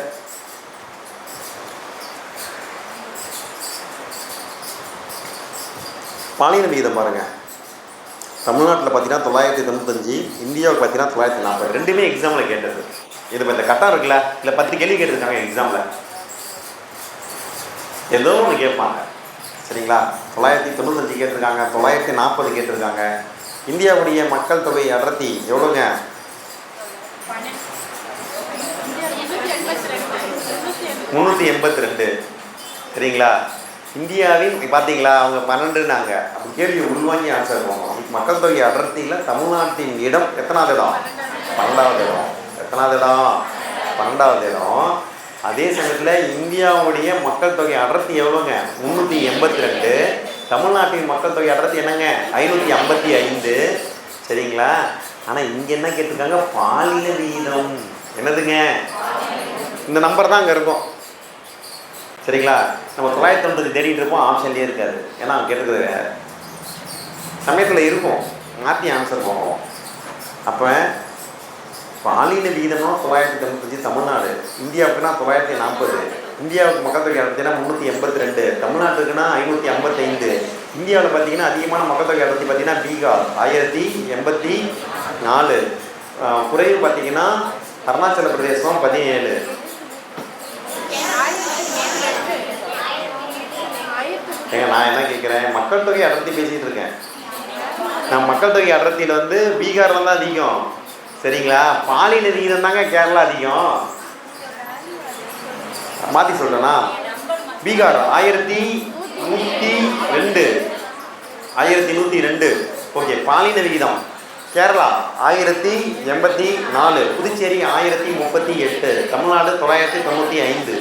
பாலின விகிதம் பாருங்கள், தமிழ்நாட்டில் பார்த்தீங்கன்னா 995, இந்தியாவுக்கு பார்த்தீங்கன்னா 940. ரெண்டுமே எக்ஸாமில் கேட்டது. இது இப்போ இந்த கட்டம் இருக்குல்ல, இல்லை 10 கேள்வி கேட்டிருக்காங்க எக்ஸாமில். ஏதோ ஒன்று கேட்பாங்க. சரிங்களா? 995 கேட்டிருக்காங்க, 940 கேட்டிருக்காங்க. இந்தியாவுடைய மக்கள் தொகை அடர்த்தி எவ்வளோங்க? 382. சரிங்களா? இந்தியாவின் பார்த்தீங்களா, அவங்க 12னாங்க. அப்படி கேள்வி உள்வாங்கி ஆன்சர் பண்ணுவோம். மக்கள் தொகை அடர்த்தியில் தமிழ்நாட்டின் இடம் எத்தனாவது இடம்? 12வது இடம். எத்தனாவது இடம்? 12வது இடம். அதே சமயத்தில் இந்தியாவுடைய மக்கள் தொகை அடர்த்தி எவ்வளோங்க? 382. தமிழ்நாட்டின் மக்கள் தொகை அடர்த்தி என்னங்க? 555. சரிங்களா? ஆனால் இங்கே என்ன கேட்டிருக்காங்க? பாலின விகிதம். என்னதுங்க? இந்த நம்பர் தான் அங்கே இருக்கும். சரிங்களா? நம்ம 990 தேடிட்டு இருப்போம், ஆப்ஷன்லேயே இருக்காது. ஏன்னா அவங்க கேட்டுக்கிறது சமயத்தில் இருக்கும், மாற்றி ஆன்சர் பண்ணுவோம். அப்போ பாலின விகிதம்னா 995 தமிழ்நாடு, இந்தியாவுக்குன்னா 940. இந்தியாவுக்கு மக்கள் தொகை அடர்த்தினா 382, தமிழ்நாட்டுக்குன்னா 555. இந்தியாவில் பார்த்தீங்கன்னா அதிகமான மக்கள் தொகை அடர்த்தி பார்த்தீங்கன்னா பீகார் 1084. குறைவு பார்த்தீங்கன்னா அருணாச்சல பிரதேசம் 17. ஏங்க நான் என்ன கேட்குறேன், மக்கள் தொகை அடர்த்தி பேசிகிட்டு இருக்கேன். நான் மக்கள் தொகை அடர்த்தியில் வந்து பீகாரில் தான் அதிகம். சரிங்களா? பாலின விகிதம் தாங்க கேரளா அதிகம். மாற்றி சொல்கிறேன்னா, பீகார் 1102. 1102. ஓகே. பாலின விகிதம் கேரளா 1084, புதுச்சேரி 1038, தமிழ்நாடு 995.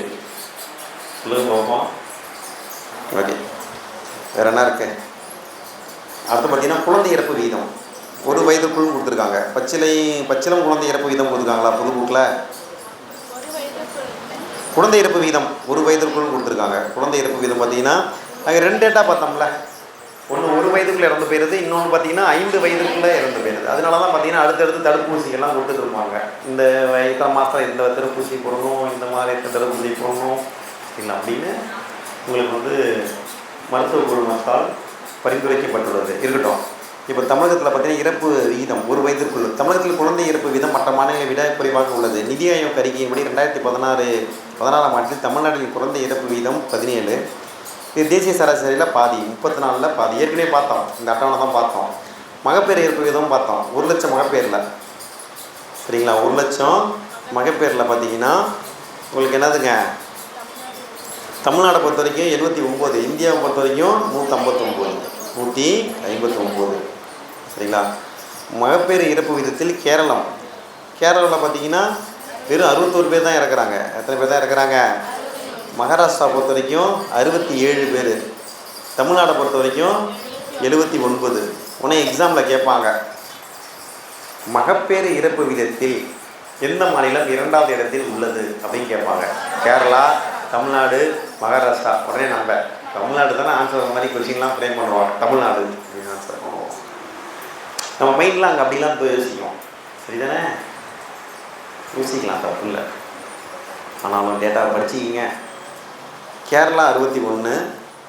சொல்லுங்க பார்ப்போம். ஓகே, வேற என்ன இருக்கு? அடுத்து பார்த்தீங்கன்னா குழந்தை இறப்பு விகிதம் 1 வயதுக்குள் கொடுத்துருக்காங்க. பச்சிலம் குழந்தை இறப்பு விகிதம் கொடுத்துருக்காங்களா புது புக்கில்? குழந்தை இறப்பு விகிதம் 1 வயதுக்குள் கொடுத்துருக்காங்க. குழந்தை இறப்பு விகிதம் பார்த்தீங்கன்னா நாங்கள் 2 டேட்டா பார்த்தோம்ல. ஒன்று 1 வயதுக்குள்ளே இறந்து போயிடுது, இன்னொன்று பார்த்தீங்கன்னா 5 வயதுக்குள்ளே இறந்து போயிடுது. அதனால தான் பார்த்தீங்கன்னா அடுத்தடுத்து தடுப்பூசிகள்லாம் கொடுத்துட்டு இருப்பாங்க. இந்த இத்தனை மாதம் இந்த தடுப்பூசி போடணும், இந்த மாதிரி எத்தனை தடுப்பூசி போடணும் இல்லை அப்படின்னு உங்களுக்கு வந்து மருத்துவ குழுமத்தால் பரிந்துரைக்கப்பட்டுள்ளது. இருக்கட்டும். இப்போ தமிழகத்தில் பார்த்தீங்கன்னா இறப்பு விகிதம் 1 வயதிற்குள், தமிழகத்தில் குழந்தை இறப்பு விகிதம் மற்ற மாநிலங்களை விட குறைவாக உள்ளது. நிதி ஆயோக் அறிக்கையின்படி 2014ஆம் ஆண்டில் தமிழ்நாட்டில் குழந்தை இறப்பு விகிதம் 17. இது தேசிய சராசரியில் பாதி, 34ல் பாதி. ஏற்கனவே பார்த்தோம், இந்த அட்டவணை தான் பார்த்தோம். மகப்பேறு இறப்பு விகிதம் பார்த்தோம். 1 லட்சம் மகப்பேரில். சரிங்களா? 1 லட்சம் மகப்பேரில் பார்த்தீங்கன்னா உங்களுக்கு என்னதுங்க? தமிழ்நாடை பொறுத்த வரைக்கும் 79, இந்தியாவை பொறுத்த வரைக்கும் 159. சரிங்களா? மகப்பேறு இறப்பு விகிதத்தில் கேரளாவில் பார்த்தீங்கன்னா வெறும் 61 பேர் தான் இறக்குறாங்க. எத்தனை பேர் தான் இறக்குறாங்க? மகாராஷ்டிரா பொறுத்த வரைக்கும் 67 பேர், தமிழ்நாடை பொறுத்த வரைக்கும் 79. உடனே எக்ஸாமில் கேட்பாங்க, மகப்பேறு இறப்பு விகிதத்தில் எந்த மாநிலம் 2வது இடத்தில் உள்ளது அப்படின்னு கேட்பாங்க. கேரளா, தமிழ்நாடு, மகாராஷ்டிரா. உடனே நம்ம தமிழ்நாடு தானே ஆன்சர் மாதிரி கொஸ்டின்லாம் ஃப்ரேம் பண்ணுவாங்க. தமிழ்நாடு அப்படின்னு ஆன்சர் பண்ணுவோம். நம்ம மைண்ட்லாம் அங்கே அப்படிலாம் போய் யோசிக்கும். சரிதானே? யோசிக்கலாம், தப்பு இல்லை. ஆனால் டேட்டாவை படிச்சிக்கிங்க. கேரளா 61,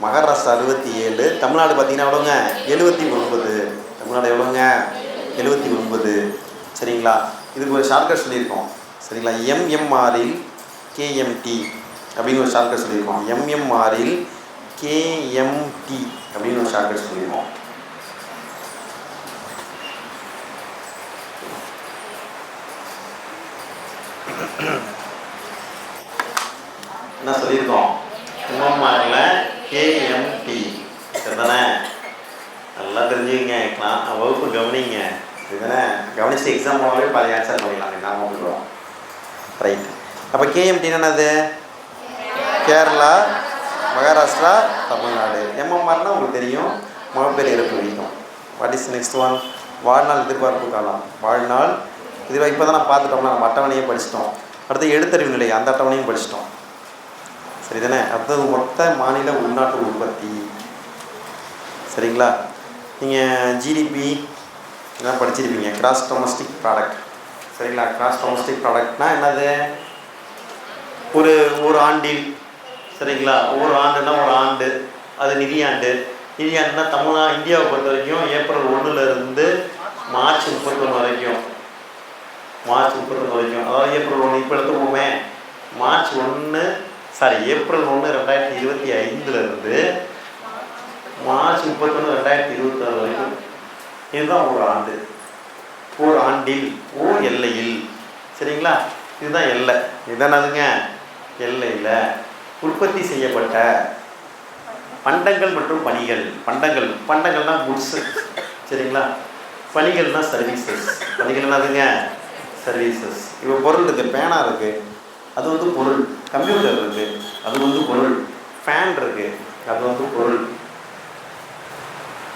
மகாராஷ்டிரா 67, தமிழ்நாடு பார்த்தீங்கன்னா எவ்வளோங்க? 79. தமிழ்நாடு எவ்வளோங்க? 79. சரிங்களா? இதுக்கு ஒரு ஷார்ட்கட் சொல்லியிருக்கோம். சரிங்களா? எம்எம்ஆரில் கேஎம்டி அப்படின்னு ஒரு ஷார்ட்கட் சொல்லியிருக்கோம். எம்எம்ஆரில் கேஎம்டி அப்படின்னு ஒரு ஷார்ட்கட் சொல்லியிருக்கோம். என்ன சொல்லியிருக்கோம்? எம்எம்ஆரில் கேஎம்டி. சரிதானே? நல்லா தெரிஞ்சுக்கிங்க, வகுப்பு கவனிங்க. இதுதானே? கவனிச்சு எக்ஸாம் போனாலே பாதி ஆன்சர் பண்ணிடலாங்க. நாம விட்டுருவோம். ரைட். அப்போ கேஎம்டின்னு என்னது? கேரளா, மகாராஷ்டிரா, தமிழ்நாடு. எம்எம்ஆர்னால் உங்களுக்கு தெரியும், மகப்பேறு இறப்பு விகிதம். What is next one? வாழ்நாள் எதிர்பார்ப்பு காலம். வாழ்நாள் இது இப்போ தான் நான் பார்த்துட்டோம்னா நம்ம அட்டவணையும் படிச்சிட்டோம். அடுத்து எழுத்தறிவு நிலை, அந்த அட்டவணையும் படிச்சிட்டோம். சரிதானே? அடுத்தது மொத்த மாநில உள்நாட்டு உற்பத்தி. சரிங்களா? நீங்கள் ஜிடிபி இதெல்லாம் படிச்சிருப்பீங்க. Gross domestic product. சரிங்களா? கிராஸ் டொமஸ்டிக் ப்ராடக்ட்னால் என்னது? ஒரு ஆண்டில், சரிங்களா, ஒரு ஆண்டுனா ஒரு ஆண்டு, அது நிதியாண்டுனா இந்தியாவை பொறுத்த வரைக்கும் ஏப்ரல் 1லேருந்து வரைக்கும், அதாவது ஏப்ரல் 1 இப்போ எடுத்துக்கோமே, மார்ச் 1 சாரி ஏப்ரல் 1 2025 மார்ச் 31 2026 வரைக்கும். இதுதான் ஒரு ஆண்டு. ஒரு ஆண்டில் ஓர் எல்லையில், சரிங்களா, இதுதான் எல்லை. இதுதானதுங்க எல்லையில் உற்பத்தி செய்யப்பட்ட பண்டங்கள் மற்றும் பணிகள். பண்டங்கள்னா குட்ஸு, சரிங்களா, பணிகள்னா சர்வீசஸ். பணிகள் என்னதுங்க சர்வீசஸ். இப்போ பொருள் இருக்குது, பேனா இருக்குது, அது வந்து பொருள். கம்ப்யூட்டர் இருக்குது, அது வந்து பொருள். ஃபேன் இருக்குது, அது வந்து பொருள்.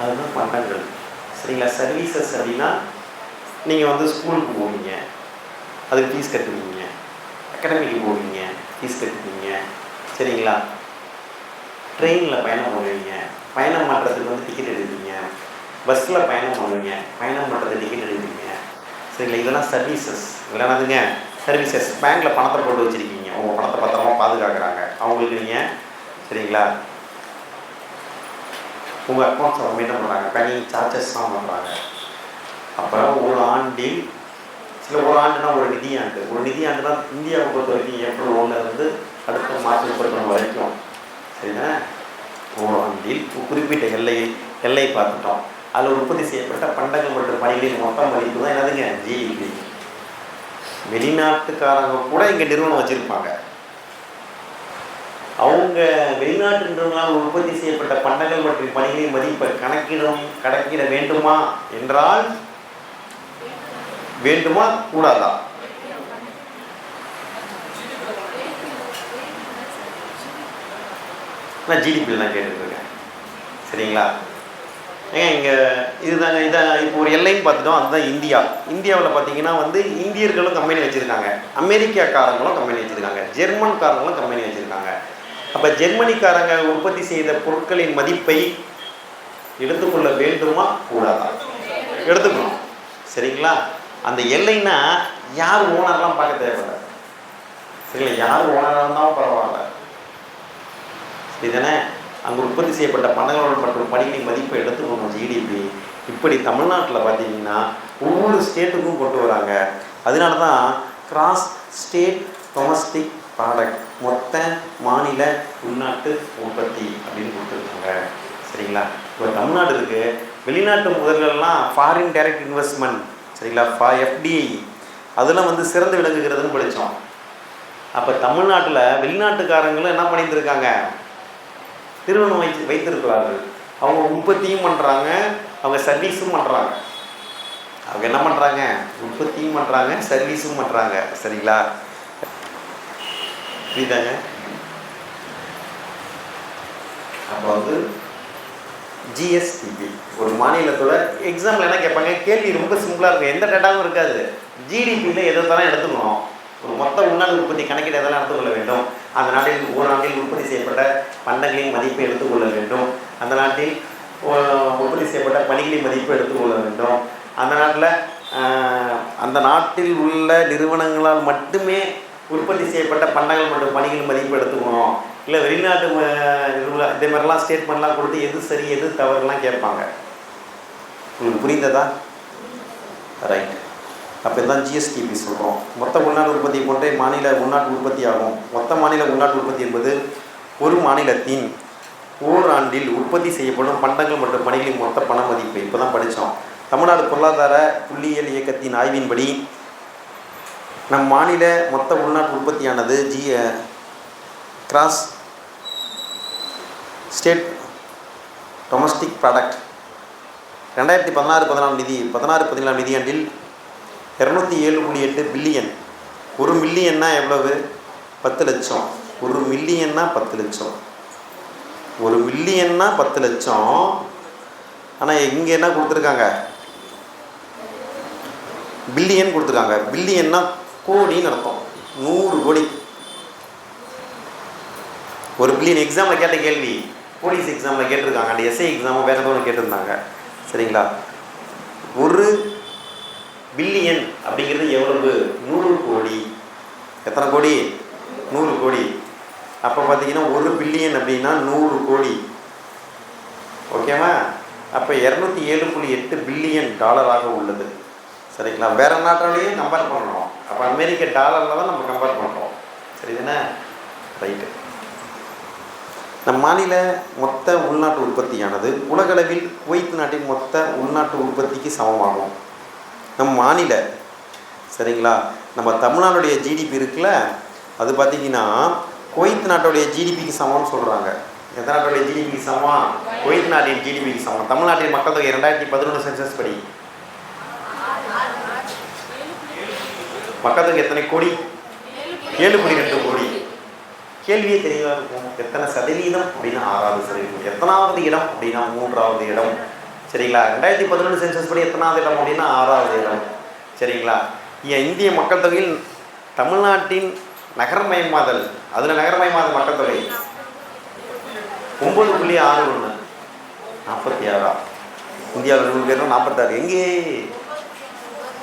அதுதான் பண்டங்கள், சரிங்களா. சர்வீசஸ் அப்படின்னா நீங்கள் வந்து ஸ்கூலுக்கு போவீங்க, அதுக்கு ஃபீஸ் கட்டுவீங்க. அகாடமிக்கு போவீங்க, ஃபீஸ் கட்டுவீங்க, சரிங்களா. ட்ரெயினில் பயணம் பண்ணுவீங்க, பயணம் பண்ணுறதுக்கு வந்து டிக்கெட் எடுப்பீங்க. பஸ்ஸில் பயணம் பண்ணுவீங்க, பயணம் பண்ணுறதுக்கு டிக்கெட் எடுப்பீங்க, சரிங்களா. இதெல்லாம் சர்வீசஸ். இதெல்லாம் என்னதுங்க சர்வீசஸ். பேங்க்கில் பணத்தை போட்டு வச்சுருக்கீங்க, உங்கள் பணத்தை பத்திரமா பாதுகாக்கிறாங்க, அவங்களுக்கு நீங்கள், சரிங்களா. உங்கள் அக்கௌண்ட்ஸை மெயின்டைன் பண்ணுறாங்க, பேங்கிங் சார்ஜஸ்லாம் பண்ணுறாங்க. அப்புறம் ஒரு ஆண்டில் ஒரு ஆண்டுனா ஒரு நிதியாண்டு. ஒரு நிதியாண்டுனா இந்தியாவை பொறுத்த வரைக்கும் ஏப்ரல் 1 அடுத்த மார்ச் 31 வரைக்கும், சரிங்களா. ஒரு ஆண்டில் குறிப்பிட்ட எல்லை பார்த்துட்டோம். அதில் உற்பத்தி செய்யப்பட்ட பண்டங்கள் மற்றும் பணிகளின் மொத்த மதிப்பு தான் என்னதுங்க ஜிடிபி. வெளிநாட்டுக்காரங்க கூட இங்கே நிறுவனம் வச்சுருப்பாங்க. அவங்க வெளிநாட்டு நிறுவனங்களால் உற்பத்தி செய்யப்பட்ட பண்டங்கள் மற்றும் பணிகளின் மதிப்பை கணக்கிட வேண்டுமா என்றால் வேண்டுமா கூடாதா? நான் ஜிடிபியில் தான் கேட்டுருக்கேன், சரிங்களா. ஏங்க இங்கே இதுதாங்க. இப்போ ஒரு எல்லைன்னு பார்த்துட்டோம், அதுதான் இந்தியா. இந்தியாவில் பார்த்தீங்கன்னா வந்து இந்தியர்களும் கம்பெனி வச்சுருக்காங்க, அமெரிக்காக்காரங்களும் கம்பெனி வச்சுருக்காங்க, ஜெர்மன்காரங்களும் கம்பெனி வச்சுருக்காங்க. அப்போ ஜெர்மனிக்காரங்க உற்பத்தி செய்த பொருட்களின் மதிப்பை எடுத்துக்கொள்ள வேண்டுமா கூடாதா? எடுத்துக்கணும், சரிங்களா. அந்த எல்லைன்னா யார் ஓனர்லாம் பார்க்க தேவையில்லை, சரிங்களா. யார் ஓனராக இருந்தாலும் பரவாயில்ல, இதுதானே. அங்கே உற்பத்தி செய்யப்பட்ட பண்டங்களோட மற்றும் பணிகளின் மதிப்பை எடுத்துக்கணும் ஜிடிபி. இப்படி தமிழ்நாட்டில் பார்த்தீங்கன்னா ஒவ்வொரு ஸ்டேட்டுக்கும் கொண்டு வராங்க. அதனால தான் கிராஸ் ஸ்டேட் டொமஸ்டிக் ப்ராடக்ட், மொத்த மாநில உள்நாட்டு உற்பத்தி அப்படின்னு கொடுத்துருக்காங்க, சரிங்களா. இப்போ தமிழ்நாடு இருக்குது, வெளிநாட்டு முதல்கள்லாம் ஃபாரின் டைரக்ட் இன்வெஸ்ட்மெண்ட், சரிங்களா, FDI, அதெல்லாம் வந்து சிறந்து விளங்குகிறதுன்னு படித்தோம். அப்போ தமிழ்நாட்டில் வெளிநாட்டுக்காரங்களும் என்ன பண்ணிட்டு இருக்காங்க, நிறுவனம் வைத்திருக்கிறார்கள். அவங்க உற்பத்தியும் பண்ணுறாங்க, அவங்க சர்வீஸும் பண்ணுறாங்க. அவங்க என்ன பண்ணுறாங்க, உற்பத்தியும் பண்ணுறாங்க, சர்வீஸும் பண்ணுறாங்க, சரிங்களா. புரியுதாங்க. அப்போ வந்து ஜிஎஸ்டிபி ஒரு மாநிலத்தோட எக்ஸாம்பிள் என்ன கேட்பாங்க, கேள்வி ரொம்ப சிம்பிளாக இருக்கும், எந்த டேட்டாவும் இருக்காது. ஜிடிபியில் எதெல்லாம் எடுத்துக்கணும், ஒரு மொத்த உள்நாட்டு உற்பத்தி கணக்கீடு எதெல்லாம் எடுத்துக்கொள்ள வேண்டும், அந்த நாட்டில் ஒரு நாட்டில் உற்பத்தி செய்யப்பட்ட பண்டங்களின் மதிப்பை எடுத்துக்கொள்ள வேண்டும், அந்த நாட்டில் உற்பத்தி செய்யப்பட்ட பணிகளின் மதிப்பை எடுத்துக்கொள்ள வேண்டும், அந்த நாட்டில் உள்ள நிறுவனங்களால் மட்டுமே உற்பத்தி செய்யப்பட்ட பண்டங்கள் மற்றும் பணிகளின் மதிப்பு எடுத்துக்கணும். இல்லை வெளிநாட்டு இதே மாதிரிலாம் ஸ்டேட்மெண்ட்லாம் கொடுத்து எது சரி எது தவறுலாம் கேட்பாங்க. உங்களுக்கு புரிந்ததா? ரைட். அப்போ இதுதான் ஜிஎஸ்டிபி சொல்கிறோம். மொத்த உள்நாட்டு உற்பத்தி போன்றே மாநில உள்நாட்டு உற்பத்தி ஆகும். மொத்த மாநில உள்நாட்டு உற்பத்தி என்பது ஒரு மாநிலத்தின் ஓராண்டில் உற்பத்தி செய்யப்படும் பண்டங்கள் மற்றும் பணிகளின் மொத்த பண மதிப்பு. இப்போ தான் படித்தோம். தமிழ்நாடு பொருளாதார புள்ளியியல் இயக்கத்தின் ஆய்வின்படி நம் மாநில மொத்த உள்நாட்டு உற்பத்தியானது கிராஸ் ஸ்டேட் டொமஸ்டிக் ப்ராடக்ட் 2016-17 நிதியாண்டில் 207.8 பில்லியன். ஒரு மில்லியன்னா எவ்வளவு? 10 லட்சம். ஒரு மில்லியன்னா 10 லட்சம். ஒரு மில்லியன்னா 10 லட்சம். ஆனால் இங்கே என்ன கொடுத்துருக்காங்க, பில்லியன் கொடுத்துருக்காங்க. பில்லியன்னா கோடின்னு அர்த்தம், 100 கோடி. ஒரு பில்லியன் எக்ஸாமில் கேட்ட கேள்வி, போலீஸ் எக்ஸாமில் கேட்டிருக்காங்க, அந்த எஸ்ஐ எக்ஸாமும் வேறு எதுவும் கேட்டிருந்தாங்க, சரிங்களா. ஒரு பில்லியன் அப்படிங்கிறது எவ்வளவு? 100 கோடி. எத்தனை கோடி? 100 கோடி. அப்போ பார்த்தீங்கன்னா ஒரு பில்லியன் அப்படின்னா 100 கோடி, ஓகேவா. அப்போ 207.8 பில்லியன் டாலராக உள்ளது, சரிங்களா. வேறு நாட்டோடையும் கம்பேர் பண்ணணும். அப்போ அமெரிக்க டாலரில் தான் நம்ம கம்பேர் பண்ணுறோம். சரிதானே? ரைட்டு. நம் மாநில மொத்த உள்நாட்டு உற்பத்தியானது உலகளவில் குவைத் நாட்டின் மொத்த உள்நாட்டு உற்பத்திக்கு சமமாகும். நம் மாநில சரிங்களா நம்ம தமிழ்நாடுடைய ஜிடிபி இருக்குல்ல, அது பார்த்திங்கன்னா குவைத் நாட்டுடைய ஜிடிபிக்கு சமம்னு சொல்கிறாங்க. எந்த நாட்டுடைய ஜிடிபிக்கு சமம்? குவைத் நாட்டின் ஜிடிபிக்கு சமம். தமிழ்நாட்டின் மக்கள் தொகை 2011 சென்சஸ் படி மக்கள் தொகை எத்தனை கோடி? 7.2 கோடி. கேள்வியே தெளிவாக இருக்கும். எத்தனை சதவீதம் அப்படின்னா 6%. எத்தனாவது இடம் அப்படின்னா 3வது இடம். சரிங்களா? 2011 சென்சஸ் படி எத்தனாவது இடம் அப்படின்னா 6வது இடம். சரிங்களா? இந்திய மக்கள் தொகையில் தமிழ்நாட்டின் நகரமயமாதல், அதில் நகரமயமாதல் மக்கள் தொகை 9.61. 46. இந்தியாவில் 100 பேர் 46. எங்கே?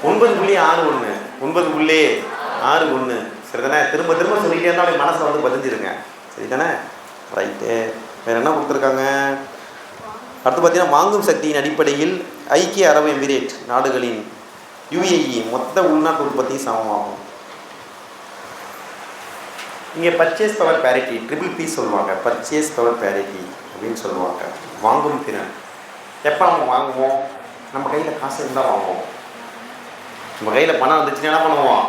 9.61. 9.61. சரிதானே? திரும்ப திரும்ப சொல்லிட்டே இருந்தால் அப்படி மனசில் வந்து பதிஞ்சிருங்க. சரிதானே? ரைட்டு. வேறு என்ன கொடுத்துருக்காங்க? அடுத்து பார்த்தீங்கன்னா வாங்கும் சக்தியின் அடிப்படையில் ஐக்கிய அரபு எமிரேட் நாடுகளின் UAE மொத்த உள்நாட்டு உற்பத்தி சமமாகும். இங்கே பர்ச்சேஸ் பவர் பேரிட்டி PPP சொல்லுவாங்க. பர்ச்சேஸ் பவர் பேரிட்டி அப்படின்னு சொல்லுவாங்க. வாங்கும் திறன். எப்போ நம்ம வாங்குவோம்? நம்ம கையில் காசு இருந்தால் வாங்குவோம். நம்ம கையில் பணம் வந்துச்சுன்னா என்ன பண்ணுவோம்?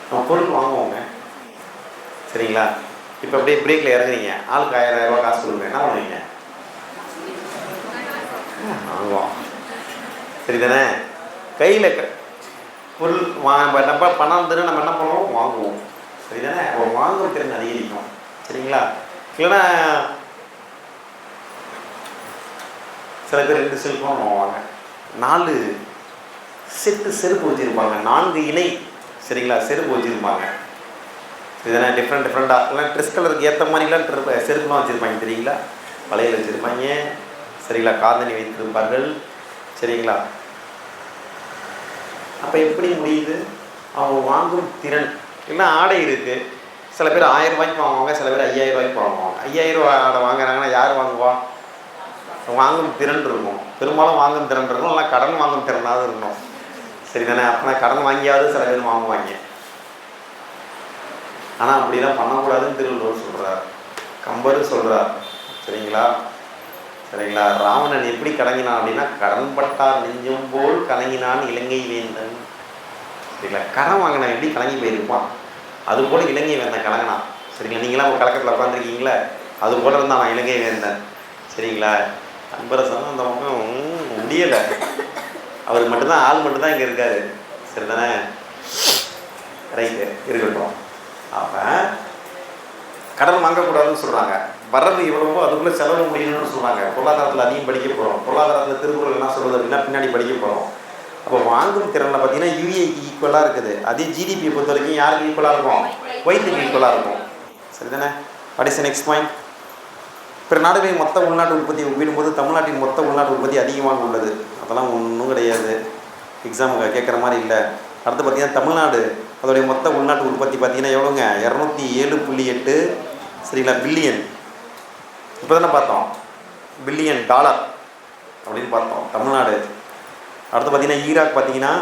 நம்ம பொருள் வாங்குவோங்க. சரிங்களா? இப்போ அப்படியே பிரேக்கில் இறங்குறீங்க, ஆளுக்கு 1000 ரூபா காசு கொடுங்க, என்ன பண்ணுவீங்க? வாங்குவோம். சரிதானே? கையில் பொருள் நம்ம பணம் இருந்ததுன்னா நம்ம என்ன பண்ணுவோம்? வாங்குவோம். சரிதானே? ஒரு வாங்கும் திறன் அதிகரிக்கும். சரிங்களா? இல்லைன்னா சில பேர் 2 செல்ஃபோன் வாங்குவாங்க, 4 செட்டு செருப்பு வச்சுருப்பாங்க, 4 இணை சரிங்களா செருப்பு வச்சுருப்பாங்க. இதெல்லாம் டிஃப்ரெண்ட்டாக எல்லாம் ட்ரெஸ் கலருக்கு ஏற்ற மாதிரிலாம் செருப்புலாம் வச்சுருப்பாங்க. சரிங்களா? வளையல் வச்சுருப்பாங்க. சரிங்களா? காதணி வைத்திருப்பார்கள். சரிங்களா? அப்போ எப்படி முடியுது? அவங்க வாங்கும் திறன். இல்லைன்னா ஆடை இருக்குது. சில பேர் 1000 ரூபாய்க்கு வாங்குவாங்க, சில பேர் 5000 ரூபாய்க்கு வாங்குவாங்க. 5000 ரூபா ஆடை வாங்குறாங்கன்னா யார் வாங்குவா? வாங்கும் திறன் இருக்கும். பெரும்பாலும் வாங்கும் திறன் இருக்கும், இல்லை கடன் வாங்கும் திறனாவது இருக்கணும். சரிதானே? அப்போ கடன் வாங்கியாவது சில பேர் வாங்குவாங்க. ஆனால் அப்படிலாம் பண்ணக்கூடாதுன்னு திருவள்ளுவர் சொல்கிறார், கம்பர் சொல்கிறார். சரிங்களா? சரிங்களா? ராவணன் எப்படி கலங்கினான் அப்படின்னா, கடன் பட்டார் நெஞ்சும் போல் கலங்கினான் இலங்கை வேந்தன். சரிங்களா? கடன் வாங்கினான் எப்படி கலங்கி போயிருப்பான், அது போல் இலங்கை வேந்தன் கலங்கினான். சரிங்களா? நீங்களாம் ஒரு கலக்கத்தில் உட்காந்துருக்கீங்களே, அது போல் இருந்தான் நான் இலங்கை வேந்தன். சரிங்களா? அன்பரசன் அந்த பக்கம் முடியலை. அவர் மட்டும்தான், ஆள் மட்டும்தான் இங்கே இருக்காரு. சரிதானே? ரைட்டு, இருக்கட்டும். அப்போ கடன் வாங்கக்கூடாதுன்னு சொல்கிறாங்க. வர்றது இவ்வளவோ அதுக்குள்ளே செலவு முடியணும்னு சொல்கிறாங்க. பொருளாதாரத்தில் அதிகம் படிக்க போகிறோம். பொருளாதாரத்தில் திருக்குறள் என்ன சொல்கிறது அப்படின்னா பின்னாடி படிக்க போகிறோம். அப்போ வாங்கும் திறனில் பார்த்தீங்கன்னா UAEக்கு ஈக்குவலாக இருக்குது. அதே GDP பொறுத்த வரைக்கும் யாருக்கு ஈக்குவலாக இருக்கும்? குவைத்துக்கு ஈக்குவலாக இருக்கும். சரிதானே? What is next point? பிற நாடுகளின் மொத்த உள்நாட்டு உற்பத்தி ஒப்பிடும்போது தமிழ்நாட்டின் மொத்த உள்நாட்டு உற்பத்தி அதிகமாக உள்ளது. அதெல்லாம் ஒன்றும் கிடையாது, எக்ஸாமுக்கு கேட்குற மாதிரி இல்லை. அடுத்து பார்த்திங்கன்னா தமிழ்நாடு அதோடைய மொத்த உள்நாட்டு உற்பத்தி பார்த்திங்கன்னா எவ்வளோங்க? 207.8 சரிங்களா பில்லியன். இப்போ தானே பார்த்தோம் பில்லியன் டாலர் அப்படின்னு பார்த்தோம் தமிழ்நாடு. அடுத்து பார்த்திங்கன்னா ஈராக் பார்த்திங்கன்னா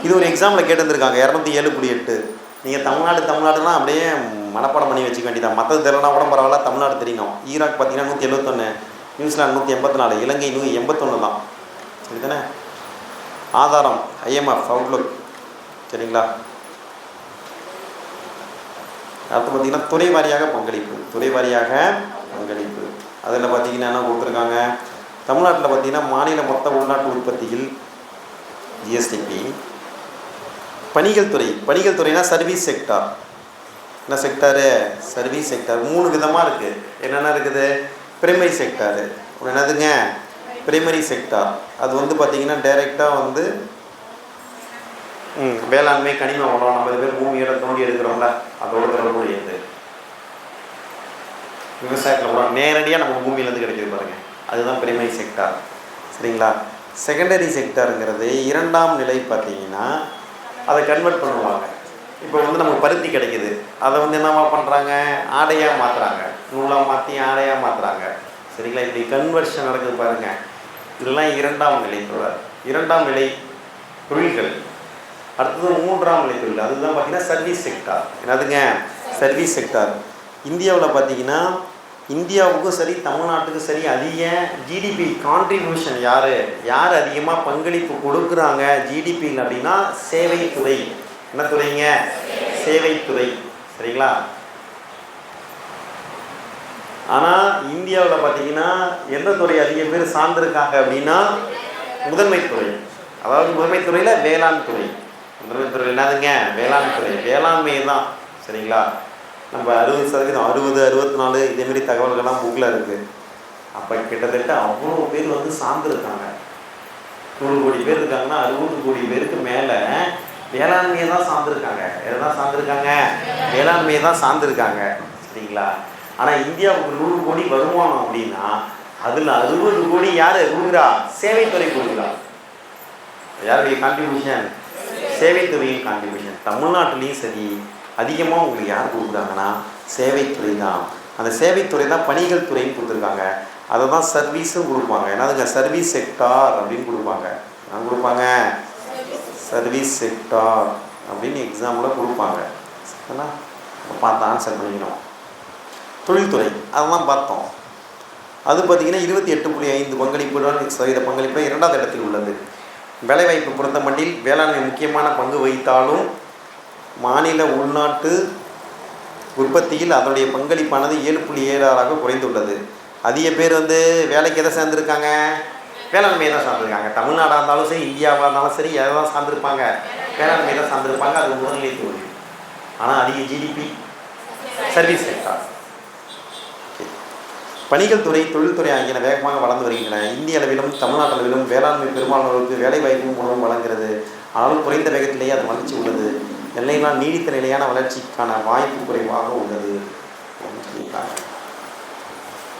இது ஒரு எக்ஸாமில் கேட்டுருந்துருக்காங்க 207.8. நீங்கள் தமிழ்நாடுனா அப்படியே மனப்பாடம் பண்ணி வச்சுக்க வேண்டியதான். மற்றது தெரியலனா கூட பரவாயில்ல, தமிழ்நாடு தெரியணும். ஈராக் பார்த்திங்கன்னா 171, நியூசிலாந்து 184, இலங்கை 181 தான். சரிதானே? ஆதாரம் IMF அவுட்லுக். சரிங்களா? அடுத்து பார்த்திங்கன்னா துறை வாரியாக பங்களிப்பு. அதில் பார்த்திங்கன்னா என்ன கொடுத்துருக்காங்க? தமிழ்நாட்டில் பார்த்திங்கன்னா மாநில மொத்த உள்நாட்டு உற்பத்தியில் GSDP. பணிகள் துறைனா சர்வீஸ் செக்டார். என்ன செக்டாரு? Service sector. 3 விதமாக இருக்குது. என்னென்ன இருக்குது? Primary sector. என்னதுங்க? Primary sector. அது வந்து பார்த்திங்கன்னா டைரெக்டாக வந்து வேளாண்மை, கனிம வளம், நம்ம பேர் பூமியோட தோண்டி எடுக்கிறோம்ல, அதோட தொடர்புடையது. விவசாயத்தில் கூட நேரடியாக நம்ம பூமியிலேருந்து கிடைக்கிது பாருங்கள், அதுதான் பிரைமரி செக்டார். சரிங்களா? செகண்டரி செக்டாருங்கிறது 2ஆம் நிலை. பார்த்திங்கன்னா அதை கன்வெர்ட் பண்ணுவாங்க. இப்போ வந்து நமக்கு பருத்தி கிடைக்கிது, அதை வந்து என்னவா பண்ணுறாங்க? ஆடையாக மாற்றுறாங்க, நூலாக மாற்றி ஆடையாக மாற்றுறாங்க. சரிங்களா? இப்படி கன்வர்ஷன் நடக்குது பாருங்கள். இதெல்லாம் 2ஆம் நிலை தொடர். 2ஆம் நிலை தொழில்கள். அடுத்தது மூன்றாம் நிலை தொழில், அதுதான் பார்த்தீங்கன்னா சர்வீஸ் செக்டார். என்னதுங்க? Service sector. இந்தியாவில் பார்த்தீங்கன்னா இந்தியாவுக்கும் சரி தமிழ்நாட்டுக்கும் சரி அதிக ஜிடிபி கான்ட்ரிபியூஷன் யார் அதிகமாக பங்களிப்பு கொடுக்குறாங்க ஜிடிபியில் அப்படின்னா சேவைத்துறை. என்ன துறைங்க? சேவைத்துறை. சரிங்களா? ஆனால் இந்தியாவில் பார்த்தீங்கன்னா எந்த துறை அதிக பேர் சார்ந்திருக்காங்க அப்படின்னா முதன்மைத்துறை. அதாவது முதன்மைத்துறையில் வேளாண் துறை. முதன்மைத்துறை என்னதுங்க? வேளாண் துறை. வேளாண்மை தான். சரிங்களா? நம்ம 60%, 60, 64 இதேமாரி தகவல்கள்லாம் புக்கில் இருக்குது. அப்போ கிட்டத்தட்ட அவ்வளோ பேர் வந்து சார்ந்திருக்காங்க. 100 கோடி பேர் இருக்காங்கன்னா 60 கோடி பேருக்கு மேலே வேளாண்மையை தான் சார்ந்திருக்காங்க. எதை தான் சார்ந்திருக்காங்க? வேளாண்மையை தான் சார்ந்திருக்காங்க. சரிங்களா? ஆனால் இந்தியாவுக்கு 100 கோடி வருமானம் அப்படின்னா அதில் 60 கோடி யார் கொடுக்குறா? சேவைத்துறை கொடுக்குறா. யாருடைய கான்ட்ரிபியூஷன்? சேவைத்துறையின் கான்ட்ரிபியூஷன். தமிழ்நாட்டிலையும் சரி அதிகமாக உங்களுக்கு யார் கொடுக்குறாங்கன்னா சேவைத்துறை தான். அந்த சேவைத்துறை தான் பணிகள் துறைன்னு கொடுத்துருக்காங்க. அதை தான் சர்வீஸும் கொடுப்பாங்க. என்னதுங்க? சர்வீஸ் செக்டார் அப்படின்னு கொடுப்பாங்க. நான் கொடுப்பாங்க சர்வீஸ் செக்டார் அப்படின்னு எக்ஸாம்பிள் கொடுப்பாங்க. சரிங்களா? பார்த்து ஆன்சர் பண்ணிக்கணும். தொழில்துறை அதெல்லாம் பார்த்தோம். அது பார்த்திங்கன்னா 28.5 பங்களிப்புடன் பங்களிப்பு 2வது இடத்தில் உள்ளது. வேலைவாய்ப்பு பொறுத்த மட்டில் வேளாண்மை முக்கியமான பங்கு வகித்தாலும் மாநில உள்நாட்டு உற்பத்தியில் அதனுடைய பங்களிப்பானது 7.76 குறைந்துள்ளது. அதிக பேர் வந்து வேலைக்கு எதை சேர்ந்துருக்காங்க? வேளாண்மையை தான் சார்ந்திருக்காங்க. தமிழ்நாடாக இருந்தாலும் சரி இந்தியாவாக இருந்தாலும் சரி எதை தான் சார்ந்திருப்பாங்க? வேளாண்மையை தான் சார்ந்திருப்பாங்க. அது முதல்நிலை தொழில். ஆனால் அதிக ஜிடிபி சர்வீஸ் செக்டார். பணிகள் துறை தொழில்துறை ஆகியன வேகமாக வளர்ந்து வருகின்றன. இந்திய அளவிலும் தமிழ்நாட்டு அளவிலும் வேளாண்மை பெரும்பாலானோருக்கு வேலைவாய்ப்பும் மூலம் வழங்குகிறது. ஆனாலும் குறைந்த வேகத்திலேயே அது வளர்ச்சி உள்ளது. எல்லையினால் நீடித்த நிலையான வளர்ச்சிக்கான வாய்ப்பு குறைவாக உள்ளது.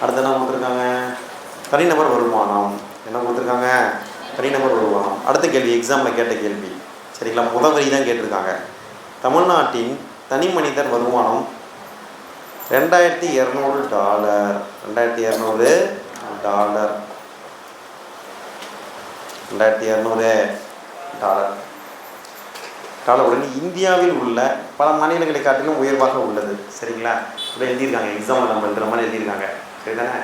அடுத்து என்ன கொடுத்துருக்காங்க? தனிநபர் வருமானம். என்ன கொடுத்துருக்காங்க? தனிநபர் வருமானம். அடுத்த கேள்வி எக்ஸாமில் கேட்ட கேள்வி. சரிங்களா? முதல் வரி தான் கேட்டிருக்காங்க. தமிழ்நாட்டின் தனி மனிதர் வருமானம் $2200. $2200 இந்தியாவில் உள்ள பல மாநிலங்களை காட்டிலும் உயர்வாக உள்ளது. சரிங்களா? இப்போ எழுதியிருக்காங்க எக்ஸாமில், நம்ம எழுதுகிற மாதிரி எழுதியிருக்காங்க. சரி தானே?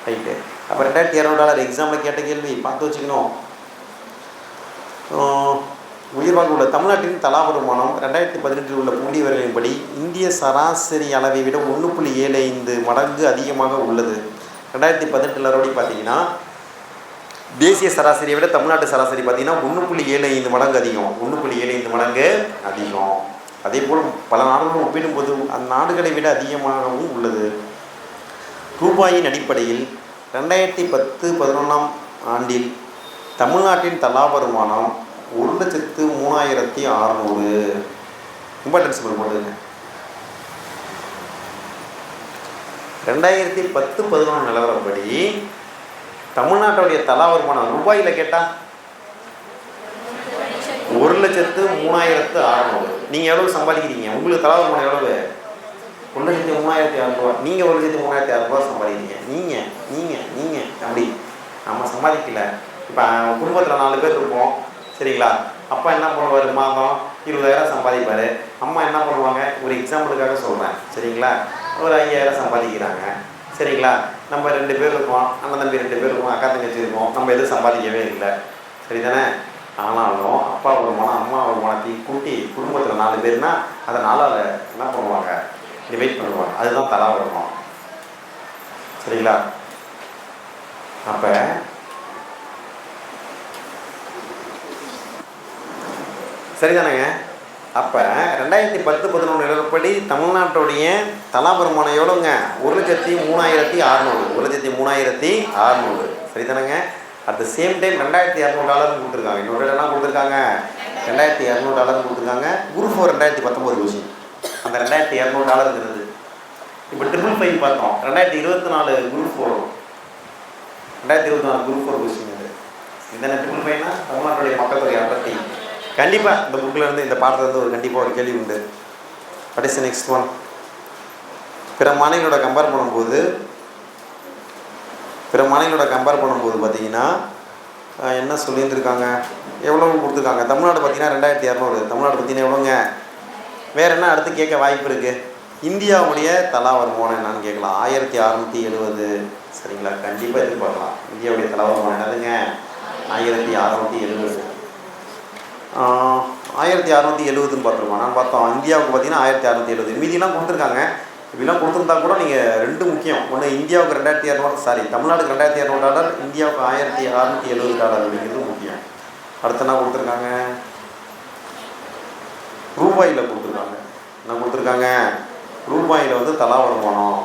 ரைட்டு. அப்போ $2200 எக்ஸாமில் கேட்ட கேள்வி பார்த்து வச்சுக்கணும். உயர்வாக உள்ள தமிழ்நாட்டின் தலா வருமானம் 2018 உள்ள புள்ளி விவரங்களின்படி இந்திய சராசரி அளவை விட 1.75 மடங்கு அதிகமாக உள்ளது. 2018 பார்த்தீங்கன்னா தேசிய சராசரியை விட தமிழ்நாட்டு சராசரி பார்த்தீங்கன்னா 1.75 மடங்கு அதிகம். 1.75 மடங்கு அதிகம். அதே போல் பல நாடுகளும் ஒப்பிடும்போது அந்த நாடுகளை விட அதிகமாகவும் உள்ளது. ரூபாயின் அடிப்படையில் 2010-11 ஆண்டில் தமிழ்நாட்டின் தலா வருமானம் 1,03,600. இம்பார்ட்டன்ஸ் போடுங்க. 2010-11 நிலவரப்படி தமிழ்நாட்டுடைய தலா வருமானம் ரூபாயில் கேட்டால் 1,03,600. நீங்கள் எவ்வளவு சம்பாதிக்கிறீங்க? உங்களுக்கு தலா வருமானம் எவ்வளவு? 1,03,600. நீங்கள் 1,03,600 சம்பாதிக்கிறீங்க. நீங்கள் அப்படி நம்ம சம்பாதிக்கல. இப்போ குடும்பத்தில் 4 பேர் இருப்போம். சரிங்களா? அப்பா என்ன பண்ணுவார்? மாதம் 20,000 சம்பாதிப்பார். அம்மா என்ன பண்ணுவாங்க? ஒரு எக்ஸாம்பிளுக்காக சொல்கிறேன். சரிங்களா? ஒரு 5,000 சம்பாதிக்கிறாங்க. சரிங்களா? நம்ம 2 பேர் இருக்கோம். அண்ணன் தம்பி 2 பேர் இருக்கோம். அக்கா தங்கச்சி இருக்கோம். நம்ம எதுவும் சம்பாதிக்கவே இல்லை. சரி தானே? ஆனாலும் அப்பா வருமானம் அம்மா வருமானத்தையும் கூட்டி குடும்பத்தில் 4 பேர்னா அதை 4ஆல் என்ன பண்ணுவாங்க? டிவைட் பண்ணுவாங்க. அதுதான் தலா வருமானம். சரிங்களா? அப்போ சரிதானேங்க? அப்போ 2010-11 நிலவரப்படி தமிழ்நாட்டுடைய தலா வருமானம் எவ்வளோங்க? 1,03,600. 1,03,600. சரிதானேங்க? அட் த சேம் டைம் $2,200 கொடுத்துருக்காங்க. இன்னொரு இடம்லாம் கொடுத்துருக்காங்க. $2,200 கொடுத்துருக்காங்க. Group 4 2019 question. அந்த $2,200 இப்போ 555 பார்த்தோம். 2024 குரூப் 4 2024 குரூப் 4 கொஸ்டின். இது இந்த 555னா தமிழ்நாட்டுடைய மக்கள் தொகை அடர்த்தி. கண்டிப்பாக இந்த புக்கில் இருந்து இந்த பாடத்திலிருந்து ஒரு கண்டிப்பாக ஒரு கேள்வி உண்டு. What is next one? பிற மாநிலங்களோட கம்பேர் பண்ணும்போது பார்த்தீங்கன்னா என்ன சொல்லியிருந்துருக்காங்க, எவ்வளோ கொடுத்துருக்காங்க. தமிழ்நாடு பார்த்தீங்கன்னா 2200. தமிழ்நாடு பார்த்தீங்கன்னா எவ்வளோங்க? வேறு என்ன அடுத்து கேட்க வாய்ப்பு இருக்குது? இந்தியாவுடைய தலா வருமானம் என்னன்னு கேட்கலாம். 1670. சரிங்களா? கண்டிப்பாக எதிர்பார்க்கலாம். இந்தியாவுடைய தலா வருமானம் என்னதுங்க? 1670. 1670ன்னு பார்த்துருக்கோம். நான் பார்த்தோம் இந்தியாவுக்கு பார்த்தீங்கன்னா 1670. மீதியெல்லாம் கொடுத்துருக்காங்க. இப்படிலாம் கொடுத்துருந்தா கூட நீங்கள் ரெண்டு முக்கியம். ஒன்று இந்தியாவுக்கு 2200, தமிழ்நாடுக்கு $2200, இந்தியாவுக்கு $1670 அப்படிங்கிறது முக்கியம். அடுத்து என்ன கொடுத்துருக்காங்க? ரூபாயில் கொடுத்துருக்காங்க. என்ன கொடுத்துருக்காங்க? ரூபாயில் வந்து தலா வருமானம்.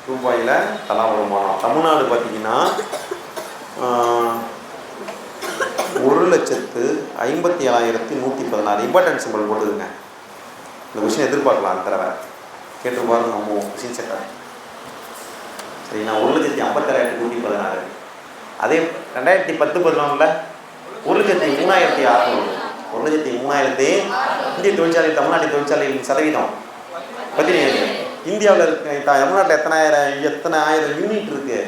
ரூபாயில் தலா வருமானம் தமிழ்நாடு பார்த்தீங்கன்னா 1,57,116. இம்பார்ட்டன்ட் சிம்பிள் போட்டுதுங்க. இந்த விஷயம் எதிர்பார்க்கலாம். அந்த தடவை கேட்டுருப்பாரு நம்ம கொஷின் செட்டாக. சரிங்களா? 1,57,116. அதே 2010-11 1,03,600. 1,03,000 இந்திய தொழிற்சாலை, தமிழ்நாட்டின் தொழிற்சாலைகளின் சதவீதம் 17. இந்தியாவில் இருக்க தமிழ்நாட்டில் எத்தனை ஆயிரம் யூனிட் இருக்குது?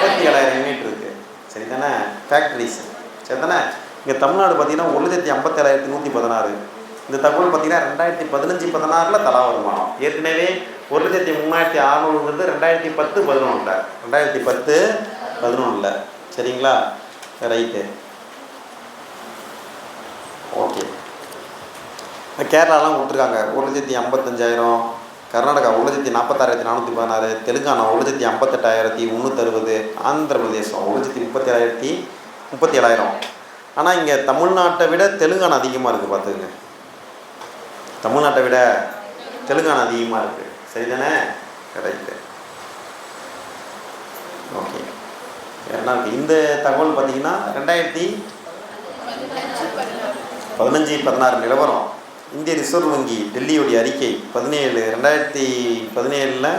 57,000 யூனிட் இருக்குது. சரி தானே? ஃபேக்ட்ரிஸ். சரி தானே? இங்கே தமிழ்நாடு பார்த்தீங்கன்னா 1,57,116. இந்த தகவல் பார்த்தீங்கன்னா 2015-16 தலா வருமானம். ஏற்கனவே 1,03,600 2010-11. 2010-11. சரிங்களா? ரைட்டு. ஓகே. கேரளாலாம் கொடுத்துருக்காங்க 1,55,000. கர்நாடகா 1,46,416. தெலுங்கானா 1,58,360. ஆந்திர பிரதேசம் 1,37,000. ஆனால் இங்கே தமிழ்நாட்டை விட தெலுங்கானா அதிகமாக இருக்குது. பார்த்துக்குங்க. தமிழ்நாட்டை விட தெலுங்கானா அதிகமாக இருக்குது. சரிதானே? ரைட்டு. ஓகே. என்ன இருக்குது இந்த தகவல் பார்த்தீங்கன்னா 2015-16 நிலவரம். இந்திய ரிசர்வ் வங்கி டெல்லியோடைய அறிக்கை 2017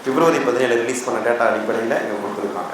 பிப்ரவரி 17 ரிலீஸ் பண்ண டேட்டா அடிப்படையில் இங்கே கொடுத்துருக்காங்க.